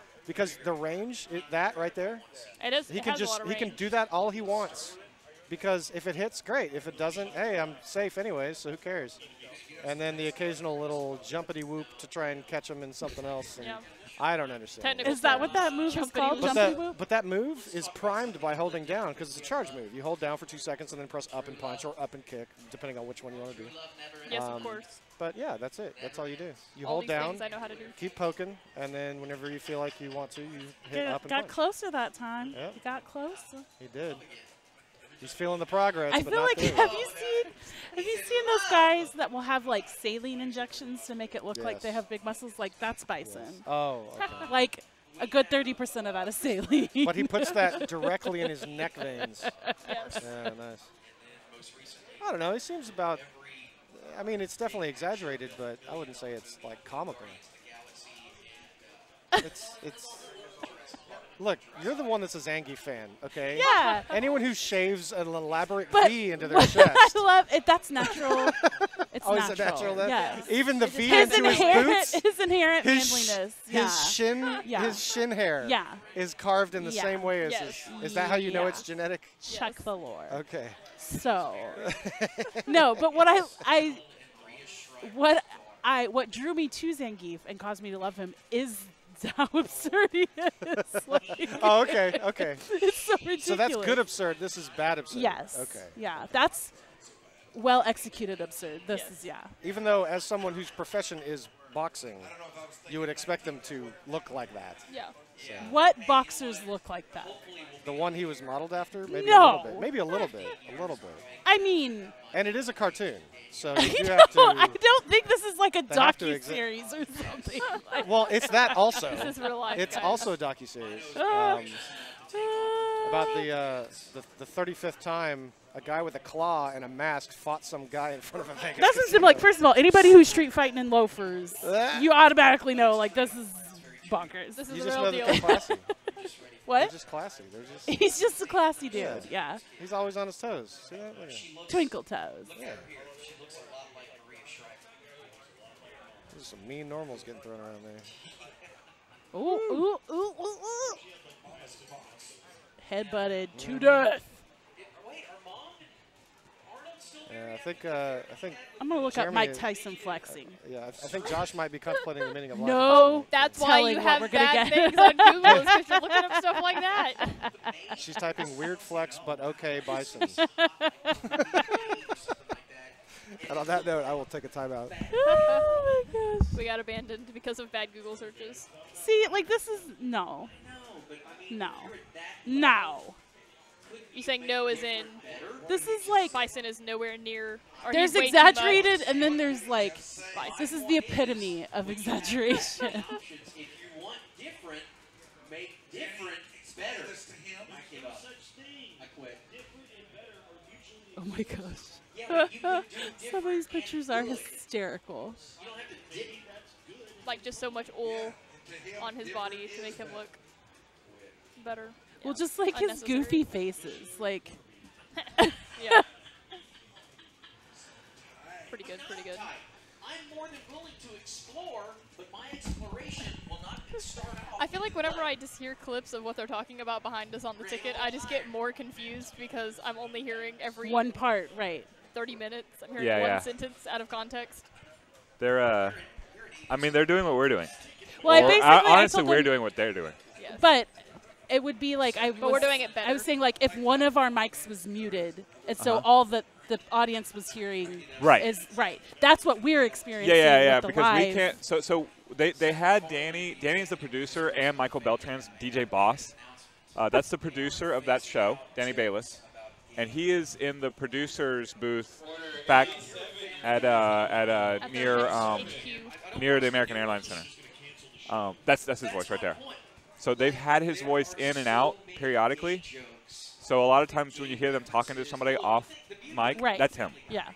the range, that right there, It is. he it can has a just lot of he can range. do that all he wants, because if it hits, great. If it doesn't, hey, I'm safe anyways, so who cares? And then the occasional little jumpity whoop to try and catch him in something else. And Yeah. I don't understand. Technical Is that what that move is Jumpity called? whoop. Jumpy whoop? But that move is primed by holding down because it's a charge move. You hold down for 2 seconds and then press up and punch or up and kick, depending on which one you want to do. Yes, of course. But yeah, that's it. That's all you do. You All hold these down, things I know how to do. keep poking, and then whenever you feel like you want to, you hit up and Got punch. closer that time. Yep. You got closer. He did. He's feeling the progress. I but feel not like there. have you seen those guys that will have like saline injections to make it look like they Yes. have big muscles? Like that's Bison. Oh, okay. Like a good 30% of that is saline. But he puts that directly in his neck veins. Yes. Yeah, nice. I don't know. He seems about. I mean, it's definitely exaggerated, but I wouldn't say it's like comical. It's. Look, you're the one that's a Zangief fan, okay? Yeah. Anyone who shaves an elaborate But V into their what chest. I love it. That's natural. It's Oh, natural. is it natural then? Yes. Even the It's V his into his inherent, boots? his inherent His manliness. Yeah. His shin hair Yeah. is carved in the Yeah. same way as Yes. his. Is that how you know Yeah. it's genetic? Check the lore. Okay. So, no, but what drew me to Zangief and caused me to love him is how absurd he is. Like, Oh, okay, okay. It's so ridiculous. So that's good absurd. This is bad absurd. Yes. Okay. Yeah, that's well executed absurd. This is Even though, as someone whose profession is boxing, you would expect them to look like that. Yeah. So. What boxers look like that? The one he was modeled after? Maybe a No. little bit. Maybe a little bit. A little bit. I mean, And it is a cartoon, so I you do know, have to. I don't think this is like a they have to docu-series or something. Like, Well, it's that also. This is real life, It's guys. also a docuseries. About the 35th time a guy with a claw and a mask fought some guy in front of a Vegas. That doesn't seem like, first of all, anybody who's street fighting in loafers, Ah. you automatically know, like, this is bonkers. This is You the just real know deal. that they're classy. What? They're just classy. They're just. He's just a classy dude, yeah. He's always on his toes. See that? Look at him. Twinkle toes. Yeah. There's some mean normals getting thrown around there. Ooh, ooh, ooh, ooh, ooh. Headbutted to death. Yeah, I think. I'm gonna look up Jeremy Mike is- Tyson flexing. Yeah, I think Josh might be contemplating the meaning of life. No, That's why telling you what have we're gonna bad get. things on Google, because you're looking up stuff like that. She's typing weird flex, but okay, Bison. And on that note, I will take a timeout. Oh my gosh. We got abandoned because of bad Google searches. See, like this is no. You saying no as in this is like Bison is nowhere near. Or there's he's way too much? exaggerated and then there's like this is the epitome of exaggeration. If you want different, make different better. I give up. I quit. Oh my gosh. Yeah, but you can do Some of these pictures are hysterical. You don't have to dip. Like just so much oil on his body to make him look better. Well, just like his Unnecessary. goofy faces, like Yeah. Pretty good, pretty good. I'm more than willing to explore, but my exploration will not start out. I feel like whenever I just hear clips of what they're talking about behind us on the ticket, I just get more confused because I'm only hearing every one part, right? 30 minutes. I'm hearing Yeah, one yeah. sentence out of context. They're I mean, they're doing what we're doing. Well, I Or, basically- I honestly, told we're them- doing what they're doing. Yes. But it would be like But we're doing it better. I was saying like if one of our mics was muted, and so Uh-huh. all that the audience was hearing Right. is right. That's what we're experiencing. Yeah. With the Because live. we can't. So they had Danny. Danny's the producer, and Michael Beltran's DJ Boss. That's the producer of that show, Danny Bayless, and he is in the producer's booth back at near the American Airlines Center. That's his voice right there. So they've had his voice in and out periodically. So a lot of times when you hear them talking to somebody off mic, Right. that's him. Yeah.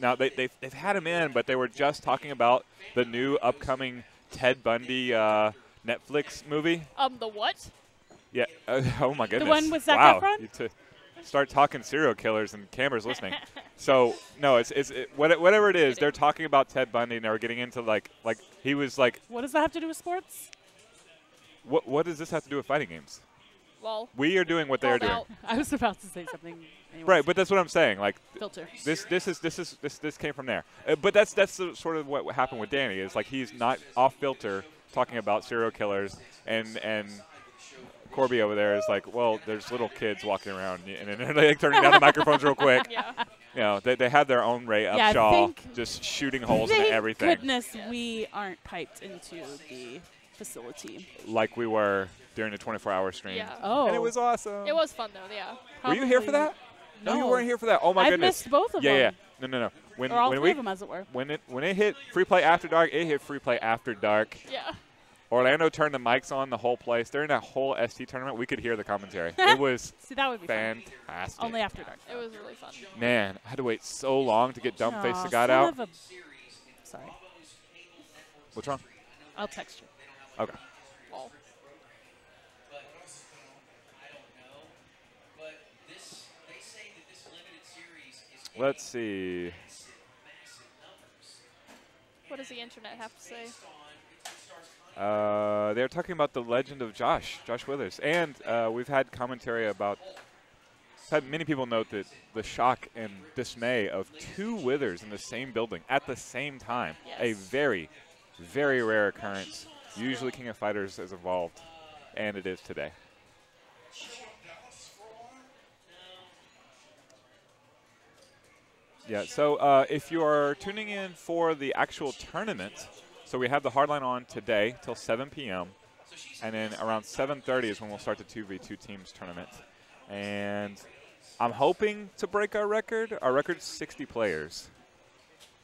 Now they've had him in, but they were just talking about the new upcoming Ted Bundy Netflix movie. The what? Yeah. Oh my goodness. one with Zac wow. Efron? You start talking serial killers and Camber's listening. So no, it's whatever it is. They're talking about Ted Bundy and they were getting into like he was like. What does that have to do with sports? What does this have to do with fighting games? Well, we are doing what they're called doing. out. I was about to say something. Anyways. Right, but that's what I'm saying. Like Filter. This came from there. But that's the, sort of what happened with Danny. Is like he's not off filter. talking about serial killers, and Corby over there is like, well, there's little kids walking around, and then they're like turning down the microphones real quick. Yeah. You know, they have their own Ray Yeah, Upshaw just shooting holes in Thank everything. goodness we aren't piped into the facility. Like we were during the 24-hour stream. Yeah. Oh. And it was awesome. It was fun though. Yeah. Were you here for that? No, you weren't here for that. Oh my I've goodness. missed both of yeah, them. Yeah, no. When, Or all when three we, of them, as it were. When it hit free play after dark, it hit free play after dark. Yeah. Orlando turned the mics on the whole place. During that whole ST tournament, we could hear the commentary. It was See, that would be fun. fantastic. Only after dark. It was really fun. Man, I had to wait so long to get Dumbface Aw, the God son out. of a- Sorry. What's wrong? I'll text you. Okay. Well, Let's see. what does the internet have to say? They're talking about the legend of Josh Withers. And we've had commentary about, had many people note that the shock and dismay of 2 Withers in the same building at the same time. Yes. A very, very rare occurrence. Usually King of Fighters is involved, and it is today. Yeah, so if you are tuning in for the actual tournament, so we have the hardline on today till 7 p.m. And then around 7:30 is when we'll start the 2v2 teams tournament. And I'm hoping to break our record. Our record's 60 players.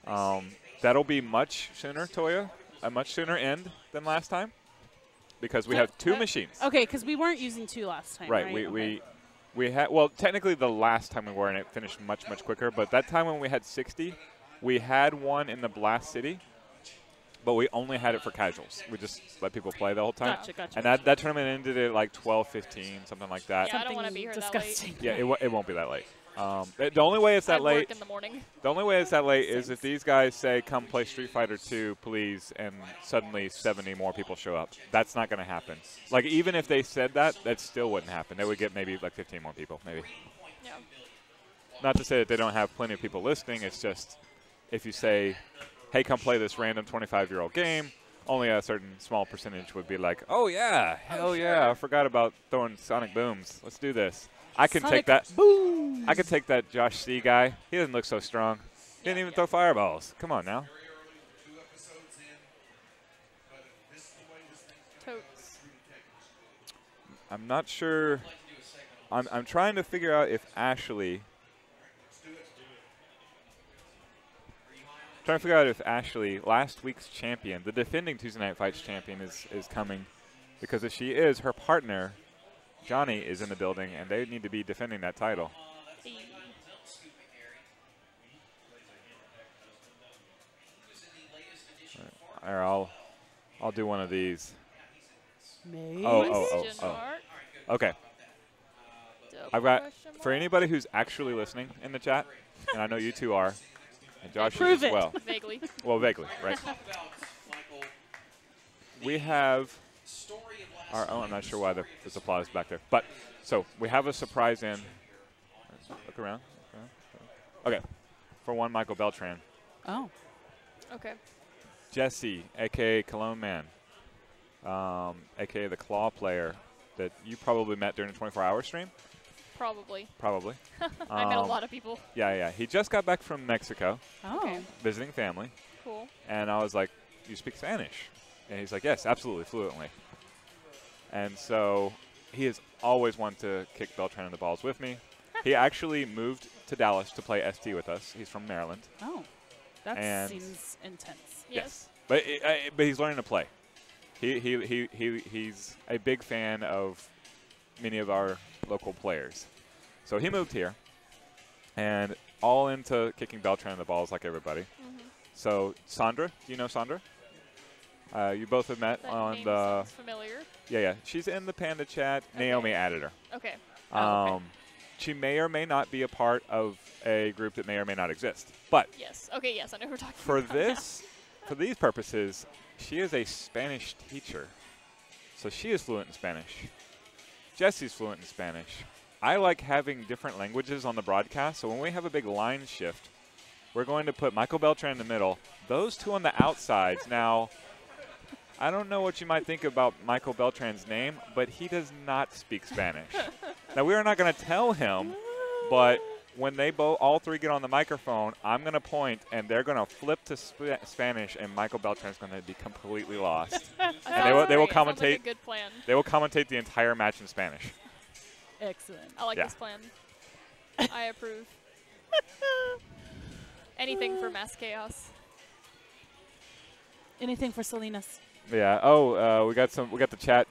That'll be much sooner, Toya, a much sooner end than last time, because we have 2 machines. Okay, because we weren't using 2 last time, right? We had, well, technically the last time we were, and it finished much quicker, but that time when we had 60, we had one in the Blast City, but we only had it for casuals. We just let people play the whole time. Gotcha. And that tournament ended at like 12:15, something like that. Yeah, I don't want to be here disgusting. that late. Yeah, it won't be that late. The only way it's that I late. work in the morning. The only way it's that late is if these guys say, "Come play Street Fighter 2, please," and suddenly 70 more people show up. That's not going to happen. Like even if they said that, that still wouldn't happen. They would get maybe like 15 more people, maybe. Yeah. Not to say that they don't have plenty of people listening. It's just if you say, "Hey, come play this random 25-year-old game," only a certain small percentage would be like, "Oh yeah, hell yeah! I forgot about throwing Sonic Booms. Let's do this." I can take that. I could take that Josh C guy. He doesn't look so strong. He didn't even throw fireballs. Come on now. Totes. I'm not sure. I'm trying to figure out if Ashley. Trying to figure out if Ashley, last week's champion, the defending Tuesday Night Fights champion, is coming, because if she is, her partner, Johnny, is in the building, and they need to be defending that title. I'll do one of these. Oh. Okay. I've got, for anybody who's actually listening in the chat, and I know you two are, and Josh is as well. Vaguely. Well, vaguely, right. We have our own, I'm not sure why there's applause back there. But, so, we have a surprise in. Look around. Okay. For one, Michael Beltran. Oh. Okay. Jesse, a.k.a. Cologne Man, a.k.a. the Claw player that you probably met during the 24-hour stream. Probably. Probably. I met a lot of people. Yeah. He just got back from Mexico. Oh. Okay. Visiting family. Cool. And I was like, "You speak Spanish?" And he's like, "Yes, absolutely, fluently." And so he has always wanted to kick Beltran in the balls with me. He actually moved to Dallas to play ST with us. He's from Maryland. Oh. That And seems intense. Yes. But he's learning to play. He's a big fan of many of our local players. So he moved here and all into kicking Beltran in the balls like everybody. So Sandra, do you know Sandra? You both have met That on name the. sounds familiar. Yeah. She's in the Panda chat. Naomi added her. Okay. Okay. She may or may not be a part of a group that may or may not exist. But Yes. Okay. Yes, I know who we're talking for about. this, for these purposes, she is a Spanish teacher. So she is fluent in Spanish. Jesse's fluent in Spanish. I like having different languages on the broadcast, so when we have a big line shift, we're going to put Michael Beltran in the middle, those two on the outsides. Now, I don't know what you might think about Michael Beltran's name, but he does not speak Spanish. Now, we are not going to tell him, but when they all three get on the microphone, I'm going to point, and they're going to flip to Spanish, and Michael Beltran's going to be completely lost. And they will commentate. Like a good plan. They will commentate the entire match in Spanish. Excellent. I like this plan. I approve. Anything for Mass Chaos. Anything for Salinas. Yeah. Oh, we got the chat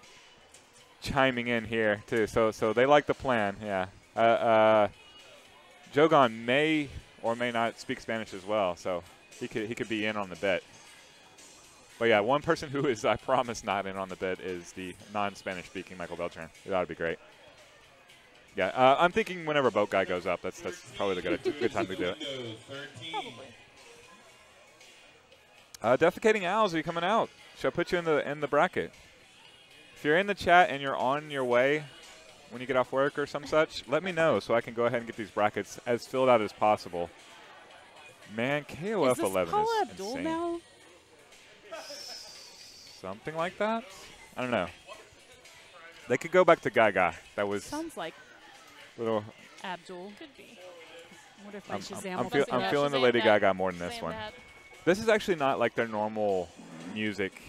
chiming in here too. So they like the plan. Yeah. Jogon may or may not speak Spanish as well, so he could be in on the bet. But yeah, one person who is, I promise, not in on the bet is the non-Spanish speaking Michael Beltran. That would be great. Yeah, I'm thinking whenever Boat Guy goes up, that's probably the good time to do it. Defecating Owls, are you coming out? Should I put you in the bracket? If you're in the chat and you're on your way when you get off work or some such, let me know so I can go ahead and get these brackets as filled out as possible. Man, KOF 11 is Abdul insane. now? Something like that? I don't know. They could go back to Gaga. That was sounds like little. Abdul. Could be. I wonder if my Shazam I'm feeling the Lady Gaga more than this one. This is actually not like their normal music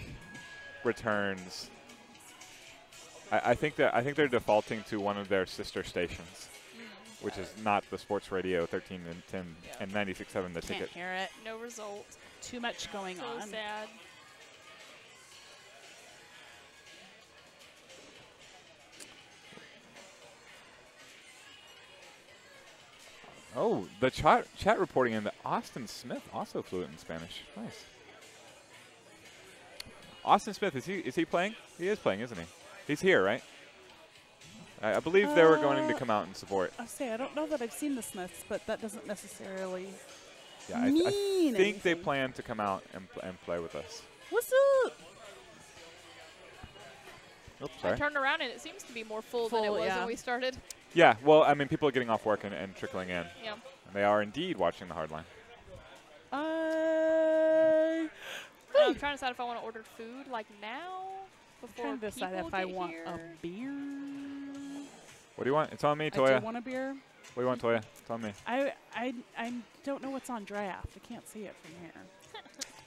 returns. I think they're defaulting to one of their sister stations, which is not the Sports Radio 13 and 10 and 96.7 the ticket. Can't hear it. No result. Too much going on. So sad. Oh, the chat reporting in that Austin Smith also fluent in Spanish. Nice. Austin Smith, is he playing? He is playing, isn't he? He's here, right? I believe they were going to come out and support. I don't know that I've seen the Smiths, but that doesn't necessarily Yeah, I think anything. they plan to come out and play with us. What's up? Oops, I sorry. turned around and it seems to be more full than it was when we started. Yeah, well, I mean, people are getting off work and trickling in. Yeah. And they are indeed watching the hardline. I'm trying to decide if I want to order food like now before Trying to decide people if I get want here. a beer. What do you want? It's on me, I Toya. do want a beer. What do you want, Toya? It's on me. I don't know what's on draft. I can't see it from here.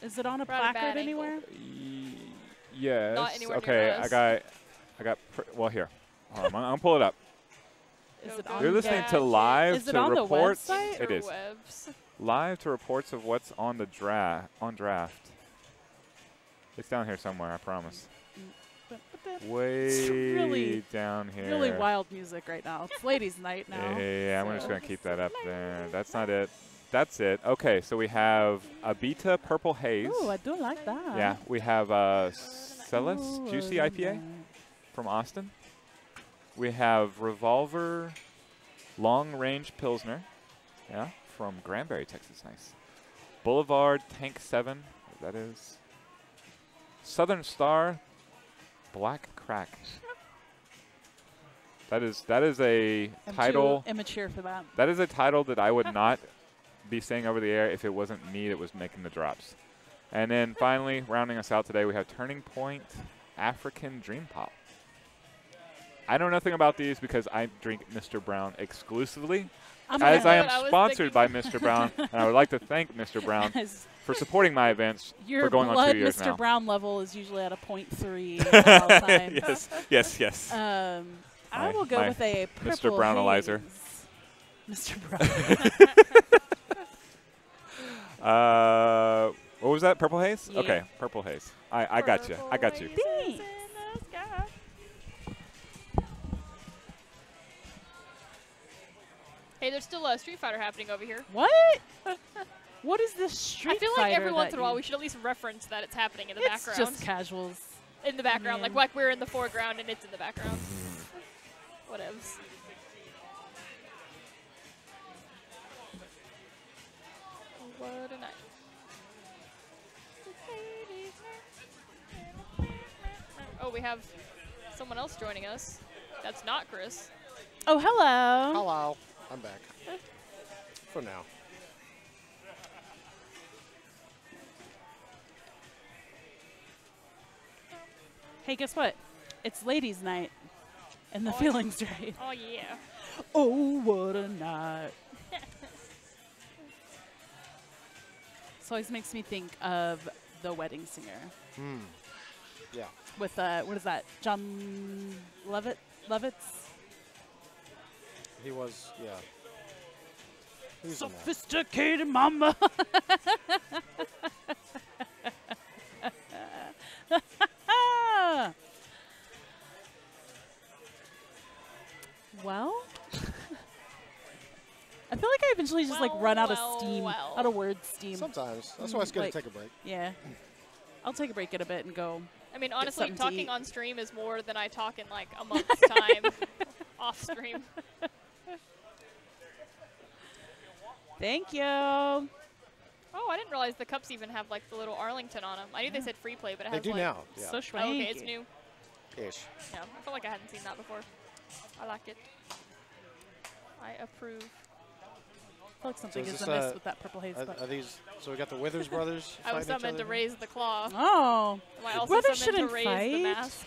Is it on a We're at a bad placard angle. anywhere? Yes. Not anywhere Okay, near us. I got. Well, here. Hold on, I'm gonna pull it up. Is it on You're listening the to live Is it to on the reports. website? It is Interwebs. live to reports of what's on the draft. It's down here somewhere. I promise. Way It's really down here. Really wild music right now. It's ladies' night now. Yeah, I'm so. just gonna keep that up there. That's not it. That's it. Okay, so we have Abita Purple Haze. Ooh, I do like that. Yeah, we have Celis Ooh, Juicy IPA from Austin. We have Revolver Long Range Pilsner, yeah, from Granbury, Texas. Nice. Boulevard Tank 7, that is. Southern Star Black Crack. That is a I'm title. too immature for that. That is a title that I would not be saying over the air if it wasn't me that was making the drops. And then finally, rounding us out today, we have Turning Point African Dream Pop. I know nothing about these because I drink Mr. Brown exclusively, as I am sponsored by Mr. Brown, and I would like to thank Mr. Brown for supporting my events Your for going on blood 2 years Mr. now. Brown level is usually at a 0.3 at all times. Yes. I will go with a Mr. purple Brownalizer. haze. Mr. Brown. What was that? Purple Haze? Yeah. Okay, Purple Haze. I got you. I got you. Thanks. Hey, there's still a Street Fighter happening over here. What? What is this Street I feel like every Fighter once that in a while you- we should at least reference that it's happening in the It's background. just casuals. In the background, Man. like we're in the foreground and it's in the background. Whatevs. What a night. Oh, we have someone else joining us. That's not Chris. Oh, hello. Hello. I'm back. For now. Hey, guess what? It's ladies' night, and the feeling's right. Oh yeah. Oh, what a night. This always makes me think of The Wedding Singer. Yeah. With, what is that? John Lovitz? He was, yeah. Who's in that? Sophisticated mama. Well, I feel like I eventually just like run out of steam, out of word steam. Sometimes. That's why it's good to take a break. Yeah. I'll take a break in a bit and go. I mean, get honestly, something to talking eat. on stream is more than I talk in like a month's time off stream. Thank you. Oh, I didn't realize the cups even have like the little Arlington on them. I knew they said free play, but it They has do like now, yeah. So Oh, okay, it's schwanky. new. Ish. Yeah, I feel like I hadn't seen that before. I like it. I approve. I feel like something is is this, amiss with that purple haze. but- Are these? So we got the Withers brothers. I was fighting each summoned to other? raise the claw. Oh. Am I also Brothers summoned to shouldn't raise the fight. mask?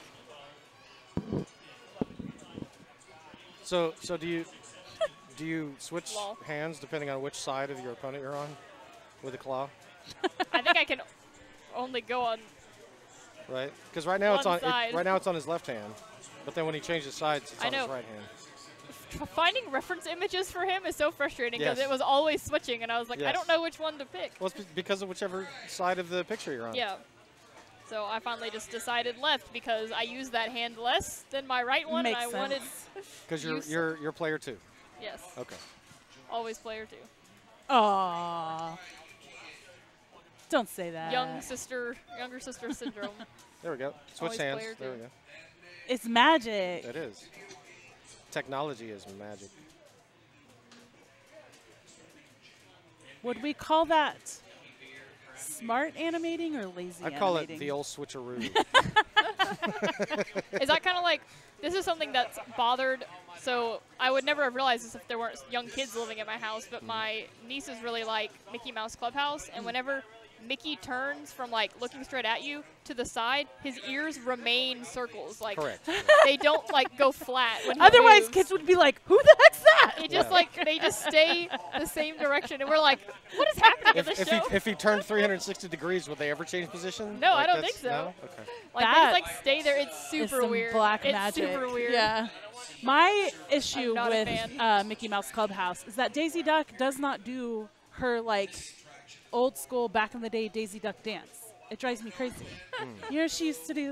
So do you switch Lol. hands depending on which side of your opponent you're on with a claw? I think I can only go on. Right? Because right now it's One on. side. Right now it's on his left hand, but then when he changes sides, it's I on his know. right hand. Finding reference images for him is so frustrating because Yes. it was always switching, and I was like, I Yes. don't know which one to pick. Well, it's because of whichever side of the picture you're on. Yeah. So I finally just decided left because I used that hand less than my right one, Makes and I wanted. Because use- you're player 2. Yes. Okay. Always player 2. Aw. Don't say that. Younger sister syndrome. There we go. Switch Always hands. player There we two. go. It's magic. It is. Technology is magic. Would we call that smart animating or lazy I call animating? it the old switcheroo. Is that kind of like, this is something that's bothered, so I would never have realized this if there weren't young kids living at my house, but my nieces really like Mickey Mouse Clubhouse, and whenever Mickey turns from like looking straight at you to the side, his ears remain circles. Like Correct. they don't like go flat. When he Otherwise, moves. kids would be like, "Who the heck's that?" It just Yeah. like they just stay the same direction, and we're like, "What is happening in this if show?" if he turned 360 degrees, would they ever change position? No, I Like don't that's- think so. No? Okay. Like That they just like stay there. It's Is super some weird. black it's magic. super weird. Yeah. My issue not a with fan. Mickey Mouse Clubhouse is that Daisy Duck does not do her like old school back in the day Daisy Duck dance. It drives me crazy. You know, she used to do.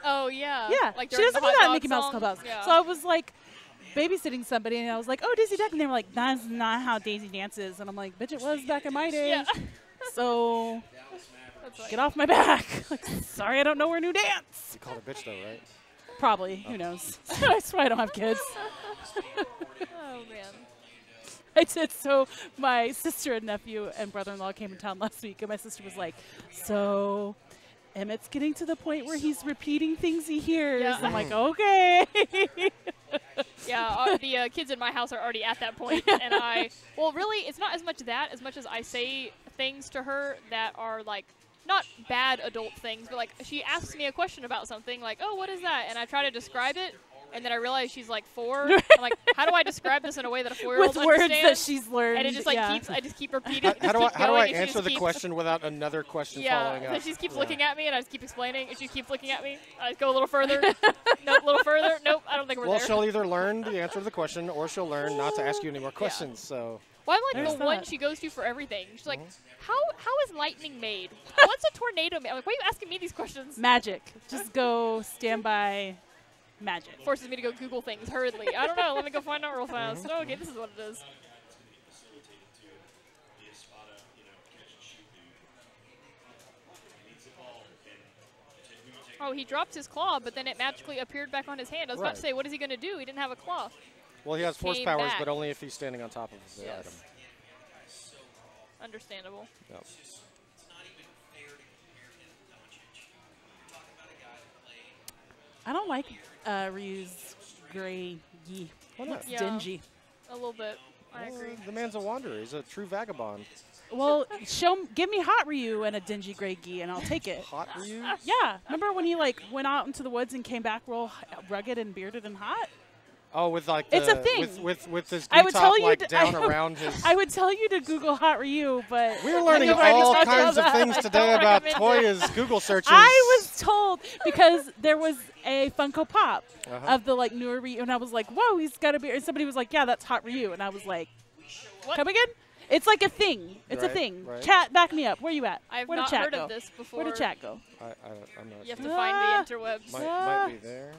Oh yeah. Yeah, Like she during doesn't the do hot that in dog Mickey Mouse song. Clubhouse. Yeah. So I was like babysitting somebody, and I was like, "Oh, Daisy Duck," and they were like, "That's not how Daisy dances," and I'm like, "Bitch, it was back in my day." Yeah. So That's like, get off my back. Like, sorry, I don't know her new dance. You called a bitch though, right? Probably. Who knows? That's why I don't have kids. oh man. I did. So my sister and nephew and brother-in-law came in town last week, and my sister was like, "So Emmett's getting to the point where he's repeating things he hears." Yeah. I'm like, "Okay." Yeah, the kids in my house are already at that point, and well, really, it's not as much that as much as I say things to her that are like not bad adult things, but like she asks me a question about something, like, "Oh, what is that?" And I try to describe it, and then I realize she's like 4. I'm like, how do I describe this in a way that a 4-year-old With words that understands? she's learned. And it just like yeah. I just keep repeating. How do I going, and she answer just the keeps- question without another question Yeah, following so up? she just keeps Yeah. looking at me, and I just keep explaining, and she keeps looking at me. I go a little further. Nope, a little further. Nope, I don't think we're Well, there. she'll either learn the answer to the question, or she'll learn not to ask you any more questions. So. Well, I'm like There's the one that. she goes to for everything. She's like, Mm-hmm. how is lightning made? What's a tornado made? I'm like, why are you asking me these questions? Magic. Just go stand by magic. Forces me to go Google things hurriedly. I don't know. Let me go find out real fast. Mm-hmm. Oh, okay, this is what it is. Oh, he dropped his claw, but then it magically appeared back on his hand. I was about to Right. say, what is he going to do? He didn't have a claw. Well, he has force Came powers, back. but only if he's standing on top of the Yes. item. Understandable. Yep. I don't like Ryu's gray gi. Why not? Looks Yeah. dingy. A little bit. I Well, agree. The man's a wanderer. He's a true vagabond. Well, give me Hot Ryu and a dingy gray gi, and I'll take it. Hot Ryu? Yeah. Remember when he like went out into the woods and came back real rugged and bearded and hot? Oh, with like It's a thing. with this I would top tell you like to, down around his. I would tell you to Google Hot Ryu, but We're learning I've already all talked kinds about of that. things I today don't about recommend it. Toya's Google searches. I was told because there was a Funko Pop Uh-huh. of the like newer Ryu, and I was like, "Whoa, he's got to be." And somebody was like, "Yeah, that's Hot Ryu," and I was like, "Come again?" It's like a thing. It's a Right, thing. right. Chat, back me up. Where you at? I've Where not did chat heard go? of this before. Where did chat go? I'm not. You have sure. to find the interwebs. Might be there.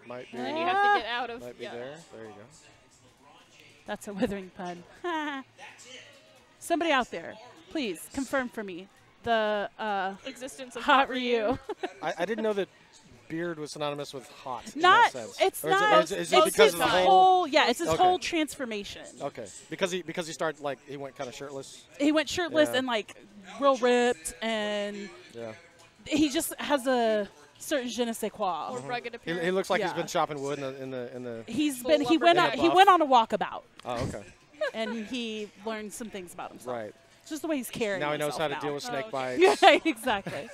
Might be. And then you have to get out of. Might be yeah. there. There you go. That's a withering pun. Somebody out there, please confirm for me the Existence of Hot Ryu. I didn't know that beard was synonymous with hot. in Not. that sense. It's Or is it- not. Is it it's because his of the whole? Yeah, it's his Okay. whole transformation. Okay, because he started like he went kind of shirtless. He went shirtless Yeah. and like real ripped, and Yeah. he just has a certain je ne sais quoi. Or rugged He appearance. looks like Yeah. he's been chopping wood in the. He's Full been he went lumberjack. on, he went on a walkabout, Oh, okay. and he learned some things about himself. Right. It's just the way he's carrying. Now he knows how himself to deal with now. snake bites. Yeah, exactly.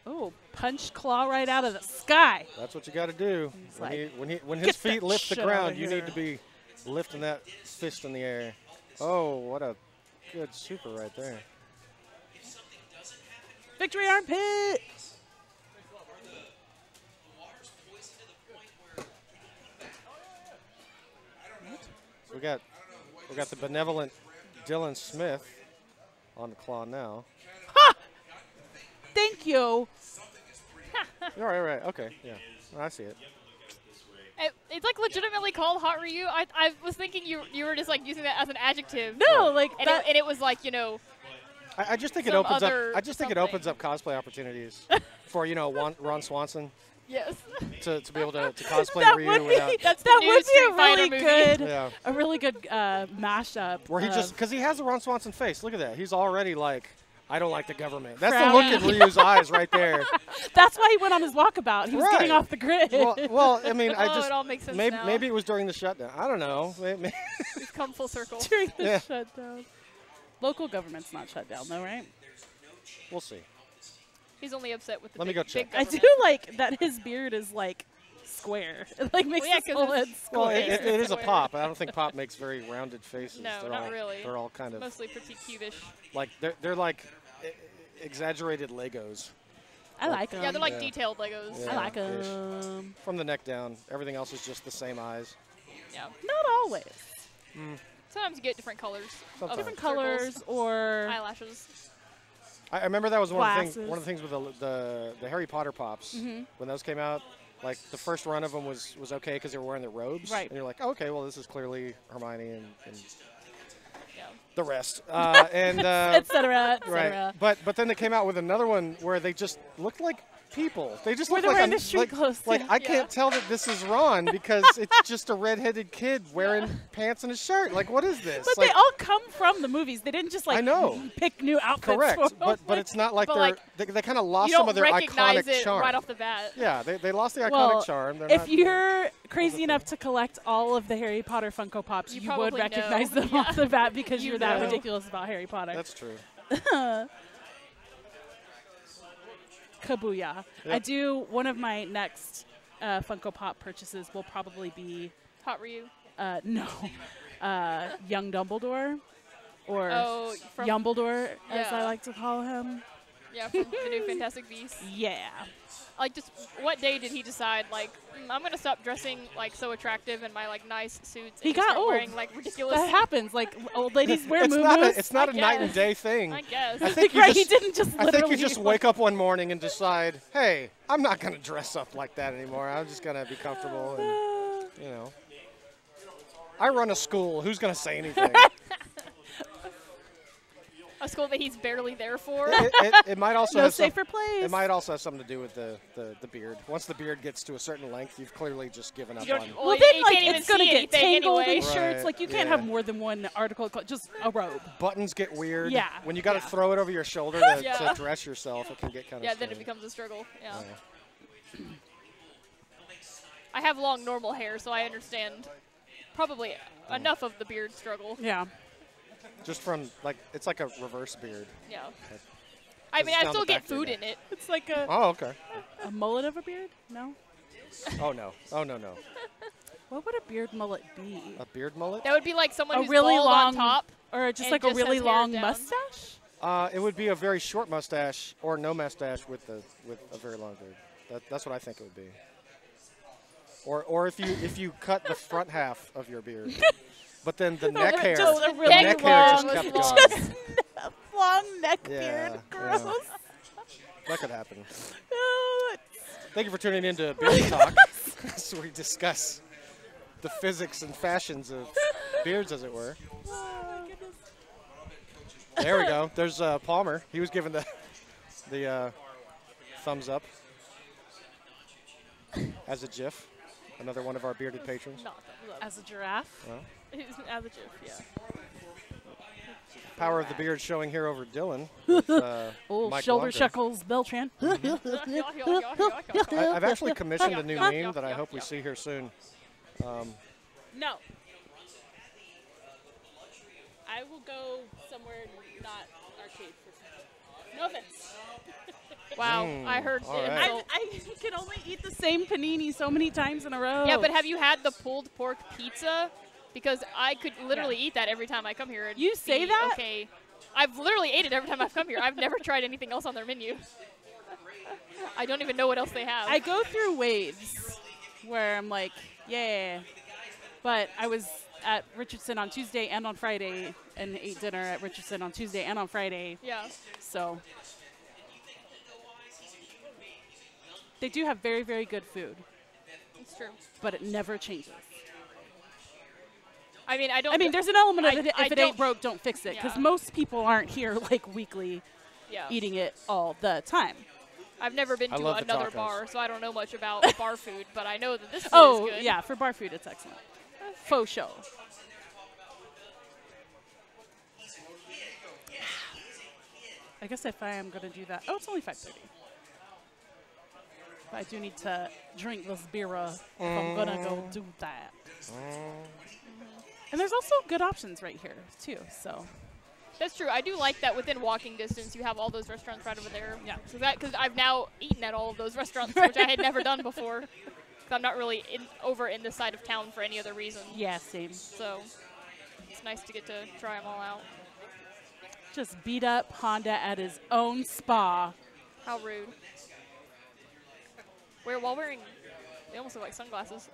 Oh, punch claw right out of the sky. That's what you got to do. He's When "Get his that feet lift the shit ground, outta you need to here." be lifting that fist in the air. Oh, what a good super right there. Victory armpit. We got the benevolent Dylan Smith on the claw now. Thank you. All right. Okay, yeah, I see it. It's like legitimately called Hot Ryu. I was thinking you were just like using that as an adjective. No, like and that. it was like, you know. I just think it Some opens up. other I just think it something. opens up cosplay opportunities for Ron Swanson Yes. to be able to cosplay That Ryu would without. be, That's the that new would be Street a Fighter really movie. good, Yeah. a really good mashup. Where he of- just because he has a Ron Swanson face. Look at that. He's already like, I don't like the government. That's the look in Frowning. Ryu's eyes right there. That's why he went on his walkabout. He was getting Right. off the grid. Well, I mean, I Oh, just it all makes sense maybe now. maybe it was during the shutdown. I don't know. Maybe. We've come full circle. During the Yeah. shutdown. Local government's not shut down, though, right? We'll see. He's only upset with the Let me big, go check. big I do government. like that his beard is like square. It like makes Well, yeah, his 'cause whole head it's- Well, square. it is a Square. pop. I don't think pop makes very rounded faces. No, they're not all, really. They're all kind of Mostly pretty cutish. like they're like exaggerated Legos. I like them. Yeah, they're like Yeah. detailed Legos. Yeah. I like ish. them. From the neck down, everything else is just the same eyes. Yeah. Not always. Sometimes you get different colors. of Sometimes. Different circles, colors or Eyelashes. I remember that was one of the Glasses. things with the Harry Potter pops Mhm. when those came out. Like the first run of them was okay because they were wearing their robes, Right. and you're like, oh, okay, well this is clearly Hermione and Yeah. the rest, and et cetera, et right. cetera. But then they came out with another one where they just looked like people. They just Where looked they're like wearing a- the street like, clothes, like yeah. I Yeah. can't tell that this is Ron because it's just a redheaded kid wearing pants and a shirt. Like what is this? But like, they all come from the movies. They didn't just like I know. pick new outfits. correct, for them. but it's not like But, they're like, they kind of lost You don't some of their recognize iconic it charm. right off the bat. Yeah, they lost the iconic well, charm. They're if not- you're crazy enough to collect all of the Harry Potter Funko Pops, You you would probably recognize know. them Yeah. off the bat because You you're that know. ridiculous about Harry Potter. That's true. Kabuya. Yep. I do. One of my next Funko Pop purchases will probably be Hot Ryu. no, Young Dumbledore, or Oh, from Yumbledore, as I yeah. like to call him. Yeah, from the new Fantastic Beasts. Yeah. Like, just what day did he decide, like, I'm gonna stop dressing like so attractive in my like nice suits? And He just got start old. wearing like ridiculous. That happens. Like old ladies wear it's muumuus. it's not I a night and guess. day thing. I guess. I think you Right, he just, didn't just I think you literally, just wake up one morning and decide, hey, I'm not going to dress up like that anymore. I'm just going to be comfortable and, you know. I run a school. Who's going to say anything? A school that he's barely there for. it might also No have some- safer place. It might also have something to do with the beard. Once the beard gets to a certain length, you've clearly just given up You don't- on. well, Well, you- then you like can't even it's gonna see get anything tangled anyway. in shirts. Right, Like you can't yeah. have more than one article. Just a robe. Buttons get weird. Yeah, When you got to yeah. throw it over your shoulder to, Yeah. to dress yourself, it can get kind of Yeah, then it becomes a struggle. Yeah. I have long normal hair, so I understand probably enough of the beard struggle. Yeah. Just from like it's like a reverse beard. Yeah. Like, I mean, it's I down still the back get of your food neck. in it. It's like a Oh, okay. a mullet of a beard? No. Oh no. Oh no no. What would a beard mullet be? A beard mullet? That would be like someone A who's really bald long, on top, or just and like a has really hair long down. mustache. It would be a very short mustache or no mustache with a very long beard. That's what I think it would be. Or if you cut the front half of your beard, but then the neck hair, just a the really neck hair just long- kept just going. long neck Yeah, beard. yeah. Gross. That could happen. Oh, Thank you for tuning in to Beard Talk, as we discuss the physics and fashions of beards, as it were. There we go. There's Palmer. He was given the thumbs up as a GIF. Another one of our bearded patrons. As a giraffe. Well, As a GIF, yeah. power of the beard showing here over Dylan. With, Old Mike shoulder Longer. chuckles Beltran. I've actually commissioned a new meme that I hope we see here soon. No. I will go somewhere not arcade for no offense. Wow, I heard all the right. insult. I can only eat the same panini so many times in a row. Yeah, but have you had the pulled pork pizza? Because I could literally eat that every time I come here. And You say be that? Okay. I've literally ate it every time I've come here. I've never tried anything else on their menu. I don't even know what else they have. I go through waves where I'm like, yeah. But I was at Richardson on Tuesday and on Friday and ate dinner at Richardson on Tuesday and on Friday. Yeah. So they do have very, very good food, It's true. but it never changes. I mean, I don't. I mean, there's an element of it. I If it don't- ain't broke, don't fix it. Because Yeah. most people aren't here like weekly Yeah. eating it all the time. I've never been I to love the another tacos. bar, so I don't know much about bar food, but I know that this food Oh, is good. yeah, for bar food, it's excellent. Faux show. I guess if I am going to do that. Oh, it's only 5:30. But I do need to drink this beer if I'm going to go do that. And there's also good options right here, too. So That's true. I do like that within walking distance, you have all those restaurants right over there. Yeah. Because I've now eaten at all of those restaurants, which I had never done before. 'Cause I'm not really over in this side of town for any other reason. yeah, same. So it's nice to get to try them all out. Just beat up Honda at his own spa. How rude. While wearing, they almost look like sunglasses.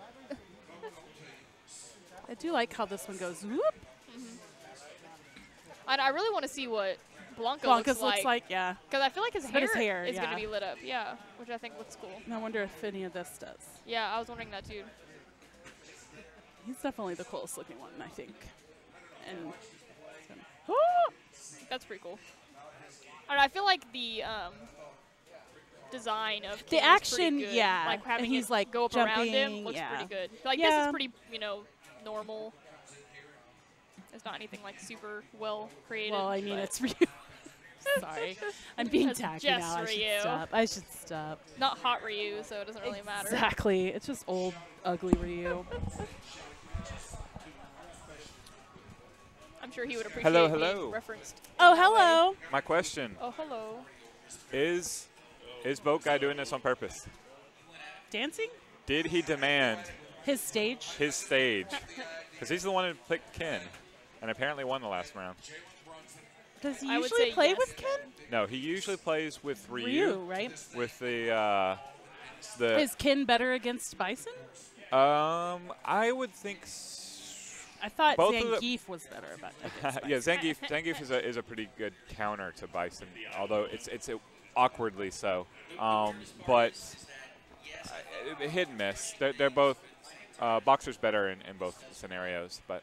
I do like how this one goes whoop. I really want to see what Blanco Blanca's looks like, yeah. Because I feel like his But hair, his hair, is going yeah. to be lit up. Yeah, which I think looks cool. And I wonder if any of this does. Yeah, I was wondering that too. He's definitely the coolest looking one, I think. And That's pretty cool. I don't know, I feel like the design of The King is action, pretty good. yeah, Like having and he's, it like, go up around him jumping, looks yeah. pretty good. Like this Yeah. is pretty, normal. It's not anything like super well created. well, I mean, but- it's Ryu. Sorry. I'm being That's tacky just now. I should Ryu. stop. I should stop. Not hot Ryu, so it doesn't really matter. Exactly. It's just old, ugly Ryu. I'm sure he would appreciate Hello, being hello. referenced. Oh, in that way. hello. My question Oh, hello. is Boat Guy doing this on purpose? Dancing? Did he demand His stage? his stage? Because he's the one who picked Ken, and apparently won the last round. Does he I would usually say play yes. with Ken? No, he usually plays with Ryu. Ryu, right? With the Is Ken better against Bison? I would think. I thought Both of the- Zangief was better about that. Yeah, Zangief is a pretty good counter to Bison, although it's awkwardly so. But hit and miss. They're both Boxer's better in both scenarios, but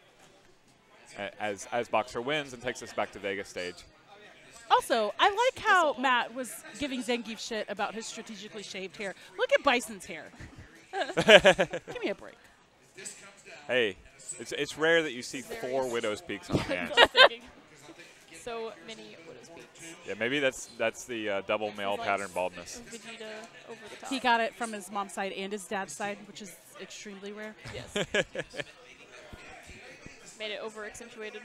as Boxer wins and takes us back to Vegas stage. Also, I like how Matt was giving Zangief shit about his strategically shaved hair. Look at Bison's hair. Give me a break. Hey, it's rare that you see 4 Widow's Peaks on a man. So many Widow's Peaks. Yeah, maybe that's the double male pattern baldness. Vegeta over the top. He got it from his mom's side and his dad's side, which is extremely rare. Yes. made it over accentuated.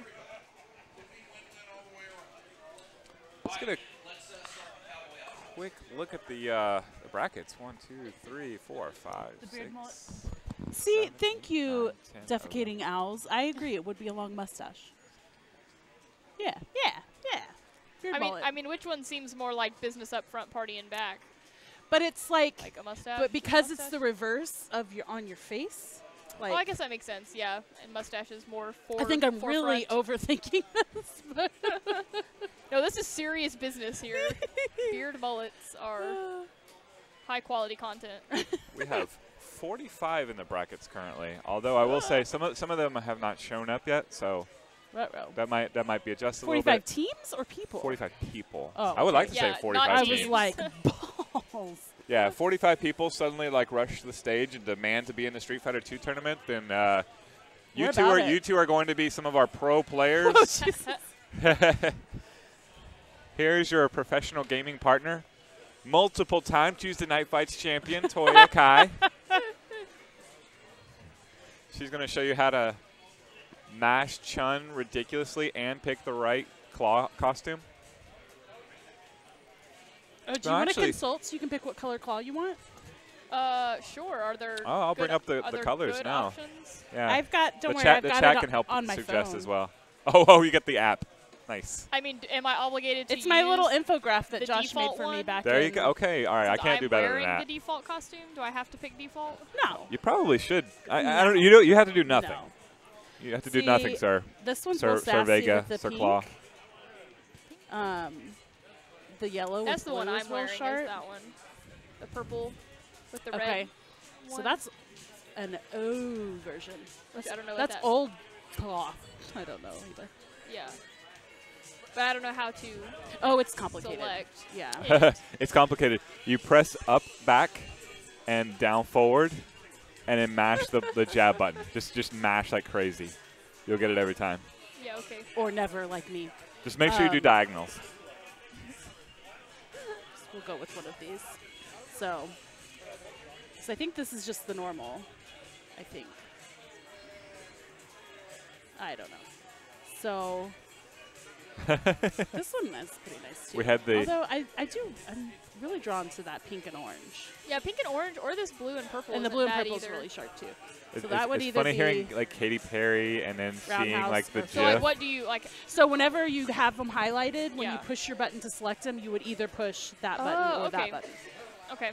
Let's get a quick look at the brackets. 1, 2, 3, 4, 5, The beard 6. mullet. See, 7, thank you, 9, 10, defecating owls. I agree. It would be a long mustache. Yeah. Beard mullet. I mean, which one seems more like business up front, party in back? But it's like a mustache. But because it's mustache? the reverse of on your face. Like, Oh, I guess that makes sense. Yeah, and mustache is more I think I'm forefront. really overthinking this. But No, this is serious business here. Beard mullets are high quality content. We have 45 in the brackets currently. Although I will say some of them have not shown up yet, so Ruh-roh. that might be adjusted a little 45 bit. teams or people? 45 people. Oh, I would like to Yeah, say 45 not teams. I was like, balls. Yeah, 45 people suddenly like rush the stage and demand to be in the Street Fighter 2 tournament. Then you What two about are it? you two are going to be some of our pro players. Oh, Jesus. Here's your professional gaming partner, multiple-time Tuesday Night Fights champion Toya Kai. She's going to show you how to mash Chun ridiculously and pick the right claw costume. Oh, do No, you want to actually- consult so you can pick what color claw you want? Sure. Are there? Oh, I'll bring good- up the are there colors good now. options? Yeah. I've got. Don't the worry, chat, I've the got chat it can help on my suggest phone. as well. Oh, you get the app. Nice. I mean, am I obligated to It's my little use infograph that the Josh made default for me one? back There in. you go. Okay, all right. I Since can't do I'm better than wearing that. the default costume? Do I have to pick default? No. You probably should. I don't. You have to do nothing. No. You have to do nothing, See, sir. This one's Sir, real Sir sassy Vega, with the Sir pink. Claw. The yellow That's with the one blue is I'm real wearing. Is sharp. that one? The purple with the Okay. red. So one. that's an O version. Which I don't know what That's that- old cloth. I don't know either. Yeah. But I don't know how to. Oh, it's complicated. Select. Yeah. It's complicated. You press up, back, and down, forward, and then mash the jab button. Just mash like crazy. You'll get it every time. Yeah. Okay. Or never, like me. Just make sure you do diagonals. We'll go with one of these. So I think this is just the normal. I think. I don't know. So this one is pretty nice too. We had the- Although I'm really drawn to that pink and orange. Yeah, pink and orange, or this blue and purple. And the isn't blue and bad purple is either. really sharp too. It's, So that would it's either funny be hearing like Katy Perry and then seeing Roundhouse like the or So like, GIF. what do you like? So whenever you have them highlighted, when you Yeah. push your button to select them, you would either push that button Oh, or okay. that button. Okay.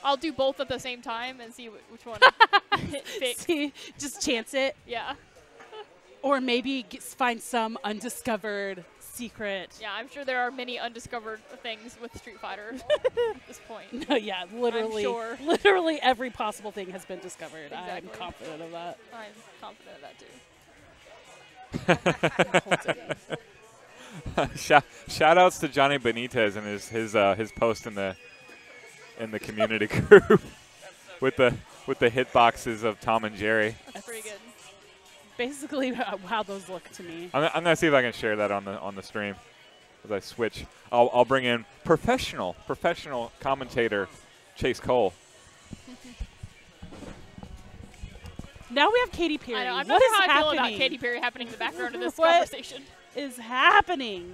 I'll do both at the same time and see which one fits. See, just chance it. Yeah. Or maybe find some undiscovered secret. Yeah, I'm sure there are many undiscovered things with Street Fighter at this point. No, yeah, literally, I'm sure. literally every possible thing has been discovered. I'm Exactly. confident of that. I'm confident of that too. Shout outs to Johnny Benitez and his post in the community group with the hitboxes of Tom and Jerry. That's pretty good. Basically, how those look to me. I'm gonna see if I can share that on the stream as I switch. I'll bring in professional commentator Chase Cole. Now we have Katy Perry. I know, I'm What not is sure how I feel happening? about Katy Perry happening in the background of this What conversation. is happening?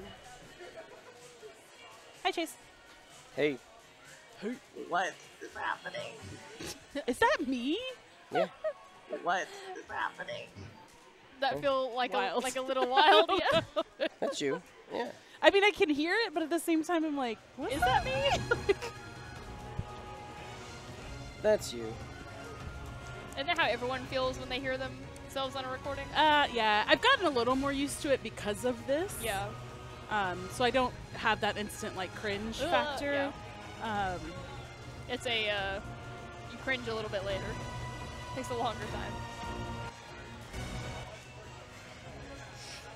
Hi, Chase. Hey. What is happening? Is that me? Yeah. What is happening? That feel like Wild. a little wild, yeah. That's you. Yeah. I mean, I can hear it, but at the same time, I'm like, what Is that me? That's you. Isn't that how everyone feels when they hear themselves on a recording? Yeah, I've gotten a little more used to it because of this. Yeah. So I don't have that instant like cringe factor. Yeah. It's a you cringe a little bit later. Takes a longer time.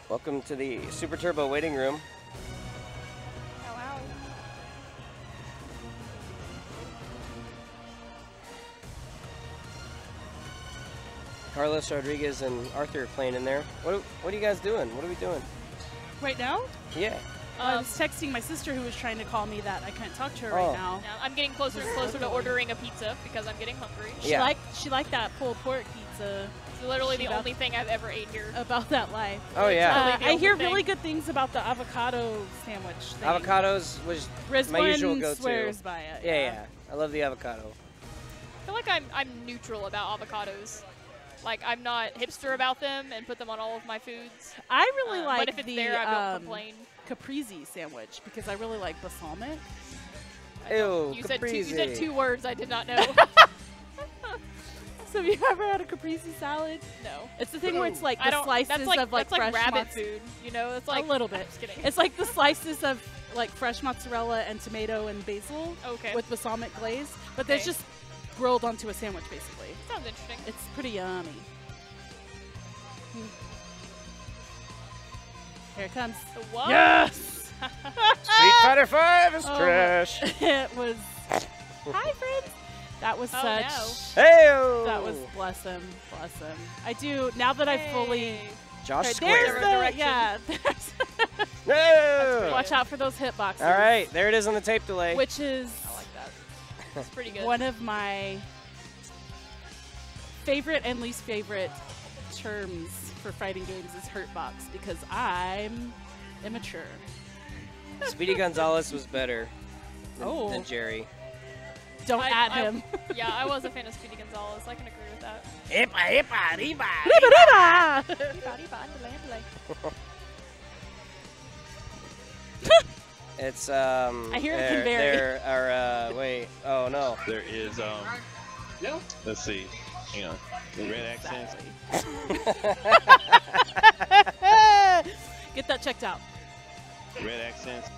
Welcome to the Super Turbo waiting room. Ow, ow. Carlos Rodriguez and Arthur are playing in there. What are you guys doing? What are we doing? Right now? Yeah. I was texting my sister who was trying to call me that I can't talk to her Oh. right now. Yeah, I'm getting closer and closer to ordering a pizza because I'm getting hungry. She liked that pulled pork pizza. literally the About- only thing I've ever ate here. About that life. Oh, yeah. Literally the I hear only really thing. good things about the avocado sandwich thing. Avocados was my Brisbane usual go-to. swears by it. Yeah. I love the avocado. I feel like I'm neutral about avocados. Like, I'm not hipster about them and put them on all of my foods. I really like but if it's the there, I don't complain. caprese sandwich because I really like balsamic. Ew, You said caprese. 2 words I did not know. So have you ever had a caprese salad? No. It's the thing where it's like I the don't- slices that's like, of like that's like fresh rabbit mozz- food. You know, it's like a little bit. I'm just kidding. It's like the slices of like fresh mozzarella and tomato and basil Okay. with balsamic glaze, but they're Okay. just grilled onto a sandwich basically. Sounds interesting. It's pretty yummy. Here it comes. The what? Yes! Street Fighter 5 is Oh, trash. It was. Hi, friends. That was Oh, such. no. Hey-o. That was bless him, bless him. I do now that I've fully. Josh Right, Square. there's the yeah. There's No. watch out for those hitboxes. All right, there it is on the tape delay. Which is I like that. It's pretty good. one of my favorite and least favorite terms for fighting games is hurtbox because I'm immature. Speedy Gonzalez was better than, Oh. than Jerry. Don't add I- him. Yeah, I was a fan of Speedy Gonzalez. I can agree with that. Hippa, hippa, riba. It's I hear it can vary. There are wait. Oh no. There is let's see. Hang on. The red accents. Get that checked out. Red accents.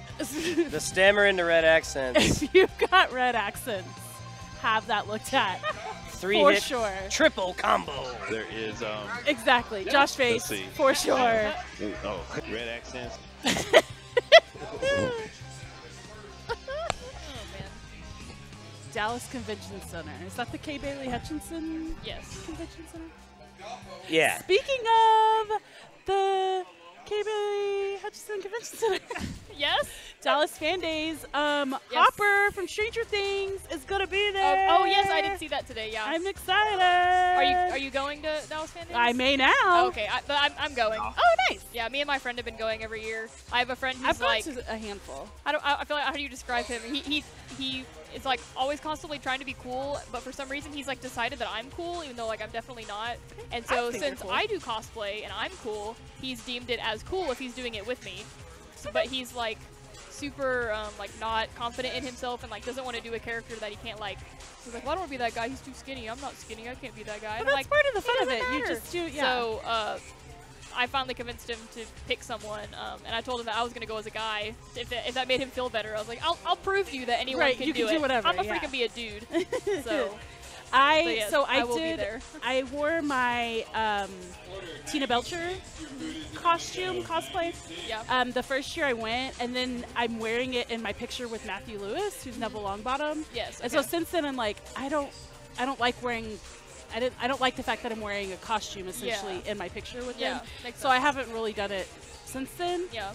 The stammer into red accents. If you've got red accents, have that looked at. Three for hit sure. triple combo. There is Exactly. Josh Face, see. for sure. Oh, red accents. Dallas Convention Center. Is that the K. Bailey Hutchinson Yes. Convention Center? Yeah. Speaking of the K. Bailey Hutchinson Convention Center. Yes. Dallas Fan Days. Hopper from Stranger Things is gonna be there. Oh yes, I did see that today. Yeah. I'm excited. Are you going to Dallas Fan Days? I may now. Okay, but I'm going. Oh, nice. Yeah, me and my friend have been going every year. I have a friend who's I've gone like to a handful. I feel like, how do you describe him? He is like always constantly trying to be cool, but for some reason he's like decided that I'm cool, even though like I'm definitely not. And so think you're since cool. I do cosplay and I'm cool, he's deemed it as cool if he's doing it with me. So, but he's like super like not confident in himself and like doesn't want to do a character that he can't like. He's like, well, I don't want to be that guy. He's too skinny. I'm not skinny. I can't be that guy. But And I'm that's like, part of the fun of doesn't it. You matter. just do, yeah. So I finally convinced him to pick someone, and I told him that I was gonna go as a guy. If that made him feel better, I was like, I'll prove to you that anyone Right, can you do can it. do whatever, I'm a yeah. freaking be a dude. So yes, I will be did. there. I wore my Tina Belcher costume cosplay. Yeah. The first year I went, and then I'm wearing it in my picture with Matthew Lewis, who's Neville Longbottom. Yes. And so okay. since then, I'm like, I don't like wearing. I don't like the fact that I'm wearing a costume essentially in my picture with Yeah, him. makes So I sense. haven't really done it since then. Yeah.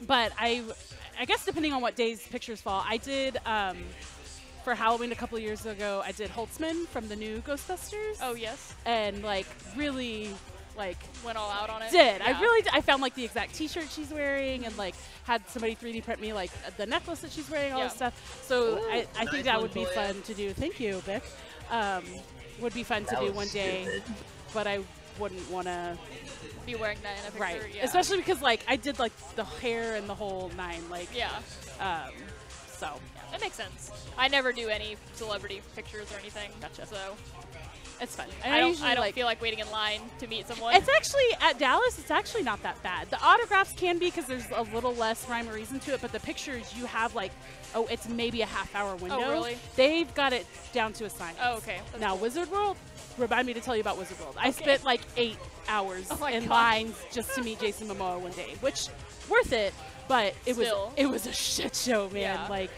But I guess depending on what days pictures fall, I did for Halloween a couple of years ago. I did Holtzman from the new Ghostbusters. Oh yes. And like really like went all out on it. Did Yeah. I found like the exact T-shirt she's wearing and like had somebody 3D print me like the necklace that she's wearing, all Yeah. this stuff. So Ooh, I nice think that one, would be Toya. fun to do. Thank you, Bick. Would be fun to That do was one day, stupid. but I wouldn't want to. Be wearing that in a picture. Right, Yeah. especially because like I did like the hair and the whole nine, like Yeah. So That makes sense. I never do any celebrity pictures or anything. Gotcha. So it's fun. I don't usually, like, feel like waiting in line to meet someone. It's actually at Dallas. It's actually not that bad. The autographs can be because there's a little less rhyme or reason to it, but the pictures you have like, oh, it's maybe a half-hour window. Oh, really? They've got it down to a science. Oh, okay. That's Now cool. Wizard World, remind me to tell you about Wizard World. I Okay. spent like 8 hours Oh my in gosh. lines just to meet Jason Momoa one day, which worth it, but it Still. was a shit show, man. Yeah. Like,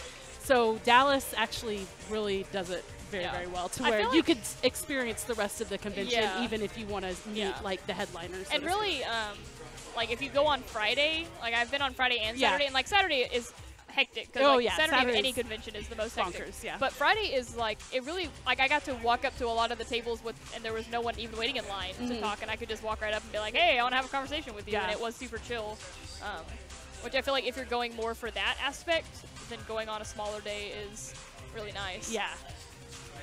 so Dallas actually really does it very, Yeah. very well to I where feel you like- could experience the rest of the convention Yeah. even if you want to meet Yeah. like the headliners. so And to speak. really, like if you go on Friday, like I've been on Friday and Yeah. Saturday, and like Saturday is hectic. 'Cause, Oh, like, yeah, Saturday of any Saturday's convention is the most hectic. bonkers, yeah. But Friday is like, it really, like, I got to walk up to a lot of the tables and there was no one even waiting in line to Mhm. talk, and I could just walk right up and be like, hey, I want to have a conversation with you, Yeah. and it was super chill. Which I feel like if you're going more for that aspect, then going on a smaller day is really nice. Yeah.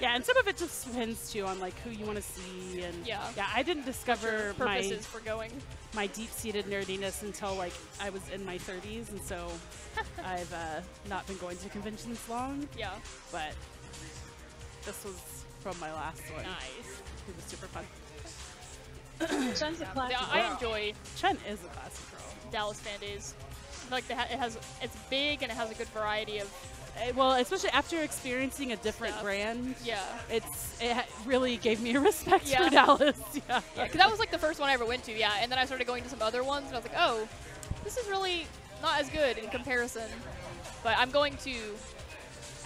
Yeah, and some of it just depends too on like who you want to see, and Yeah. I didn't discover my Purposes for going. my deep-seated nerdiness until like I was in my 30s, and so I've not been going to conventions long. Yeah. But this was from my last one. Nice. It was super fun. Chun's a classic Yeah, I girl. enjoy Chun is a classic girl. Dallas Fan Days. I feel like it's big and it has a good variety of. Well, especially after experiencing a different Stuff. brand, Yeah. really gave me a respect Yeah. for Dallas. Yeah. Yeah, because that was like the first one I ever went to, yeah. And then I started going to some other ones, and I was like, oh, this is really not as good in comparison. But I'm going to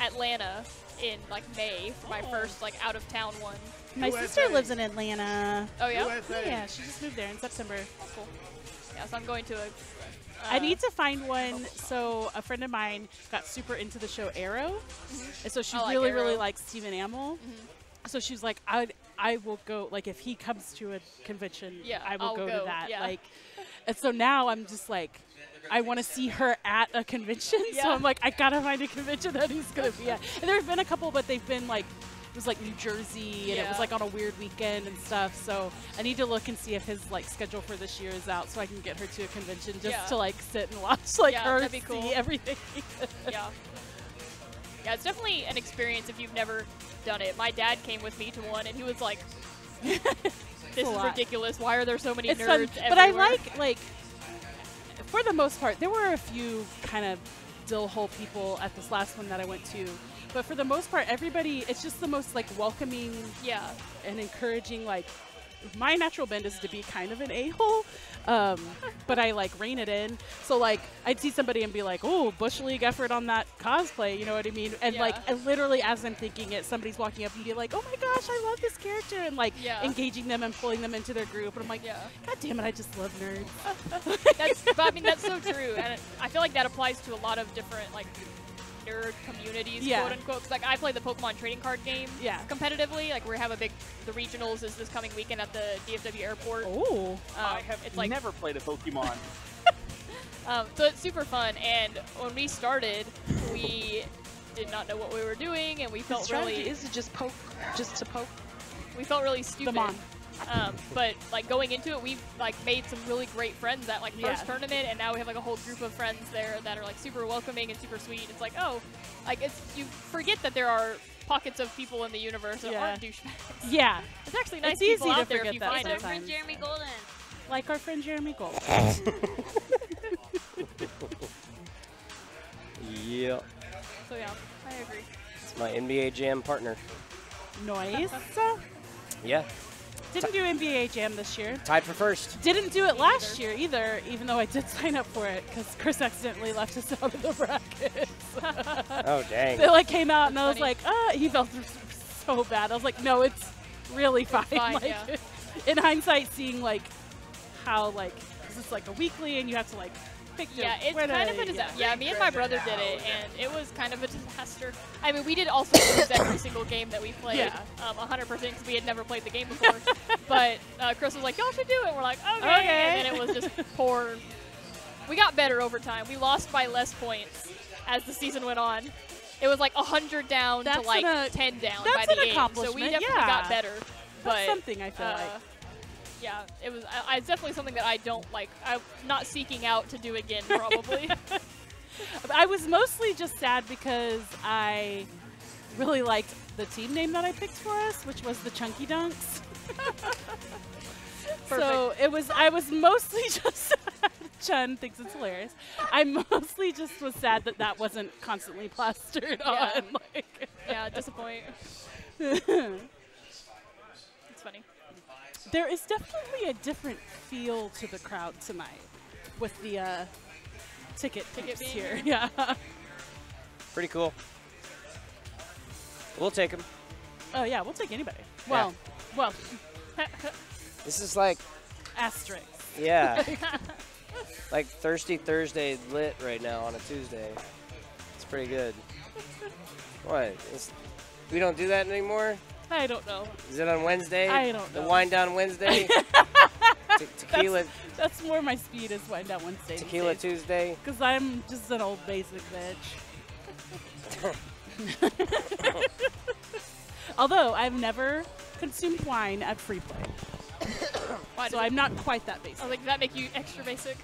Atlanta in like May for my first like out of town one. My sister lives in Atlanta. Oh yeah? Yeah, she just moved there in September. That's cool. Yeah, so I'm going to a. I need to find one. So a friend of mine got super into the show Arrow, and so she I like really, Arrow. really likes Stephen Amell. So she's like, I will go. Like if he comes to a convention, Yeah, I will I'll go go, to that. yeah. Like, and so now I'm just like, I want to see her at a convention. So Yeah. I'm like, I gotta find a convention that he's gonna be at. And there have been a couple, but they've been like. It was like New Jersey, and it was Yeah. like on a weird weekend and stuff. So I need to look and see if his like schedule for this year is out, so I can get her to a convention just Yeah. to like sit and watch like Yeah, her that'd be cool. see everything. Yeah. Yeah, it's definitely an experience if you've never done it. My dad came with me to one, and he was like, "This a is lot. ridiculous. Why are there so many It's nerds fun, but I everywhere?" like for the most part, there were a few kind of dill hole people at this last one that I went to. But for the most part, everybody, it's just the most like welcoming and encouraging. Like my natural bend is to be kind of an a-hole, but I like rein it in. So like I'd see somebody and be like, oh, Bush League effort on that cosplay, you know what I mean? And like and literally as I'm thinking it, somebody's walking up and be like, oh my gosh, I love this character, and like engaging them and pulling them into their group. And I'm like, God damn it, I just love nerds. But I mean, that's so true, and I feel like that applies to a lot of different like nerd communities, Yeah. quote unquote. 'Cause, like I play the Pokemon trading card game competitively. Like we have the regionals is this coming weekend at the DFW airport. Oh, I have it's like never played a Pokemon. so it's super fun, and when we started, we did not know what we were doing, and we felt strategy really is to just poke, just to poke. we felt really stupid. Mon. But like going into it, we've like made some really great friends at like first Yeah. tournament, and now we have like a whole group of friends there that are like super welcoming and super sweet. It's like, oh, like it's you forget that there are pockets of people in the universe that Yeah. aren't douchebags. Yeah. It's actually nice It's people easy to out there if forget you that find them. sometimes. Jeremy Golden. Like our friend Jeremy Gold. Yep. So yeah, I agree. It's my NBA Jam partner. Nice. Yeah. Didn't do NBA Jam this year. Tied for first. Didn't do it last year either, even though I did sign up for it because Chris accidentally left us out of the brackets. Oh, dang. They like came out and I was like, he felt so bad. I was like, no, it's really fine. fine, like, yeah. In hindsight, seeing like how like, because it's like a weekly and you have to like pick your Yeah, it's where kind to- of a disaster. Yeah, me and my brother did it, and it was kind of a disaster. I mean, we did also lose every single game that we played, Yeah. 100% because we had never played the game before. But Chris was like, y'all should do it. We're like, okay. Okay. And then it was just poor. We got better over time. We lost by less points as the season went on. It was like 100 down to That's like an 10 down that's by the an end. So we accomplishment, definitely yeah. got better. But That's something I feel like. yeah, it was. It's definitely something that I don't like. I'm not seeking out to do again, probably. I was mostly just sad because I really liked the team name that I picked for us, which was the Chunky Dunks. So it was. I was mostly just. Chun thinks it's hilarious. I mostly just was sad that that wasn't constantly plastered Yeah. on. Like, yeah, disappoint. it's funny. There is definitely a different feel to the crowd tonight with the ticket Ticket peeps being here. here? Yeah. Pretty cool. We'll take him. Oh yeah, we'll take anybody. Well, well. This is like, Asterisk. yeah, like Thirsty Thursday lit right now on a Tuesday. pretty good. What? We don't do that anymore? I don't know. Is it on Wednesday? I don't know. The wind down Wednesday? Tequila. That's more my speed is wind down Wednesday. Tequila Tuesday. Because I'm just an old basic bitch. Although I've never consumed wine at free play. Why So does I'm not quite that basic. Oh, like, does that make you extra basic?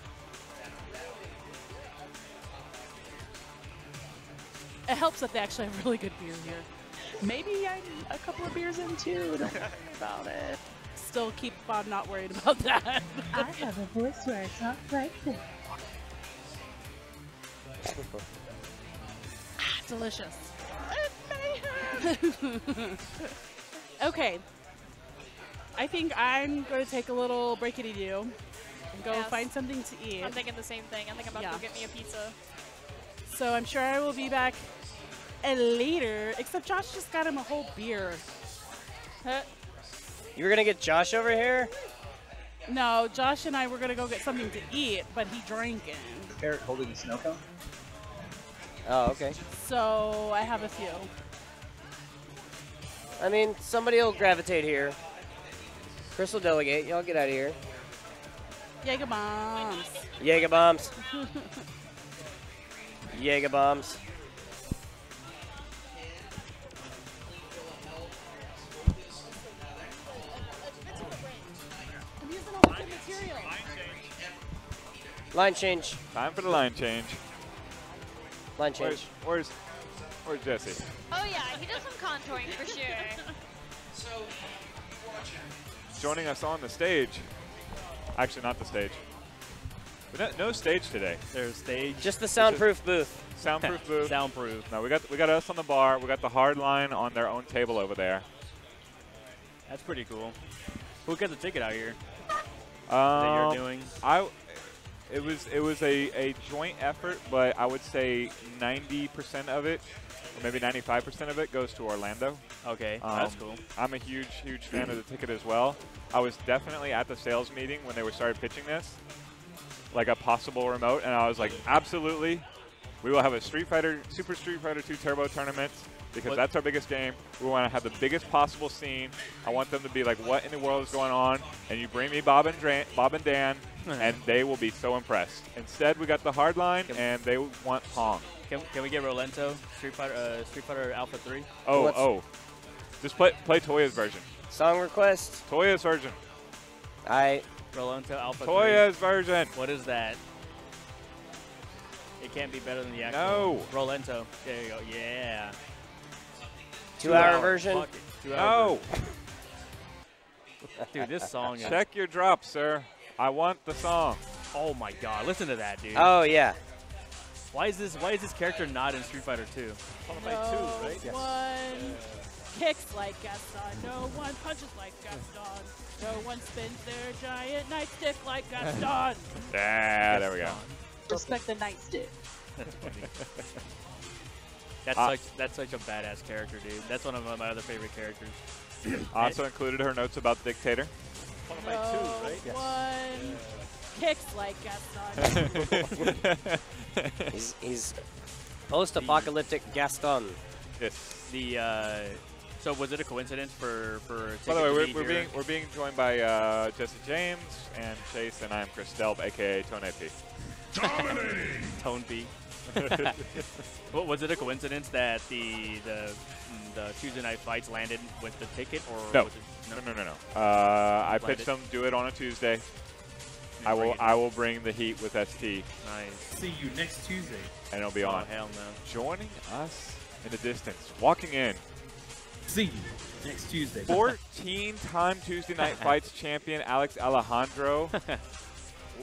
It helps that they actually have really good beer here. Maybe I'm a couple of beers in too. Don't worry about it. Still keep on not worried about that. I have a voice where I talk like this. Delicious. Okay. I think I'm going to take a little breakity-do and go Yes. find something to eat. I'm thinking the same thing. I think I'm about to go get me a pizza. So I'm sure I will be back later, except Josh just got him a whole beer. You were going to get Josh over here? No, Josh and I were going to go get something to eat, but he drank it. Parrot holding a snow cone? Oh, okay. So I have a few. I mean, somebody will gravitate here. Chris will delegate. Y'all get out of here. Jaeger bombs. Jaeger bombs. Jaeger bombs. I'm using all the good material. Line change. Time for the line change. Line change. Where's Jesse? Oh yeah, he does some contouring for sure. So, Joining us on the stage. Actually, not the stage. But no stage today. There's stage. Just the soundproof booth. Soundproof booth. Soundproof. No, we got us on the bar. We got the hard line on their own table over there. That's pretty cool. Who got the ticket out here? That you're doing? It was a joint effort, but I would say 90% of it, or maybe 95% of it, goes to Orlando. Okay, that's cool. I'm a huge fan of the ticket as well. I was definitely at the sales meeting when they started pitching this, like a possible remote, and I was like, absolutely, we will have a Super Street Fighter 2 Turbo tournament because that's our biggest game. We want to have the biggest possible scene. I want them to be like, what in the world is going on? And you bring me Bob and Dan, and they will be so impressed. Instead, we got the hard line, and they want Pong. Can we get Rolento Street Fighter Alpha 3? Just play Toya's version. Song request. Toya's version. Rolento Alpha 3. Toya's version. What is that? It can't be better than the actual. No. Rolento. There you go. Yeah. 2-hour version? Fuck it. 2-hour version. Dude, this song is... Check your drop, sir. I want the song. Oh my god, listen to that, dude. Oh, yeah. Why is this character not in Street Fighter 2? No one kicks like Gaston. No one punches like Gaston. No one spins their giant nightstick like Gaston. Yeah, there we go. Respect the nightstick. That's funny. That's such a badass character, dude. That's one of my other favorite characters. Also included her notes about Dictator. No one kicks like Gaston. He's post-apocalyptic Gaston. Yes. So was it a coincidence for By the way, we're being joined by Jesse James and Chase, and I'm Chris Delp, aka Tone P. Dominating. Tone P. Well, was it a coincidence that the Tuesday night fights landed with the ticket, or No. was it, No. I Landed. pitched them. Do it on a Tuesday. I will bring the heat with ST. Nice. See you next Tuesday. And it'll be Oh, on. hell no. Joining us in the distance, walking in. See you next Tuesday. 14-time Tuesday Night Fights champion Alex Alejandro.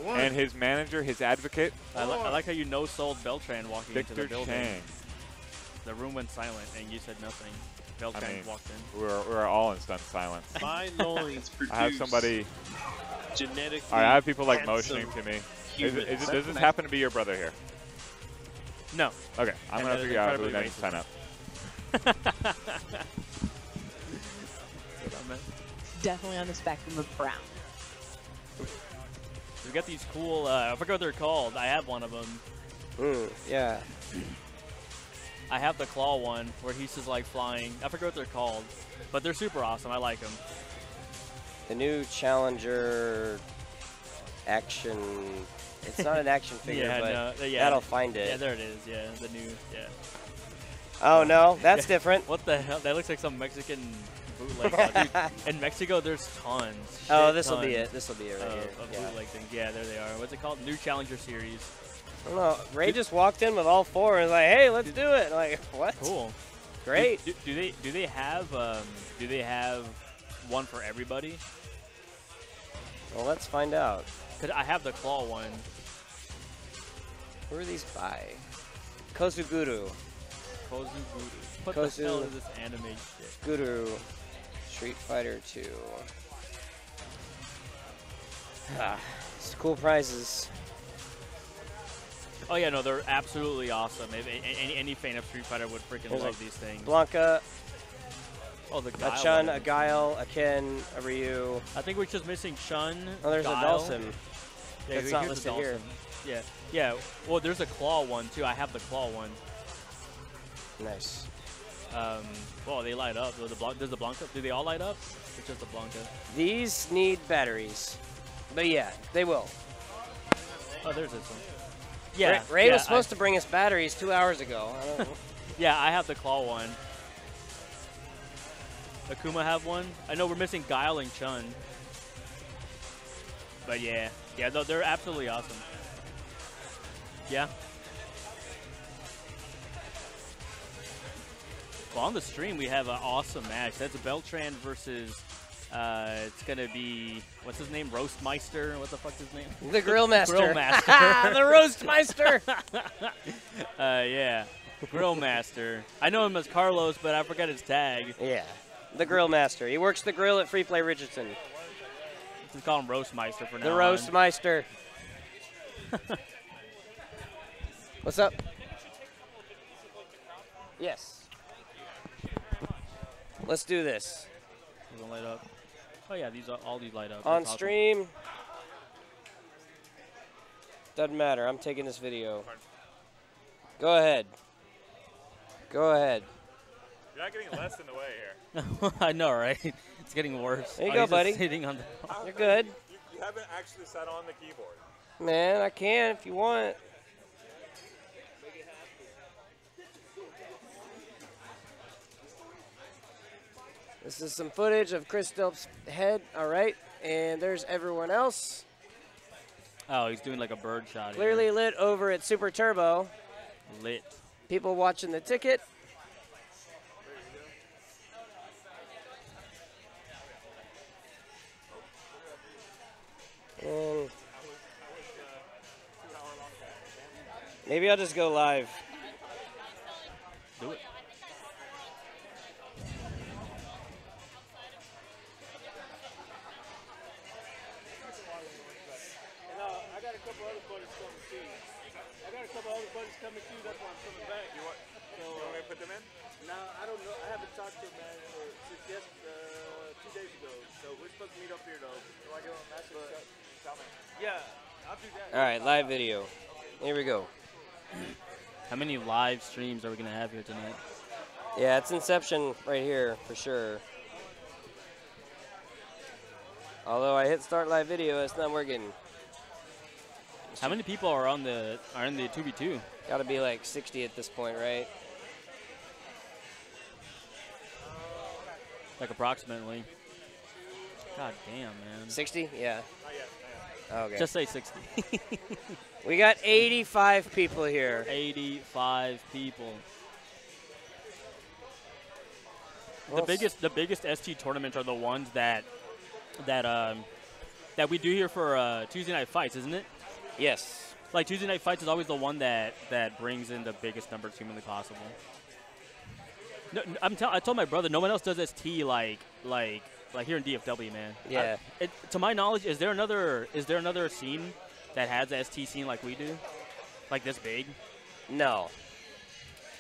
And his manager, his advocate. I like how you no-sold Beltran walking into the Victor building. Chang. The room went silent, and you said nothing. Beltran walked in. We're all in stunned silence. My loins I have somebody. genetically. All right, I have people like handsome motioning to me. humans. Does this happen to be your brother here? No. Okay, I'm And gonna they're figure out who incredibly needs to sign up. Definitely on the spectrum of brown. We got these cool. I forgot what they're called. I have one of them. Yeah. I have the claw one where he's just like flying. I forget what they're called, but they're super awesome. I like them. The new Challenger action. It's not an action figure, Yeah, but no, yeah. that'll find it. Yeah, there it is. Yeah, the new. Yeah. Oh no, that's different. What the hell? That looks like some Mexican bootleg. Dude, in Mexico, there's tons. Oh, this will tons be it. This will be it right here. Of Yeah. bootleg things. Yeah, there they are. What's it called? New Challenger series. I don't know. Ray just walked in with all four and was like, "Hey, let's do it." Like, what? Cool. Great. Do they have one for everybody? Well, let's find out. 'Cause I have the claw one. Who are these by? Kozuguru. Kozuguru. What Kozu the hell is this anime shit? Guru. Street Fighter 2. It's cool prizes. Oh yeah, no, they're absolutely awesome. If any fan of Street Fighter would freaking There's love a these things. Blanca. Oh, the A Guile Chun, one. a Guile, a Ken, a Ryu. I think we're just missing Chun. Oh, there's Guile. a Dawson. Yeah, That's not here's the listed here. Dawson. Yeah, yeah. Well, there's a claw one too. I have the claw one. Nice. Well, they light up. Does the Blanca? Do they all light up? It's just the Blanca. These need batteries. But yeah, they will. Oh, there's this one. Yeah. Ray yeah, was supposed to bring us batteries 2 hours ago. I don't know. Yeah, I have the claw one. Akuma have one. I know we're missing Guile and Chun. But yeah, they're absolutely awesome. Yeah. Well, on the stream we have an awesome match. That's Beltran versus. It's gonna be what's his name? Roastmeister. What the fuck's his name? The Grill Master. Grill Master. The Roastmeister. Yeah, Grill Master. I know him as Carlos, but I forgot his tag. Yeah, the Grill Master. He works the grill at Free Play Richardson. Just call him Roastmeister for now. The on. Roastmeister. What's up? Yes. Let's do this. These will light up. Oh yeah, all these light up. On That's awesome. stream. Doesn't matter. I'm taking this video. Go ahead. Go ahead. You're not getting less in the way here. I know, right? It's getting worse. There you Oh, go, he's just buddy. Sitting on the You're good. You haven't actually sat on the keyboard. Man, I can if you want. This is some footage of Chris Delp's head, all right? And there's everyone else. Oh, he's doing like a bird shot. Clearly lit over at Super Turbo. Lit. People watching the ticket. And maybe I'll just go live. Do it. I got a couple other buddies coming too. That's why I'm coming back. You want me to put them in? No, I don't know. I haven't talked to them, man, since 2 days ago. So we're supposed to meet up here, though. Do I give them a message? Tell me. Yeah, I'll do that. All right, live video. Here we go. How many live streams are we gonna have here tonight? Yeah, it's Inception right here for sure. Although I hit start live video, it's not working. How many people are in the 2v2? Got to be like 60 at this point, right? Like approximately. God damn, man. 60? Yeah. Okay. Just say 60. We got 85 people here. 85 people. Well, The biggest ST tournaments are the ones that we do here for Tuesday Night Fights, isn't it? Yes. Like Tuesday Night Fights is always the one that brings in the biggest numbers humanly possible. No, I told my brother no one else does ST like here in DFW, man. Yeah. To my knowledge, is there another scene that has a ST scene like we do, like this big? No.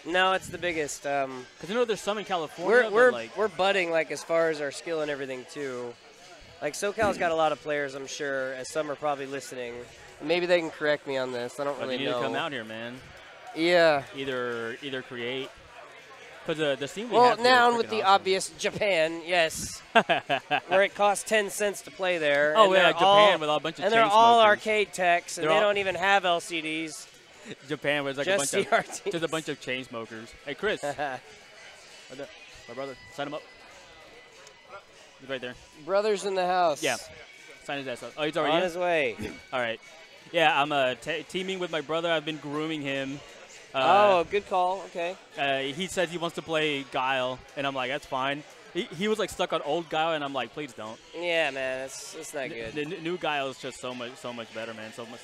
No, it's the biggest. Because I know there's some in California. We're budding like as far as our skill and everything too. Like SoCal's got a lot of players, I'm sure, as some are probably listening. Maybe they can correct me on this. I don't really you need know. to come out here, man. Yeah. Either create Because the scene we Well, have here is now with freaking the awesome. obvious Japan, yes, where it costs 10 cents to play there. Oh, and yeah, they're Japan all, with a bunch of and they're chain all smokers. arcade techs, and They're they all- don't even have LCDs. Japan was like a Just bunch of CRTs. just a bunch of chain smokers. Hey, Chris, right there. My brother, sign him up. He's right there. Brothers in the house. Yeah, sign his ass up. Oh, he's already On in? his way. All right. Yeah, I'm teaming with my brother. I've been grooming him. Oh, good call. Okay. He says he wants to play Guile, and I'm like, that's fine. He was like stuck on old Guile, and I'm like, please don't. Yeah, man, it's not good. The new Guile is just so much better, man. So much.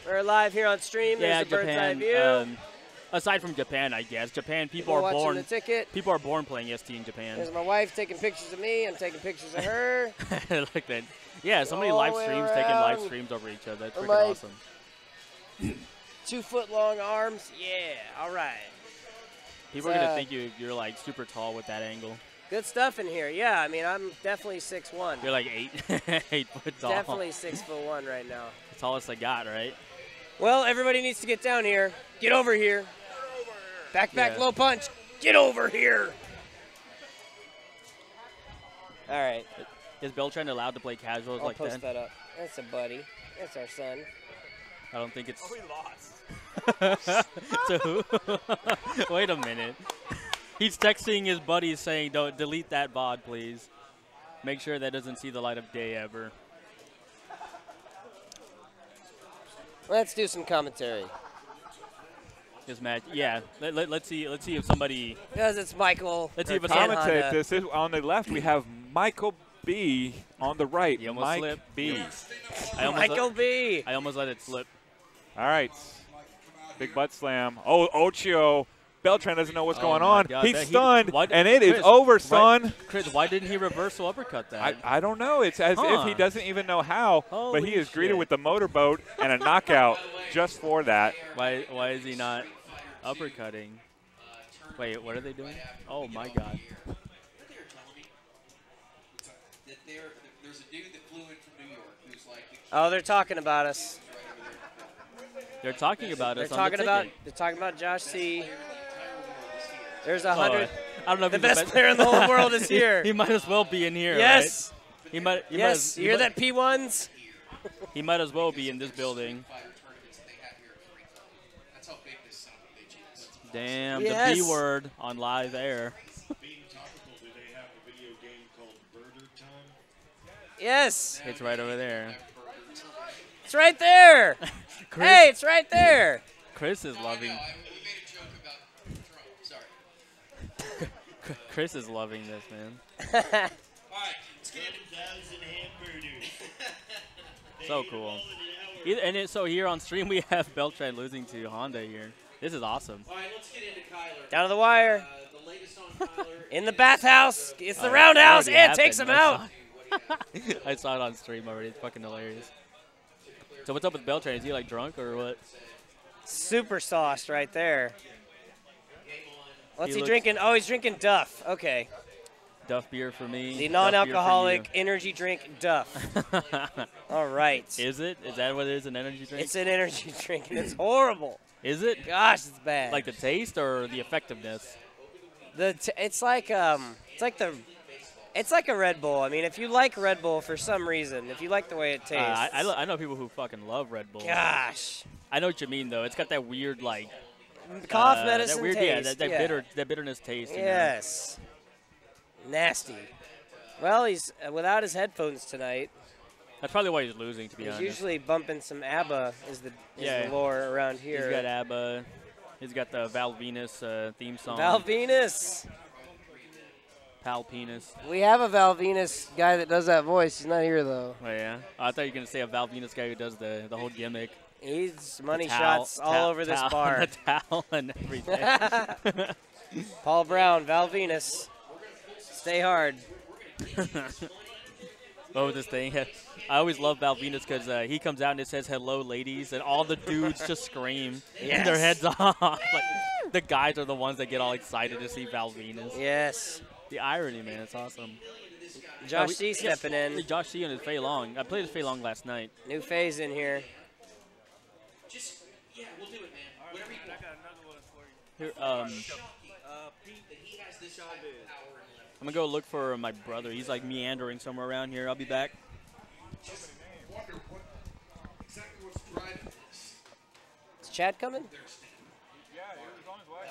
We're live here on stream. Yeah, There's a bird's eye Japan. view. Aside from Japan, I guess Japan people People are watching born. the ticket. People are born playing ST in Japan. There's my wife taking pictures of me. I'm taking pictures of her. Like that. Yeah, so many All live the way streams taking live around. streams over each other. That's Oh, freaking my- awesome. 2 foot long arms. Yeah. All right. People are gonna think you're like super tall with that angle. Good stuff in here. Yeah, I mean, I'm definitely 6'1". You're like 8 foot tall. Definitely 6'1" right now. The tallest I got, right? Well, everybody needs to get down here. Get over here. Back, Yeah. low punch. Get over here. All right. Is Beltran allowed to play casuals I'll like post that? that up. That's a buddy. That's our son. I don't think it's. Oh, he lost. So who? Wait a minute. He's texting his buddies saying, "Don't delete that VOD, please. Make sure that doesn't see the light of day ever." Let's do some commentary. This match, yeah. Let's see if somebody. Because it's Michael. Let's see if Commentate this. On the left, we have Michael B. On the right, He almost Mike slipped. B. Michael B. I almost let it slip. All right. Big butt slam. Oh, Ocho. Beltran doesn't know what's going my on. God, He's that- stunned, why- and it is Chris, over, why- son. Chris, why didn't he reversal uppercut that? I don't know. It's as if he doesn't even know how, but he is greeted with the motorboat and a knockout just for that. Why is he not uppercutting? Wait, what are they doing? Oh my God. That there's a dude that flew in from New York who's like Oh, they're talking about us. They're talking about They're us. talking on the ticket. they're talking about Josh C. There's 100. I don't know if The he's best player in the whole world is here. He might as well be in here. Yes. Right? He might. Yes. You hear that, P1s? He might as well be in this building. That's how big this son of a bitch is. Damn, Yes. the B word on live air. Being topical, do they have a video game called Burger Time? Yes. It's right over there. It's right there. Chris- Hey, it's right there. Chris is loving. Chris is loving this, man. Alright, let's get into 1,000 hamburgers. So cool. So here on stream we have Beltran losing to Honda here. This is awesome. All right, let's get into Kyler. Down to the wire. The latest on Kyler. In the bathhouse. It's the Oh, roundhouse it and already takes him happened. out. I saw it on stream already. It's fucking hilarious. So what's up with Beltran? Is he like drunk or what? Super sauced right there. What's he looks- drinking? Oh, he's drinking Duff. Okay. Duff beer for me. The Duff non-alcoholic beer energy drink Duff. for you. All right. Is it? Is that what it is? An energy drink? It's an energy drink, and it's horrible. Is it? Gosh, it's bad. Like the taste or the effectiveness? It's like a Red Bull. I mean, if you like Red Bull for some reason, if you like the way it tastes. I know people who fucking love Red Bull. Gosh. I know what you mean though. It's got that weird like Cough medicine that weird, taste. Yeah, yeah. that bitterness taste. you know? Yes. Nasty. Well, he's without his headphones tonight. That's probably why he's losing, to be He's honest. usually bumping some ABBA is the lore around here. He's got ABBA. He's got the Val Venus theme song. Val Venus. Pal Penis. We have a Val Venus guy that does that voice. He's not here though. Oh yeah. Oh, I thought you were gonna say a Val Venus guy who does the whole gimmick. He's money The towel- shots all over this towel- bar. The towel and everything. Paul Brown, Val Venus. Stay hard. What was this thing? I always love Val Venus because he comes out and it says "Hello, ladies," and all the dudes just scream Yes. their heads off. Like the guys are the ones that get all excited to see Val Venus. Yes. The irony, man, it's awesome. Josh C stepping in. Josh C and his Fei Long. I played his Fei Long last night. New phase in here. Just, yeah, we'll do it, man. Whatever you want. Here, I'm gonna go look for my brother. He's like meandering somewhere around here. I'll be back. Wonder what exactly what's driving this. Is Chad coming? Yeah, he was on his way.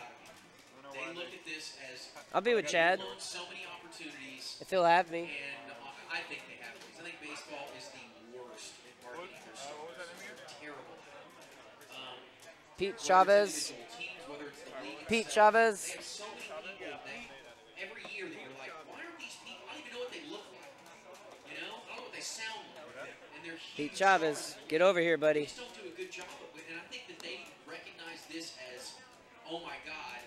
They look at this as I'll be with Chad. so many opportunities. If he'll have me. And I think they have these. I think baseball is the worst at marketing their stars. Terrible. Pete Chavez. Pete Chavez. So many people that every year that you're like, why aren't these people? I don't even know what they look like. You know, I don't know what they sound like. And they're Pete Chavez, get over here, buddy. They just don't do a good job of it. And I think that they recognize this as, oh my God,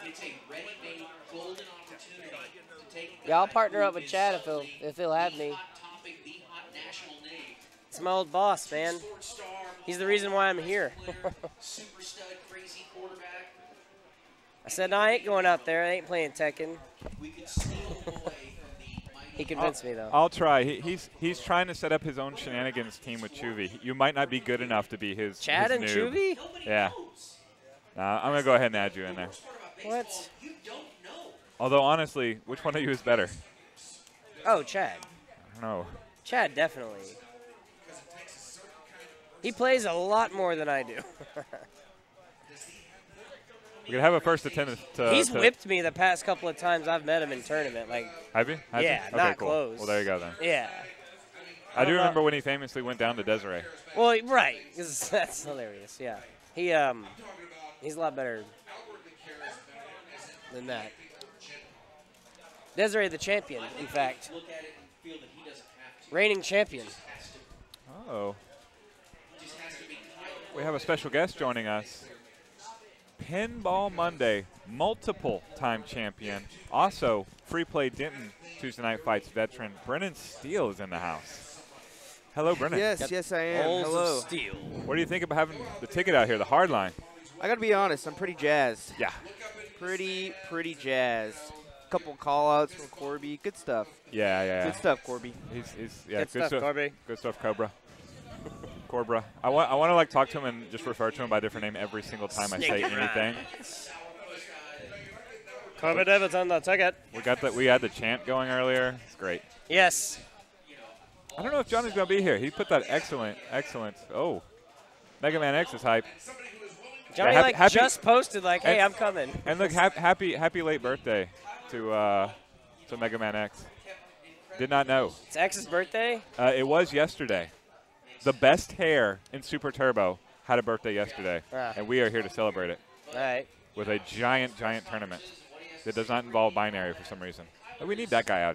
it's a ready-made golden opportunity to take. Yeah, I'll partner up with Chad if he'll have me. It's my old boss, man. He's the reason why I'm here. Super stud, crazy quarterback. I said, no, I ain't going out there. I ain't playing Tekken. He convinced me, though. I'll try. He's trying to set up his own shenanigans team with Chuvy. You might not be good enough to be his Chad his and noob. Chuvy? Yeah. I'm going to go ahead and add you in there. What? Although, honestly, which one of you is better? Oh, Chad. I don't know. Chad, definitely. He plays a lot more than I do. We could have a first attendance. He's whipped me the past couple of times I've met him in tournament. Like, have you? Yeah, Okay, not cool. close. Well, there you go then. Yeah. I do remember when he famously went down to Desiree. Well, right. 'Cause that's hilarious. Yeah. He's a lot better than that. Desiree, the champion, in fact. Reigning champion. Oh. We have a special guest joining us. Pinball Monday, multiple-time champion. Also, Free Play Denton Tuesday Night Fights veteran Brennan Steele is in the house. Hello, Brennan. Yes, I am. Hello. What do you think about having the ticket out here, the hard line? I got to be honest, I'm pretty jazzed. Yeah. Pretty jazzed. Couple call-outs from Corby. Good stuff. Yeah. Good stuff, Corby. Good stuff, Corby. Good stuff, Cobra. Cobra. I want to like talk to him and just refer to him by a different name every single time I say anything. Cobra Devin's on the ticket. We had the chant going earlier. It's great. Yes. I don't know if Johnny's going to be here. He put that excellent. Oh, Mega Man X is hype. Johnny just posted like, hey, I'm coming. And look, happy late birthday to Mega Man X. Did not know. It's X's birthday? It was yesterday. The best hair in Super Turbo had a birthday yesterday, and we are here to celebrate it. All right. With a giant tournament that does not involve binary for some reason. And we need that guy out